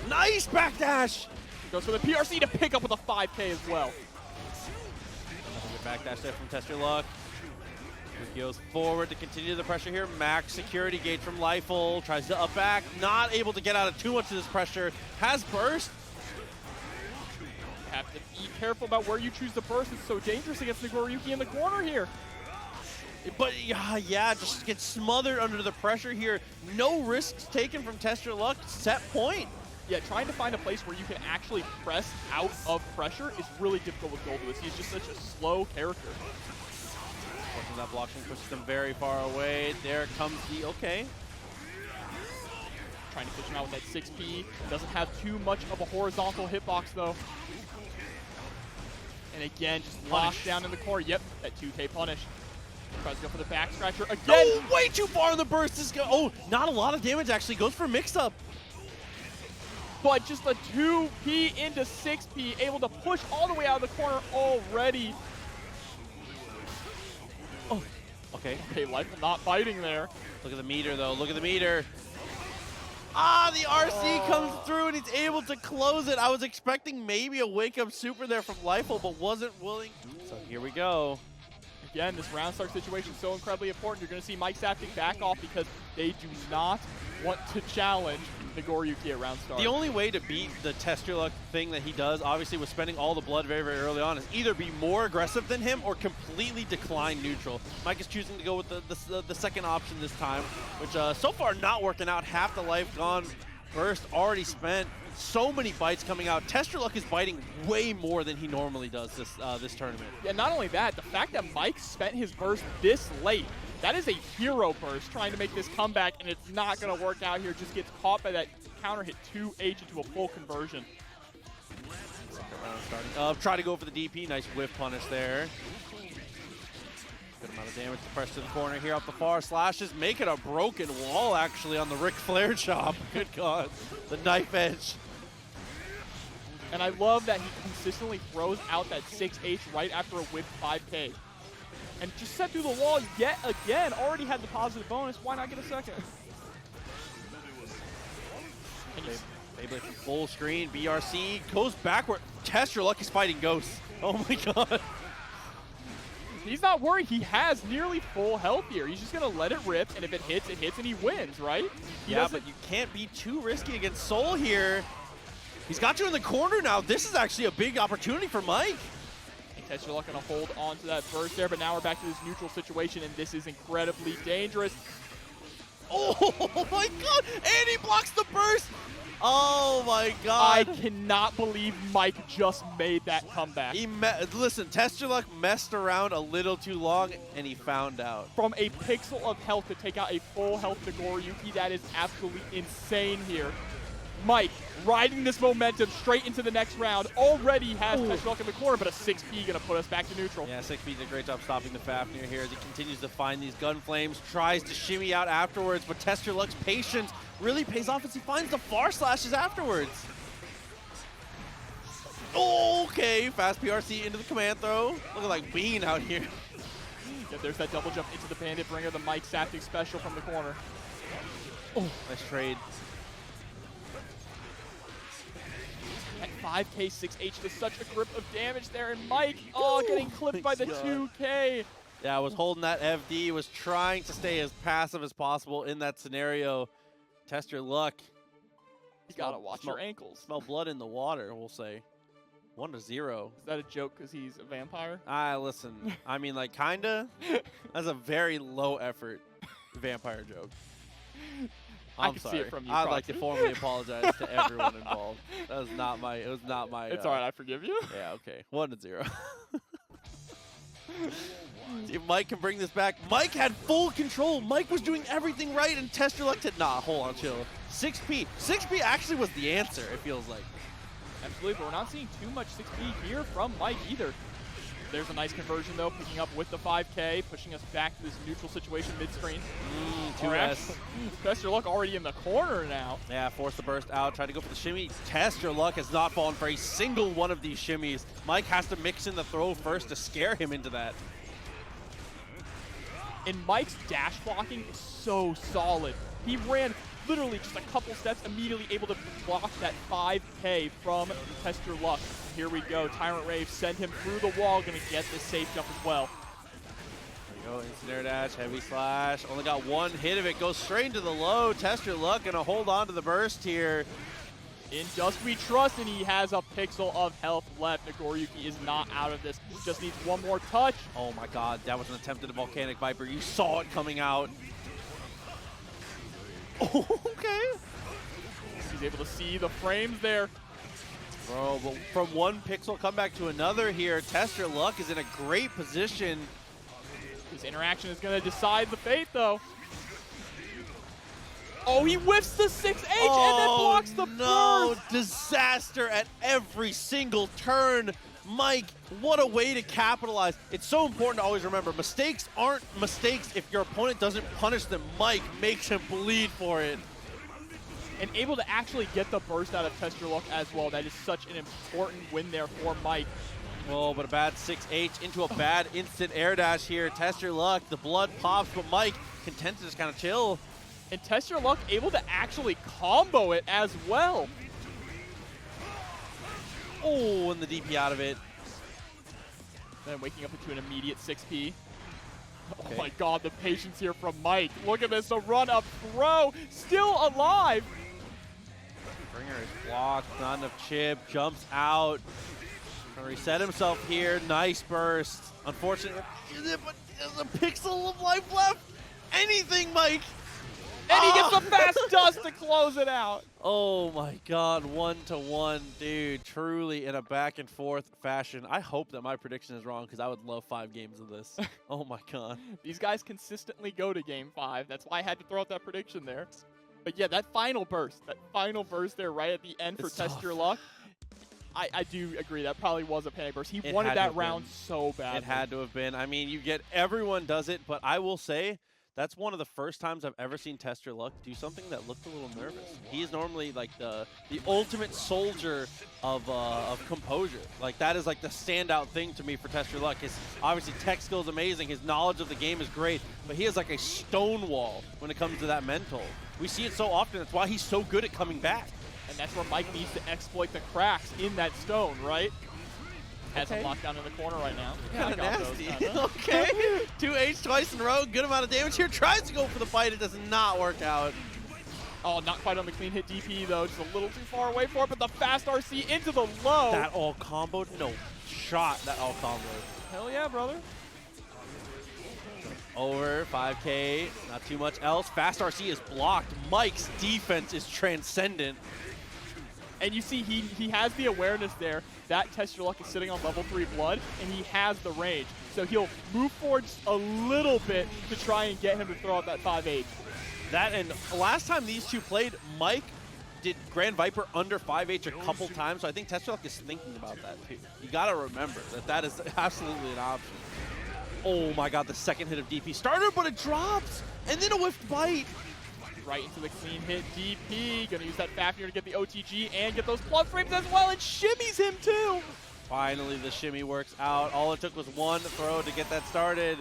Nice backdash! Goes for the PRC to pick up with a 5K as well. Another good backdash there from Test Your Luck. He goes forward to continue the pressure here. Max security gauge from Lyfull. Tries to up back. Not able to get out of too much of this pressure. Has burst. You have to be careful about where you choose to burst. It's so dangerous against Nagoriyuki in the corner here. But yeah, just gets smothered under the pressure here. No risks taken from Test Your Luck. Set point. Yeah, trying to find a place where you can actually press out of pressure is really difficult with Goldlewis. He's just such a slow character. Forcing that block and pushes them very far away. There comes the okay. Trying to fish him out with that 6P. Doesn't have too much of a horizontal hitbox though. And again, just locked down in the core. Yep, that 2K punish. Tries to go for the back scratcher again. No, way too far in the burst. Not a lot of damage actually. Goes for mix-up. But just a 2P into 6P, able to push all the way out of the corner already. Oh, okay. Okay, Lyfull not biting there. Look at the meter, though. Look at the meter. Ah, the RC comes through and he's able to close it. I was expecting maybe a wake-up super there from Lyfull, but wasn't willing. So here we go. Again, this round start situation is so incredibly important. You're going to see Mike Saftig back off because they do not want to challenge Nagoriyuki at round start. The only way to beat the test your luck thing that he does, obviously with spending all the blood very, very early on, is either be more aggressive than him or completely decline neutral. Mike is choosing to go with the second option this time, which so far not working out. Half the life gone, burst already spent. So many bites coming out. Test your luck is biting way more than he normally does this tournament. Yeah, not only that, the fact that Mike spent his burst this late, that is a hero burst trying to make this comeback, and it's not going to work out here. Just gets caught by that counter hit 2H into a full conversion. Try to go for the DP. Nice whiff punish there. Good amount of damage to press to the corner here off the far slashes. Making a broken wall, actually, on the Ric Flair chop. Good God. The knife edge. And I love that he consistently throws out that 6H right after a whip 5K. And just set through the wall yet again. Already had the positive bonus. Why not get a second? Maybe full screen. BRC goes backward. Test your luck, he's fighting ghosts. Oh my God. He's not worried. He has nearly full health here. He's just going to let it rip, and if it hits, and he wins, right? Yeah, but you can't be too risky against Soul here. He's got you in the corner now. This is actually a big opportunity for Mike. Test your luck going to hold on to that burst there, but now we're back to this neutral situation, and this is incredibly dangerous. Oh my God, and he blocks the burst. Oh my God. I cannot believe Mike just made that comeback. Listen, Test Your Luck messed around a little too long, and he found out. From a pixel of health to take out a full health Nagoriyuki, that is absolutely insane here. Mike riding this momentum straight into the next round. Already has Test Your Luck in the corner, but a 6P going to put us back to neutral. Yeah, 6P did a great job stopping the Fafnir here as he continues to find these gun flames, tries to shimmy out afterwards, but Test Your Luck's patience really pays off as he finds the far slashes afterwards. Okay, fast PRC into the command throw. Looking like Bean out here. Yeah, there's that double jump into the Bandit Bringer, the Mike Saftig special from the corner. Oh, nice trade. At 5K, 6H, does such a grip of damage there, and Mike, getting clipped by the 2K. Yeah, was holding that FD, was trying to stay as passive as possible in that scenario. Test your luck. You gotta watch your ankles. Smell blood in the water, we'll say. 1-0. Is that a joke because he's a vampire? Listen, I mean, like, kinda. That's a very low effort vampire joke. I'm sorry. See it from you, I'd like to formally apologize to everyone involved. That was not my. It was not my. It's all right. I forgive you. Yeah. Okay. 1-0. See if Mike can bring this back. Mike had full control. Mike was doing everything right, and Test Your Luck did not. Hold on, chill. 6P. 6P actually was the answer. It feels like. Absolutely, but we're not seeing too much 6P here from Mike either. There's a nice conversion, though, picking up with the 5K, pushing us back to this neutral situation mid-screen. 2S. Test Your Luck already in the corner now. Yeah, force the burst out, try to go for the shimmy. Test Your Luck has not fallen for a single one of these shimmies. Mike has to mix in the throw first to scare him into that. And Mike's dash blocking is so solid. He ran literally just a couple steps, immediately able to block that 5K from Test Your Luck. Here we go. Tyrant Rave send him through the wall, going to get this safe jump as well. There we go, instant air dash, heavy slash. Only got one hit of it, goes straight into the low. Test Your Luck, going to hold on to the burst here. In Dust We Trust, and he has a pixel of health left. Nagoriyuki is not out of this. Just needs one more touch. Oh my God, that was an attempt at a Volcanic Viper. You saw it coming out. Okay. He's able to see the frames there. Bro, but from one pixel come back to another here. Test Your Luck is in a great position. His interaction is going to decide the fate, though. Oh, he whiffs the 6H and then blocks the burst. Disaster at every single turn. Mike, what a way to capitalize. It's so important to always remember, mistakes aren't mistakes if your opponent doesn't punish them. Mike makes him bleed for it. And able to actually get the burst out of Test Your Luck as well. That is such an important win there for Mike. Oh, but a bad 6H into a bad instant air dash here. Test Your Luck, the blood pops, but Mike content to just kind of chill. And Test Your Luck able to actually combo it as well. Oh, and the DP out of it. Then waking up into an immediate 6P. Okay. Oh my god, the patience here from Mike. Look at this, the run-up throw, still alive. Bringer is blocked, not enough chip, jumps out. Trying to reset himself here, nice burst. Unfortunately, but there's a pixel of life left. Anything, Mike. And he gets the fast dust to close it out. Oh my god, 1-1, dude. Truly in a back and forth fashion. I hope that my prediction is wrong because I would love 5 games of this. Oh my god. These guys consistently go to game 5. That's why I had to throw out that prediction there. But yeah, that final burst there right at the end for Test Your Luck. I do agree, that probably was a panic burst. He wanted that round so bad. It had to have been. I mean, you get, everyone does it, but I will say, that's one of the first times I've ever seen Test Your Luck do something that looked a little nervous. He is normally like the ultimate soldier of composure. Like that is like the standout thing to me for Test Your Luck. His obviously tech skill is amazing. His knowledge of the game is great, but he is like a stone wall when it comes to that mental. We see it so often. That's why he's so good at coming back. And that's where Mike needs to exploit the cracks in that stone, right? Has him locked down in the corner right now. Kind of nasty. Okay. 2H twice in a row. Good amount of damage here. Tries to go for the fight. It does not work out. Oh, not quite on the clean hit DP, though. Just a little too far away for it, but the fast RC into the low. That all comboed? No shot that all comboed. Hell yeah, brother. Over 5K. Not too much else. Fast RC is blocked. Mike's defense is transcendent. And you see he has the awareness there that Test Your Luck is sitting on level 3 blood, and he has the range. So he'll move forward just a little bit to try and get him to throw out that 5H. That, and last time these two played, Mike did Grand Viper under 5H a couple times, so I think Test Your Luck is thinking about that too. You gotta remember that is absolutely an option. Oh my god, the second hit of DP starter, but it drops! And then a whiffed bite! Right into the clean hit DP. Gonna use that Fafnir to get the OTG and get those plug frames as well, and shimmies him too. Finally, the shimmy works out. All it took was one throw to get that started.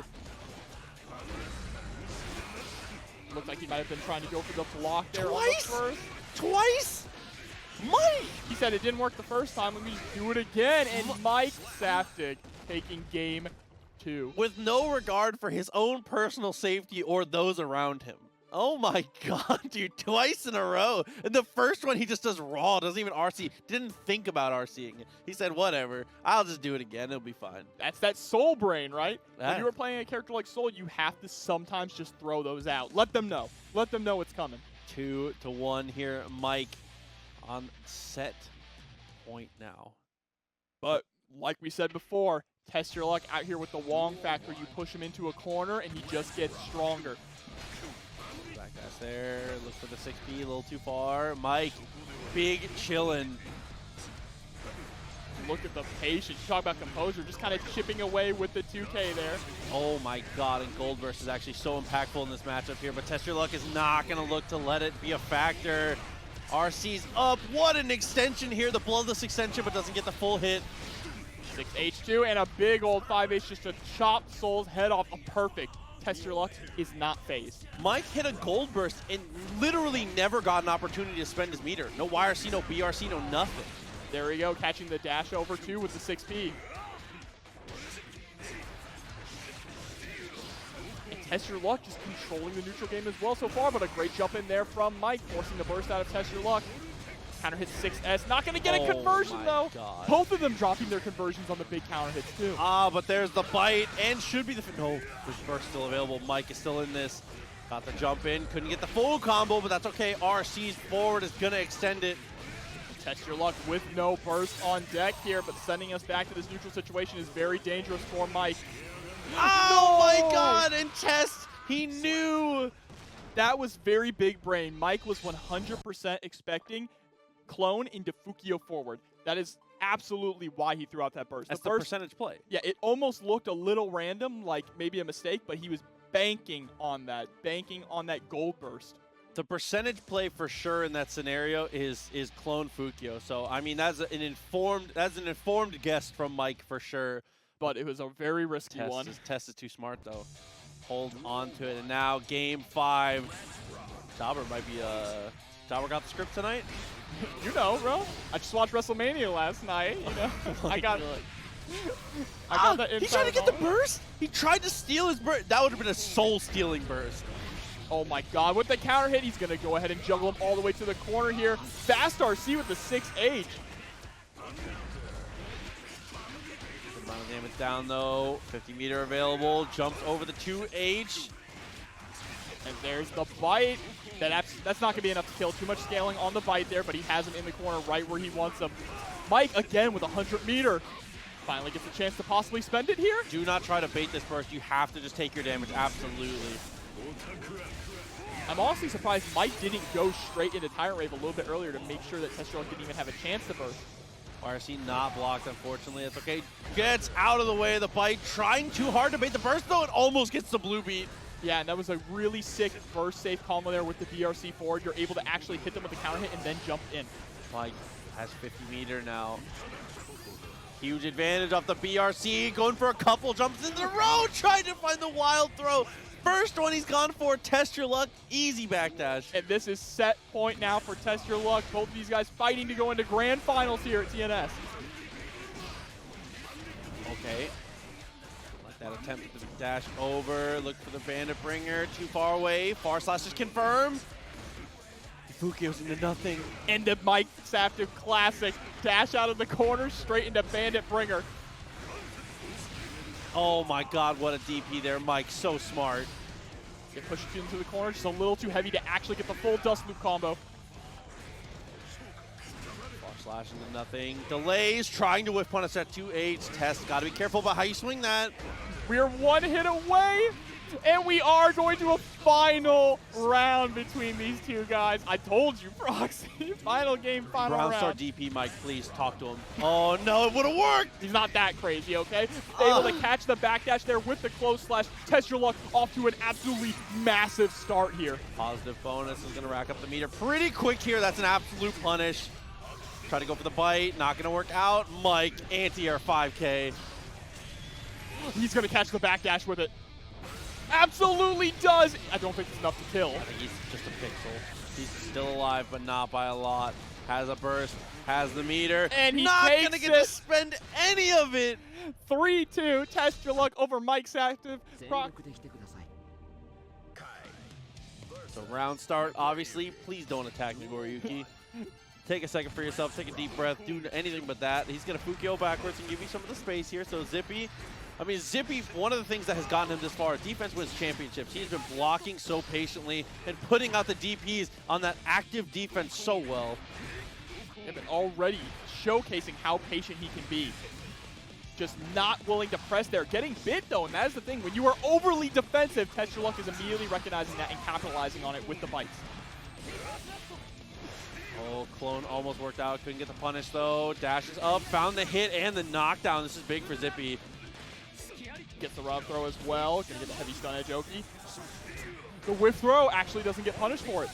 Looked like he might have been trying to go for the block there. Twice? On the first. Twice? Mike! He said it didn't work the first time. Let me just do it again. And Mike Saftig taking game 2. With no regard for his own personal safety or those around him. Oh my god, dude, twice in a row. And the first one he just does raw, doesn't even RC, didn't think about RCing it. He said, whatever, I'll just do it again, it'll be fine. That's that Soul brain, right? When you were playing a character like Soul, you have to sometimes just throw those out. Let them know. Let them know it's coming. 2-1 here, Mike on set point now. But like we said before, Test Your Luck out here with the Wong factor. You push him into a corner and he just gets stronger. Backdash there, look for the 6P, a little too far. Mike, big chillin'. Look at the patience. You talk about composure, just kind of chipping away with the 2K there. Oh my god, and Gold Burst is actually so impactful in this matchup here, but Test Your Luck is not going to look to let it be a factor. RC's up. What an extension here. The bloodless extension, but doesn't get the full hit. 6H2 and a big old 5H just to chop Soul's head off. A perfect. Test Your Luck is not phased. Mike hit a Gold Burst and literally never got an opportunity to spend his meter. No YRC, no BRC, no nothing. There we go, catching the dash over too with the 6P. And Test Your Luck just controlling the neutral game as well so far, but a great jump in there from Mike, forcing the burst out of Test Your Luck. Counter hit 6S, not going to get a conversion though. God. Both of them dropping their conversions on the big counter hits too. But there's the bite and should be the, no, there's burst still available. Mike is still in this. Got the jump in, couldn't get the full combo, but that's okay. RC's forward is going to extend it. Test Your Luck with no burst on deck here, but sending us back to this neutral situation is very dangerous for Mike. Oh my god, and Test, he knew. That was very big brain. Mike was 100% expecting clone into Fukio forward. That is absolutely why he threw out that burst. That's the percentage play. Yeah, it almost looked a little random, like maybe a mistake, but he was banking on that gold burst. The percentage play for sure in that scenario is clone Fukio. So I mean that's an informed guess from Mike for sure. But it was a very risky one. Test is too smart though. Hold on to it, and now game 5. Jobber might be Jobber got the script tonight. You know, bro. I just watched WrestleMania last night. You know, I got the he tried to get the burst. He tried to steal his burst. That would have been a soul-stealing burst. Oh my God! With the counter hit, he's gonna go ahead and juggle him all the way to the corner here. Fast RC with the 6H. Amount of damage down though. 50 meter available. Jumps over the 2H. And there's the bite. That's not going to be enough to kill. Too much scaling on the bite there, but he has him in the corner right where he wants him. Mike again with 100 meter. Finally gets a chance to possibly spend it here. Do not try to bait this burst. You have to just take your damage. Absolutely. I'm honestly surprised Mike didn't go straight into Tyrant Rave a little bit earlier to make sure that testyourluck didn't even have a chance to burst. YRC not blocked, unfortunately. That's okay. Gets out of the way of the bite. Trying too hard to bait the burst, though. It almost gets the blue beat. Yeah, and that was a really sick burst safe combo there with the BRC forward. You're able to actually hit them with the counter hit and then jump in. Mike has 50 meter now. Huge advantage off the BRC. Going for a couple jumps in the row. Trying to find the wild throw. First one he's gone for. Test your luck. Easy backdash. And this is set point now for Test Your Luck. Both of these guys fighting to go into grand finals here at TNS. Okay. That attempt to dash over, look for the Bandit Bringer, too far away. Far slash is confirmed. Fukio's into nothing. And the Mike Saptive classic. Dash out of the corner, straight into Bandit Bringer. Oh my God, what a DP there, Mike, so smart. Get pushed into the corner, just a little too heavy to actually get the full dust loop combo. Slash into nothing. Delays, trying to whiff punish that 2H. Test, gotta be careful about how you swing that. We're one hit away, and we are going to a final round between these two guys. I told you, Proxy. Final game, final round. Star DP, Mike, please talk to him. Oh no, it would've worked! He's not that crazy, okay? Able to catch the backdash there with the close slash. Test your luck off to an absolutely massive start here. Positive bonus is gonna rack up the meter pretty quick here. That's an absolute punish. Try to go for the bite, not gonna work out. Mike, anti-air 5K. He's gonna catch the backdash with it. Absolutely does. I don't think it's enough to kill. I think he's just a pixel. He's still alive, but not by a lot. Has a burst, has the meter. And he not takes gonna get to spend any of it. 3-2, Test Your Luck over Mike's active. So round start, obviously. Please don't attack Nagoriyuki. Take a second for yourself, take a deep breath, do anything but that. He's gonna Fukio backwards and give you some of the space here. So Zippy, Zippy, one of the things that has gotten him this far, defense wins championships. He's been blocking so patiently and putting out the DPs on that active defense so well. And already showcasing how patient he can be. Just not willing to press there. Getting bit though, and that is the thing. When you are overly defensive, Test Your Luck is immediately recognizing that and capitalizing on it with the bites. Oh, clone almost worked out. Couldn't get the punish though. Dashes up, found the hit and the knockdown. This is big for Zippy. Gets the rub throw as well. Gonna get the heavy stun edge Oki. The whiff throw actually doesn't get punished for it.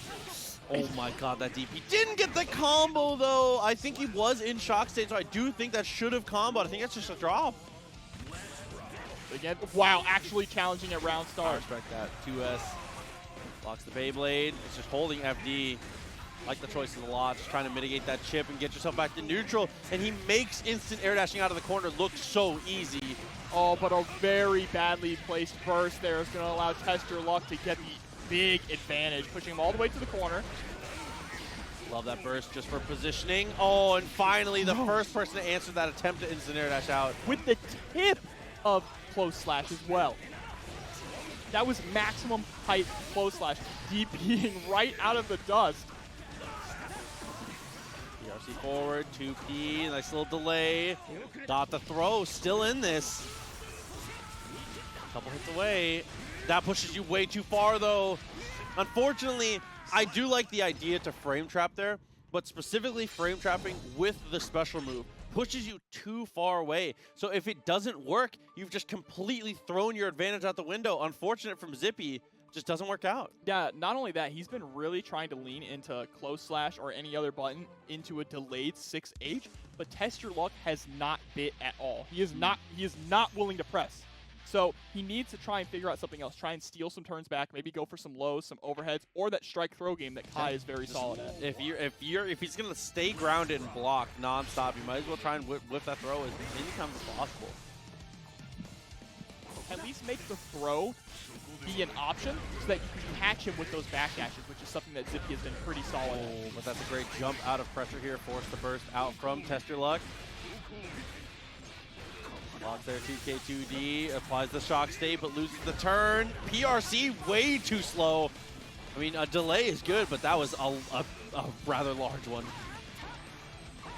Oh my God, that DP didn't get the combo though. I think he was in shock state, so I do think that should have comboed. I think that's just a drop. Again, wow, actually challenging at round start. I respect that. 2S. Blocks the Beyblade. It's just holding FD. Like the choices a lot, just trying to mitigate that chip and get yourself back to neutral. And he makes instant air dashing out of the corner look so easy. Oh, but a very badly placed burst there is going to allow Test Your Luck to get the big advantage, pushing him all the way to the corner. Love that burst just for positioning. Oh, and finally the first person to answer that attempt to instant air dash out. With the tip of close slash as well. That was maximum height close slash, DPing right out of the dust. BRC forward, 2P, nice little delay. Got the throw, still in this. Couple hits away. That pushes you way too far though. Unfortunately, I do like the idea to frame trap there, but specifically frame trapping with the special move pushes you too far away. So if it doesn't work, you've just completely thrown your advantage out the window. Unfortunate from Zippy. Just doesn't work out. Yeah, not only that, he's been really trying to lean into close slash or any other button into a delayed 6H, but Test Your Luck has not bit at all. He is not willing to press. So he needs to try and figure out something else, try and steal some turns back, maybe go for some lows, some overheads, or that strike throw game that Kai is very solid at. If he's gonna stay grounded and block nonstop, you might as well try and whip that throw as many times as possible. At least make the throw be an option so that you can catch him with those back dashes, which is something that Zippy has been pretty solid at. But that's a great jump out of pressure here. Force the burst out from Test Your Luck. Blocks there, 2K2D, applies the shock state, but loses the turn. PRC way too slow. I mean, a delay is good, but that was a rather large one.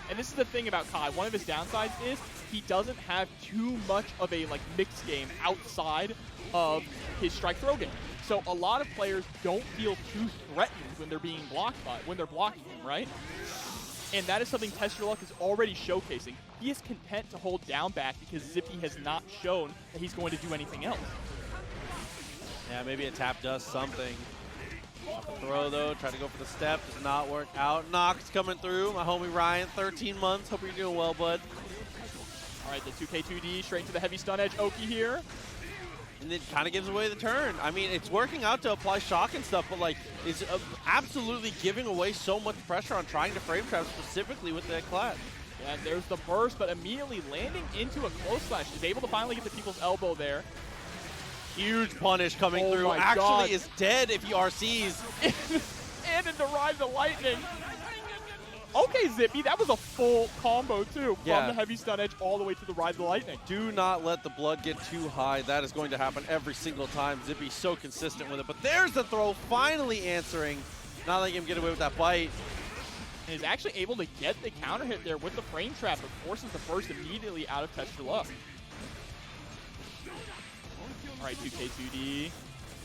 And this is the thing about Kai. One of his downsides is he doesn't have too much of a mixed game outside of his strike throw game. So a lot of players don't feel too threatened when they're being blocked by, when they're blocking him, right? And that is something Test Your Luck is already showcasing. He is content to hold down back because Zippy has not shown that he's going to do anything else. Yeah, maybe a tap does something. Throw though, try to go for the step, does not work out. Nox coming through, my homie Ryan, 13 months. Hope you're doing well, bud. All right, the 2K2D straight to the heavy stun edge Oki here. And it kind of gives away the turn. I mean, it's working out to apply shock and stuff, but it's absolutely giving away so much pressure on trying to frame trap specifically with that class. Yeah, and there's the burst, but immediately landing into a close slash. He's able to finally get the people's elbow there. Huge punish coming through. Actually is dead if he RCs. And into Ride the Lightning. Okay, Zippy, that was a full combo, too. From the heavy stun edge all the way to the Ride the Lightning. Do not let the blood get too high. That is going to happen every single time. Zippy's so consistent with it. But there's the throw finally answering. Not letting him get away with that bite. And is actually able to get the counter hit there with the frame trap, but forces the burst immediately out of Test Your Luck. All right, 2K2D.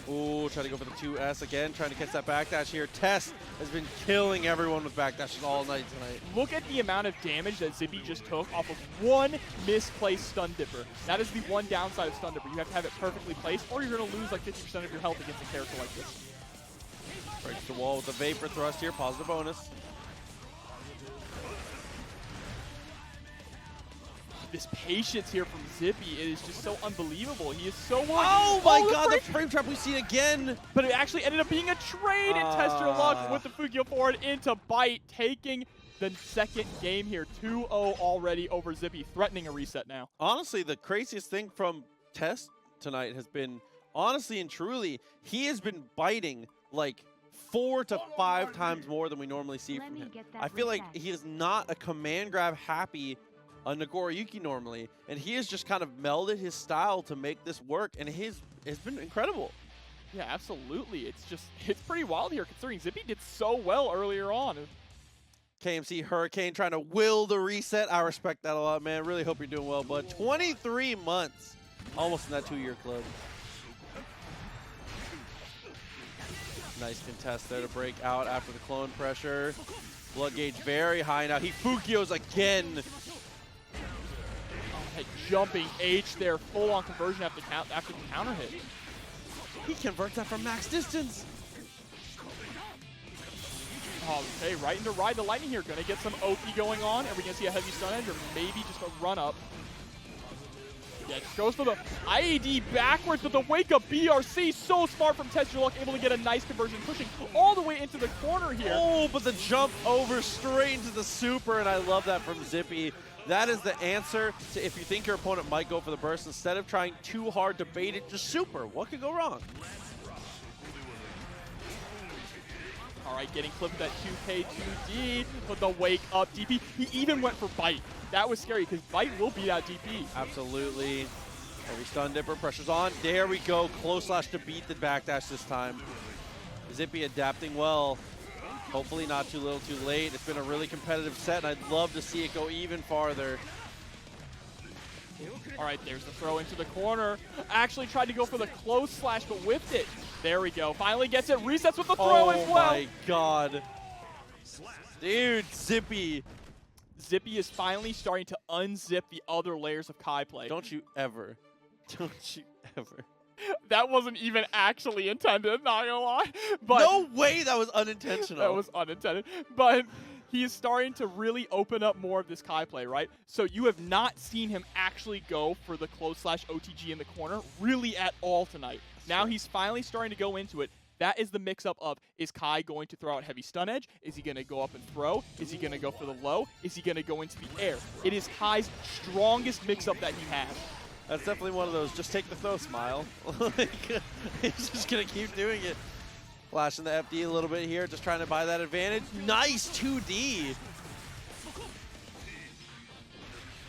Ooh, trying to go for the 2S again, trying to catch that backdash here. Test has been killing everyone with backdashes all night tonight. Look at the amount of damage that Zippy just took off of one misplaced stun dipper. That is the one downside of stun dipper. You have to have it perfectly placed, or you're going to lose like 50% of your health against a character like this. Breaks the wall with the Vapor Thrust here, positive bonus. This patience here from Zippy is just so unbelievable. He is so willing. Oh my god, the frame trap we see again. But it actually ended up being a trade in Test Your Luck with the Fugio forward into Bite, taking the second game here. 2-0 already over Zippy, threatening a reset now. Honestly, the craziest thing from Test tonight has been, honestly and truly, he has been biting like 4 to 5 times more than we normally see from him. I feel like he is not a command grab happy a Nagoriyuki normally, and he has just kind of melded his style to make this work, and it's been incredible. Yeah, absolutely. It's pretty wild here considering Zippy did so well earlier on. KMC Hurricane trying to will the reset. I respect that a lot, man. Really hope you're doing well, bud. 23 months, almost in that 2-year club. Nice contest there to break out after the clone pressure. Blood gauge very high now. He Fukios again. Jumping H there, full-on conversion after the counter hit. He converts that from max distance. Okay, right into Ride the Lightning here. Gonna get some Oki going on. Are we gonna see a heavy stun edge or maybe just a run-up? Yeah, goes for the IAD backwards, but the wake-up BRC, so smart from Test Your Luck, able to get a nice conversion, pushing all the way into the corner here. Oh, but the jump over straight into the super, and I love that from Zippy. That is the answer to if you think your opponent might go for the burst. Instead of trying too hard to bait it, just super. What could go wrong? All right, getting clipped at 2K2D, but the wake up DP. He even went for Bite. That was scary because Bite will beat out DP. Absolutely. Heavy stun dipper, pressure's on. There we go. Close slash to beat the backdash this time. Zippy adapting well. Hopefully not too little too late. It's been a really competitive set, and I'd love to see it go even farther. All right, there's the throw into the corner. Actually tried to go for the close slash, but whiffed it. There we go. Finally gets it. Resets with the throw as well. Oh my god. Dude, Zippy. Zippy is finally starting to unzip the other layers of Kai play. Don't you ever. That wasn't even actually intended, not gonna lie. But no way that was unintentional. That was unintended. But he is starting to really open up more of this Kai play, right? So you have not seen him actually go for the close slash OTG in the corner really at all tonight. Now he's finally starting to go into it. That is the mix-up of, is Kai going to throw out heavy stun edge? Is he going to go up and throw? Is he going to go for the low? Is he going to go into the air? It is Kai's strongest mix-up that he has. That's definitely one of those, just take the throw, smile. Like, he's just going to keep doing it. Flashing the FD a little bit here, just trying to buy that advantage. Nice 2D.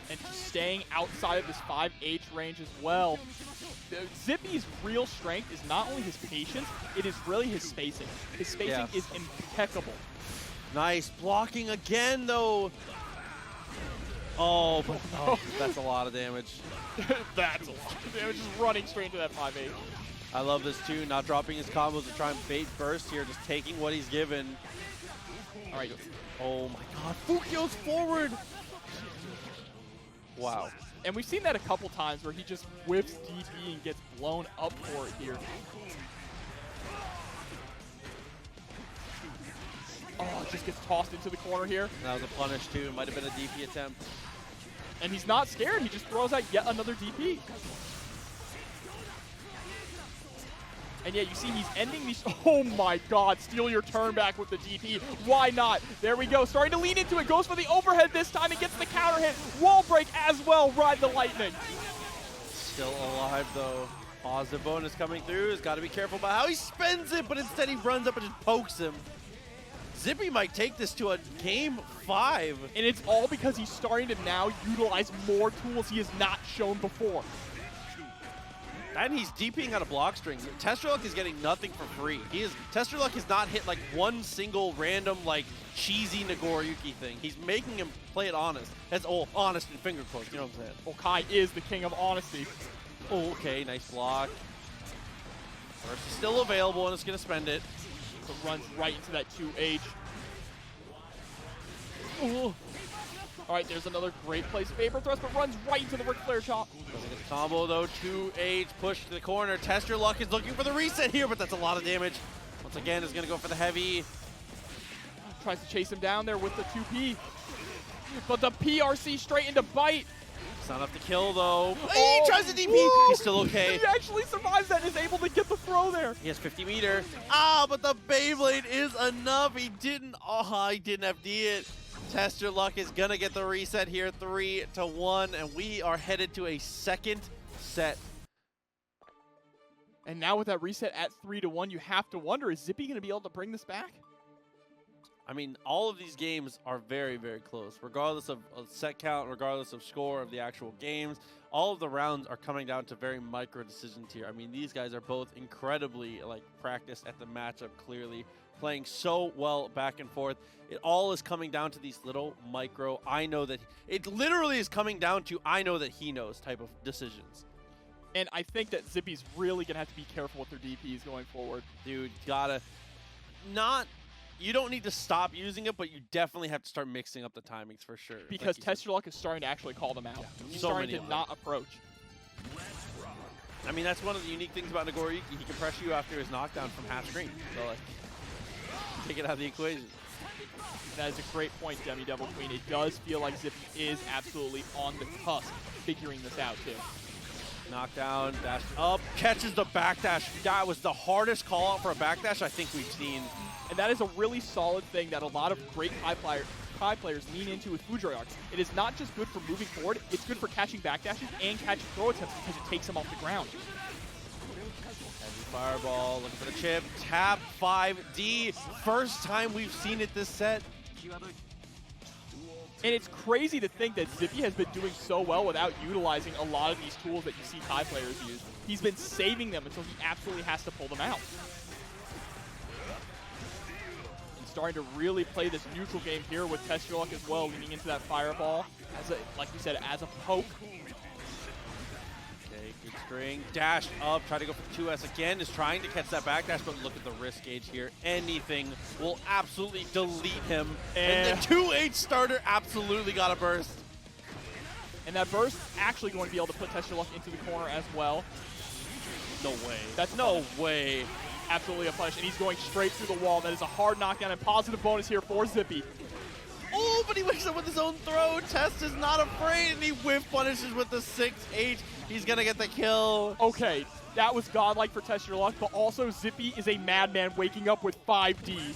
And just staying outside of this 5H range as well. Zippy's real strength is not only his patience, it is really his spacing. His spacing is impeccable. Nice blocking again, though. Oh, but that's a lot of damage. That's a lot of damage, just running straight into that 5H. I love this too, not dropping his combos to try and bait burst here, just taking what he's given. All right. Oh my god, Fukyo's forward! Wow. And we've seen that a couple times where he just whips DP and gets blown up for it here. Oh, just gets tossed into the corner here. That was a punish too, it might have been a DP attempt. And he's not scared, he just throws out yet another DP. And yeah, you see he's ending these, oh my god, steal your turn back with the DP. Why not? There we go, starting to lean into it, goes for the overhead this time and gets the counter hit. Wall break as well, ride the lightning. Still alive though. Positive bonus coming through, he's got to be careful about how he spends it, but instead he runs up and just pokes him. Zippy might take this to a game 5. And it's all because he's starting to now utilize more tools he has not shown before. And he's DPing out of block strings. testyourluck is getting nothing for free. testyourluck has not hit like one single random like cheesy Nagoriyuki thing. He's making him play it honest. That's all honest and finger quotes, you know what I'm saying? Well, Kai is the king of honesty. Oh, okay, nice block. Burst is still available and it's gonna spend it. So runs right into that 2H. Ooh. All right, there's another great place. Vapor thrust, but runs right into the Ric Flair chop. Doesn't get the combo though. 2H push to the corner. testyourluck is looking for the reset here, but that's a lot of damage. Once again, is gonna go for the heavy. Tries to chase him down there with the 2P. But the PRC straight into bite. It's not enough to kill though. Oh, he tries to DP. whoa. He's still okay. He actually survives that and is able to get the throw there. He has 50 meter. Ah, but the Beyblade is enough. He didn't FD it. testyourluck is gonna get the reset here, 3-1, and we are headed to a second set. And now with that reset at 3-1, you have to wonder, is Zippy gonna be able to bring this back? I mean, all of these games are very, very close, regardless of set count, regardless of score of the actual games. All of the rounds are coming down to very micro decisions here. I mean, these guys are both incredibly practiced at the matchup, clearly playing so well back and forth. It all is coming down to these little micro, I know that, it literally is coming down to I know that he knows type of decisions. And I think that Zippy's really gonna have to be careful with their DPs going forward. Dude, you don't need to stop using it, but you definitely have to start mixing up the timings for sure. Because testyourluck is starting to actually call them out. Yeah, He's so starting many to not approach. I mean, that's one of the unique things about Nagoriyuki. He can pressure you after his knockdown from half screen. So, take it out of the equation. That is a great point, Demi Devil Queen. It does feel like Zippy is absolutely on the cusp figuring this out, too. Knockdown, dash up, catches the backdash. That was the hardest call out for a backdash I think we've seen. And that is a really solid thing that a lot of great Kai players lean into with Fujoy arcs. It is not just good for moving forward, it's good for catching backdashes and catching throw attempts because it takes them off the ground. Heavy fireball, looking for the chip. Tap 5D. First time we've seen it this set. And it's crazy to think that Zippy has been doing so well without utilizing a lot of these tools that you see Kai players use. He's been saving them until he absolutely has to pull them out. And starting to really play this neutral game here with testyourluck as well, leaning into that fireball, as a, like you said, as a poke. Okay, good string. Dash up, try to go for 2S again, is trying to catch that backdash, but look at the risk gauge here. Anything will absolutely delete him. And the 2H starter absolutely got a burst. And that burst actually going to be able to put testyourluck into the corner as well. No way. That's no way. Absolutely a punish, and he's going straight through the wall. That is a hard knockdown and positive bonus here for Zippy. but he wakes up with his own throw. Test is not afraid, and he whiff punishes with the 6H. He's gonna get the kill. Okay, that was godlike for Test Your Luck, but also Zippy is a madman waking up with 5D.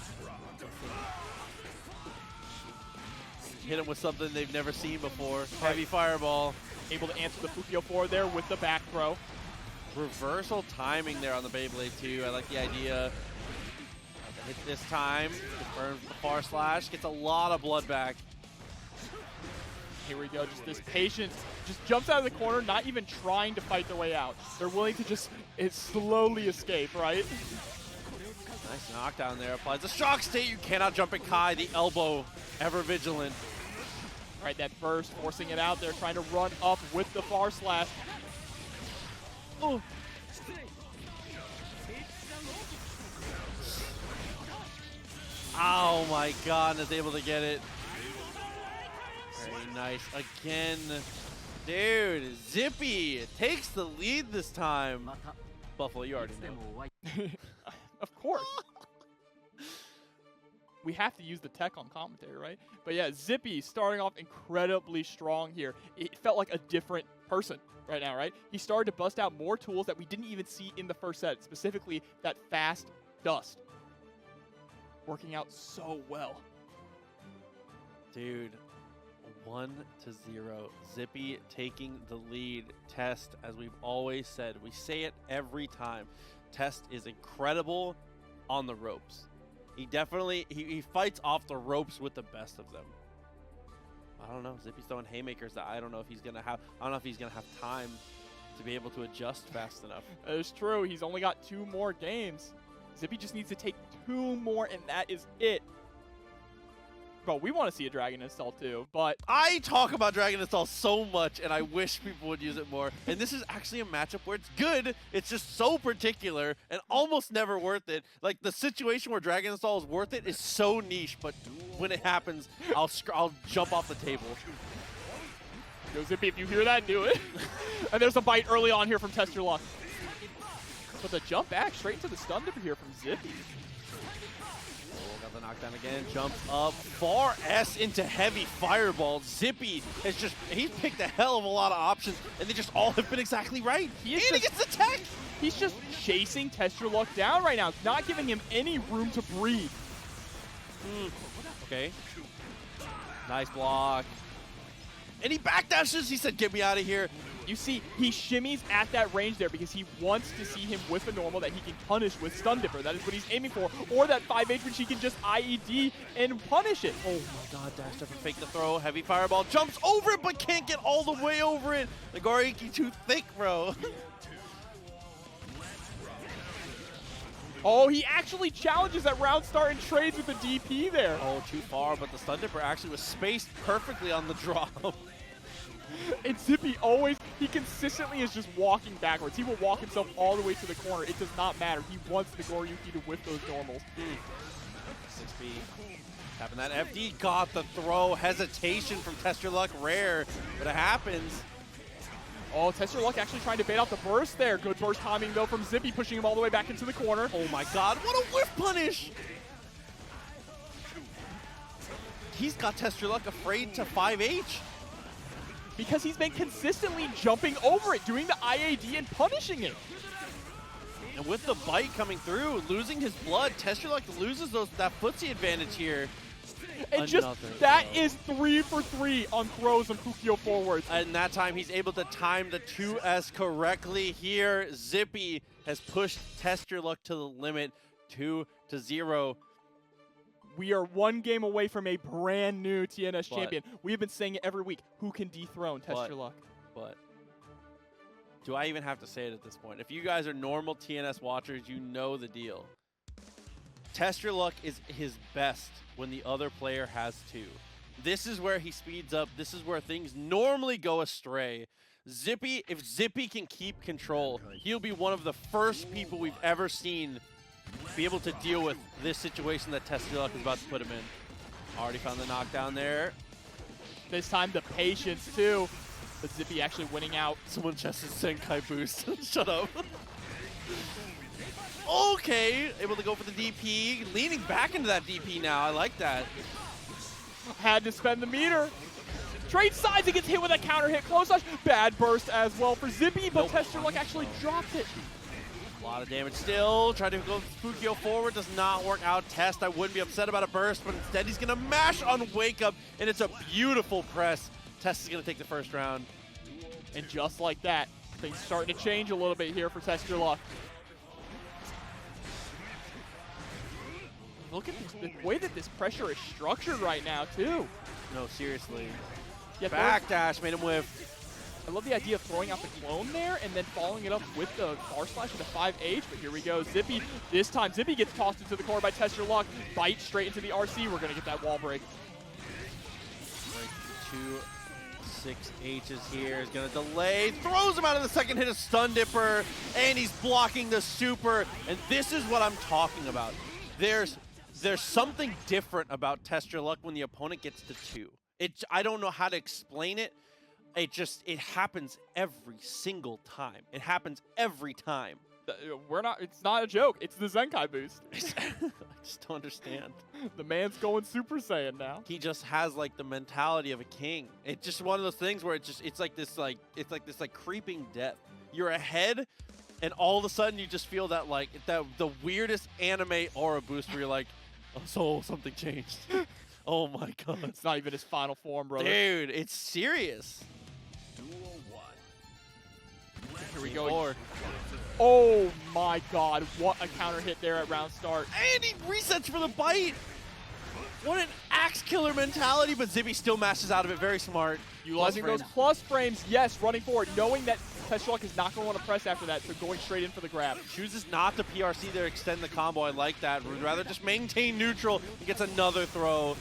Hit him with something they've never seen before. Heavy fireball. Able to answer the Fukio forward there with the back throw. Reversal timing there on the Beyblade too. I like the idea. Hit this time. Confirms the far slash. Gets a lot of blood back. Here we go. Just this patience. Just jumps out of the corner, not even trying to fight their way out. They're willing to just slowly escape, right? Nice knockdown there. Applies the shock state. You cannot jump at Kai. The elbow, ever vigilant. All right, that burst, forcing it out there, trying to run up with the far slash. Oh. Oh my god, and is able to get it. Very nice. Again, dude, Zippy takes the lead this time. Buffalo, you already know. Of course. We have to use the tech on commentary, right? But yeah, Zippy starting off incredibly strong here. It felt like a different person right now, right? He started to bust out more tools that we didn't even see in the first set, specifically that fast dust. Working out so well. Dude, 1-0. Zippy taking the lead. Test, as we've always said, we say it every time. Test is incredible on the ropes. He definitely, he fights off the ropes with the best of them. I don't know. Zippy's throwing haymakers that I don't know if he's gonna have. I don't know if he's gonna have time to be able to adjust fast enough. That is true. He's only got 2 more games. Zippy just needs to take 2 more, and that is it. Bro, we want to see a Dragon Install too, but I talk about Dragon Install so much, and I wish people would use it more. And this is actually a matchup where it's good. It's just so particular and almost never worth it. Like, the situation where Dragon Install is worth it is so niche, but when it happens, I'll jump off the table. Yo, Zippy, if you hear that, do it. And there's a bite early on here from Test Your Luck. But the jump back straight into the stun dipper here from Zippy. Got the knockdown again, jumps up, far S into heavy fireball. Zippy has just, he's picked a hell of a lot of options, and they just all have been exactly right. He gets the tech! He's just chasing Test Your Luck down right now, not giving him any room to breathe. Okay. Nice block. And he backdashes, he said, get me out of here. You see, he shimmies at that range there because he wants to see him with a normal that he can punish with Stun Dipper. That is what he's aiming for. Or that 5H which he can just IED and punish it. Oh my god, dash dipper, fake the throw, heavy fireball, jumps over it but can't get all the way over it. Nagoriyuki too thick, bro. Oh, he actually challenges that round start and trades with the DP there. Oh, too far, but the Stun Dipper actually was spaced perfectly on the drop. And Zippy always, he consistently is just walking backwards. He will walk himself all the way to the corner. It does not matter. He wants Nagoriyuki to whip those normals. 6B. Tapping that FD, got the throw. Hesitation from Test Your Luck, rare, but it happens. Oh, Test Your Luck actually trying to bait out the burst there. Good burst timing, though, from Zippy, pushing him all the way back into the corner. Oh my god, what a whiff punish! He's got Test Your Luck afraid to 5H. Because he's been consistently jumping over it, doing the IAD and punishing it. And with the bite coming through, losing his blood, Test Your Luck loses that footsie advantage here. And that is 3 for 3 on throws and Fukio forwards. And that time he's able to time the 2S correctly here. Zippy has pushed Test Your Luck to the limit, 2-0. We are 1 game away from a brand new TNS champion. We have been saying it every week. Who can dethrone Test Your Luck? But do I even have to say it at this point? If you guys are normal TNS watchers, you know the deal. Test Your Luck is his best when the other player has 2. This is where he speeds up. This is where things normally go astray. Zippy, if Zippy can keep control, he'll be one of the first people we've ever seen be able to deal with this situation that Test Your Luck is about to put him in. Already found the knockdown there. This time the patience too. But Zippy actually winning out. Someone just Senkai boost. Shut up. Okay, able to go for the DP. Leaning back into that DP now. I like that. Had to spend the meter. Trade sides, he gets hit with a counter hit. Close slash, bad burst as well for Zippy, but TestYourLuck actually dropped it. A lot of damage still. Trying to go Fukio forward, does not work out. Test, I wouldn't be upset about a burst, but instead he's gonna mash on Wake Up, and it's a beautiful press. Test is gonna take the first round. And just like that, things starting to change a little bit here for TestYourLuck. Look at this, the way that this pressure is structured right now, too. No, seriously. Yeah, Backdash made him whiff. I love the idea of throwing out the clone there and then following it up with the bar slash with a 5H, but here we go. Zippy, this time Zippy gets tossed into the corner by TestYourLuck. Bite straight into the RC. We're going to get that wall break. Two 6H's here. Is going to delay. Throws him out of the second hit of Stun Dipper, and he's blocking the super. And this is what I'm talking about. There's something different about TestYourLuck when the opponent gets to 2. I don't know how to explain it. It happens every single time. It happens every time. It's not a joke. It's the Zenkai boost. I just don't understand. The man's going Super Saiyan now. He just has like the mentality of a king. It's just one of those things where it's like this creeping death. You're ahead, and all of a sudden you just feel that the weirdest anime aura boost where you're like, oh, so something changed. Oh my god. It's not even his final form, brother. Dude, it's serious. Here we go. Oh my god, what a counter hit there at round start. And he resets for the bite. What an axe killer mentality, but Zippy still mashes out of it. Very smart. Utilizing those plus frames, yes, running forward, knowing that TestYourLuck is not going to want to press after that, so going straight in for the grab. Chooses not to PRC there, extend the combo. I like that. Would rather just maintain neutral. He gets another throw.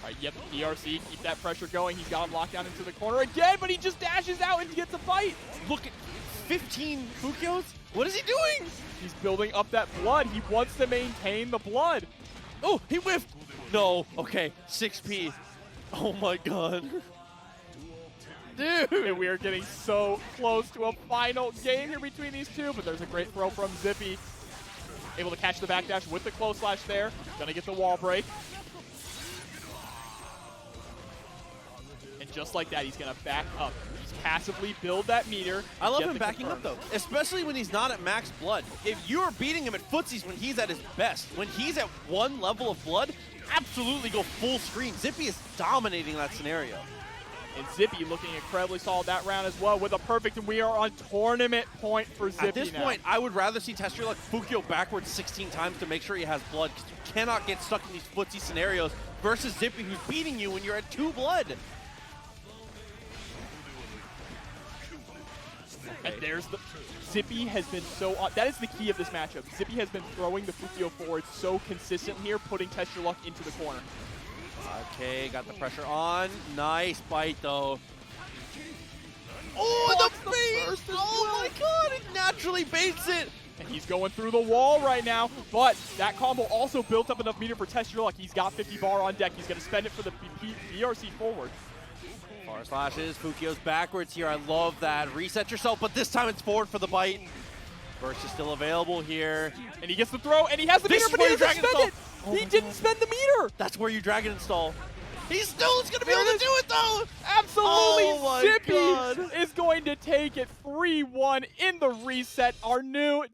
All right, yep, PRC, keep that pressure going. He's got him locked down into the corner again, but he just dashes out and gets a bite. Look at 15 Fukios. What is he doing? He's building up that blood. He wants to maintain the blood. Oh, he whiffed. No. Okay, 6P. Oh my god. Dude. And we are getting so close to a final game here between these two, but there's a great throw from Zippy. Able to catch the backdash with the close slash there. Gonna get the wall break. And just like that, he's gonna back up. He's passively build that meter. I love him backing up though, especially when he's not at max blood. If you're beating him at footsies when he's at his best, when he's at one level of blood, absolutely go full screen. Zippy is dominating that scenario. And Zippy looking incredibly solid that round as well with a perfect, and we are on tournament point for Zippy. At this point, I would rather see TestYourLuck Fukio backwards 16 times to make sure he has blood, because you cannot get stuck in these footsie scenarios versus Zippy, who's beating you when you're at 2 blood. And there's the... Zippy has been so... that is the key of this matchup. Zippy has been throwing the Fukio forward so consistent here, putting TestYourLuck into the corner. Okay, got the pressure on. Nice bite, though. Oh, the bait! Oh my god, it naturally baits it! And he's going through the wall right now, but that combo also built up enough meter for TestYourLuck. He's got 50 bar on deck. He's going to spend it for the BRC forward. Bar slashes, Fukio's backwards here. I love that. Reset yourself, but this time it's forward for the bite. Burst is still available here. And he gets the throw, and he has the meter, but he doesn't spend it! He didn't spend the meter! That's where you dragon install. He still is going to be able to do it, though! Absolutely! Zippy is going to take it 3-1 in the reset. Our new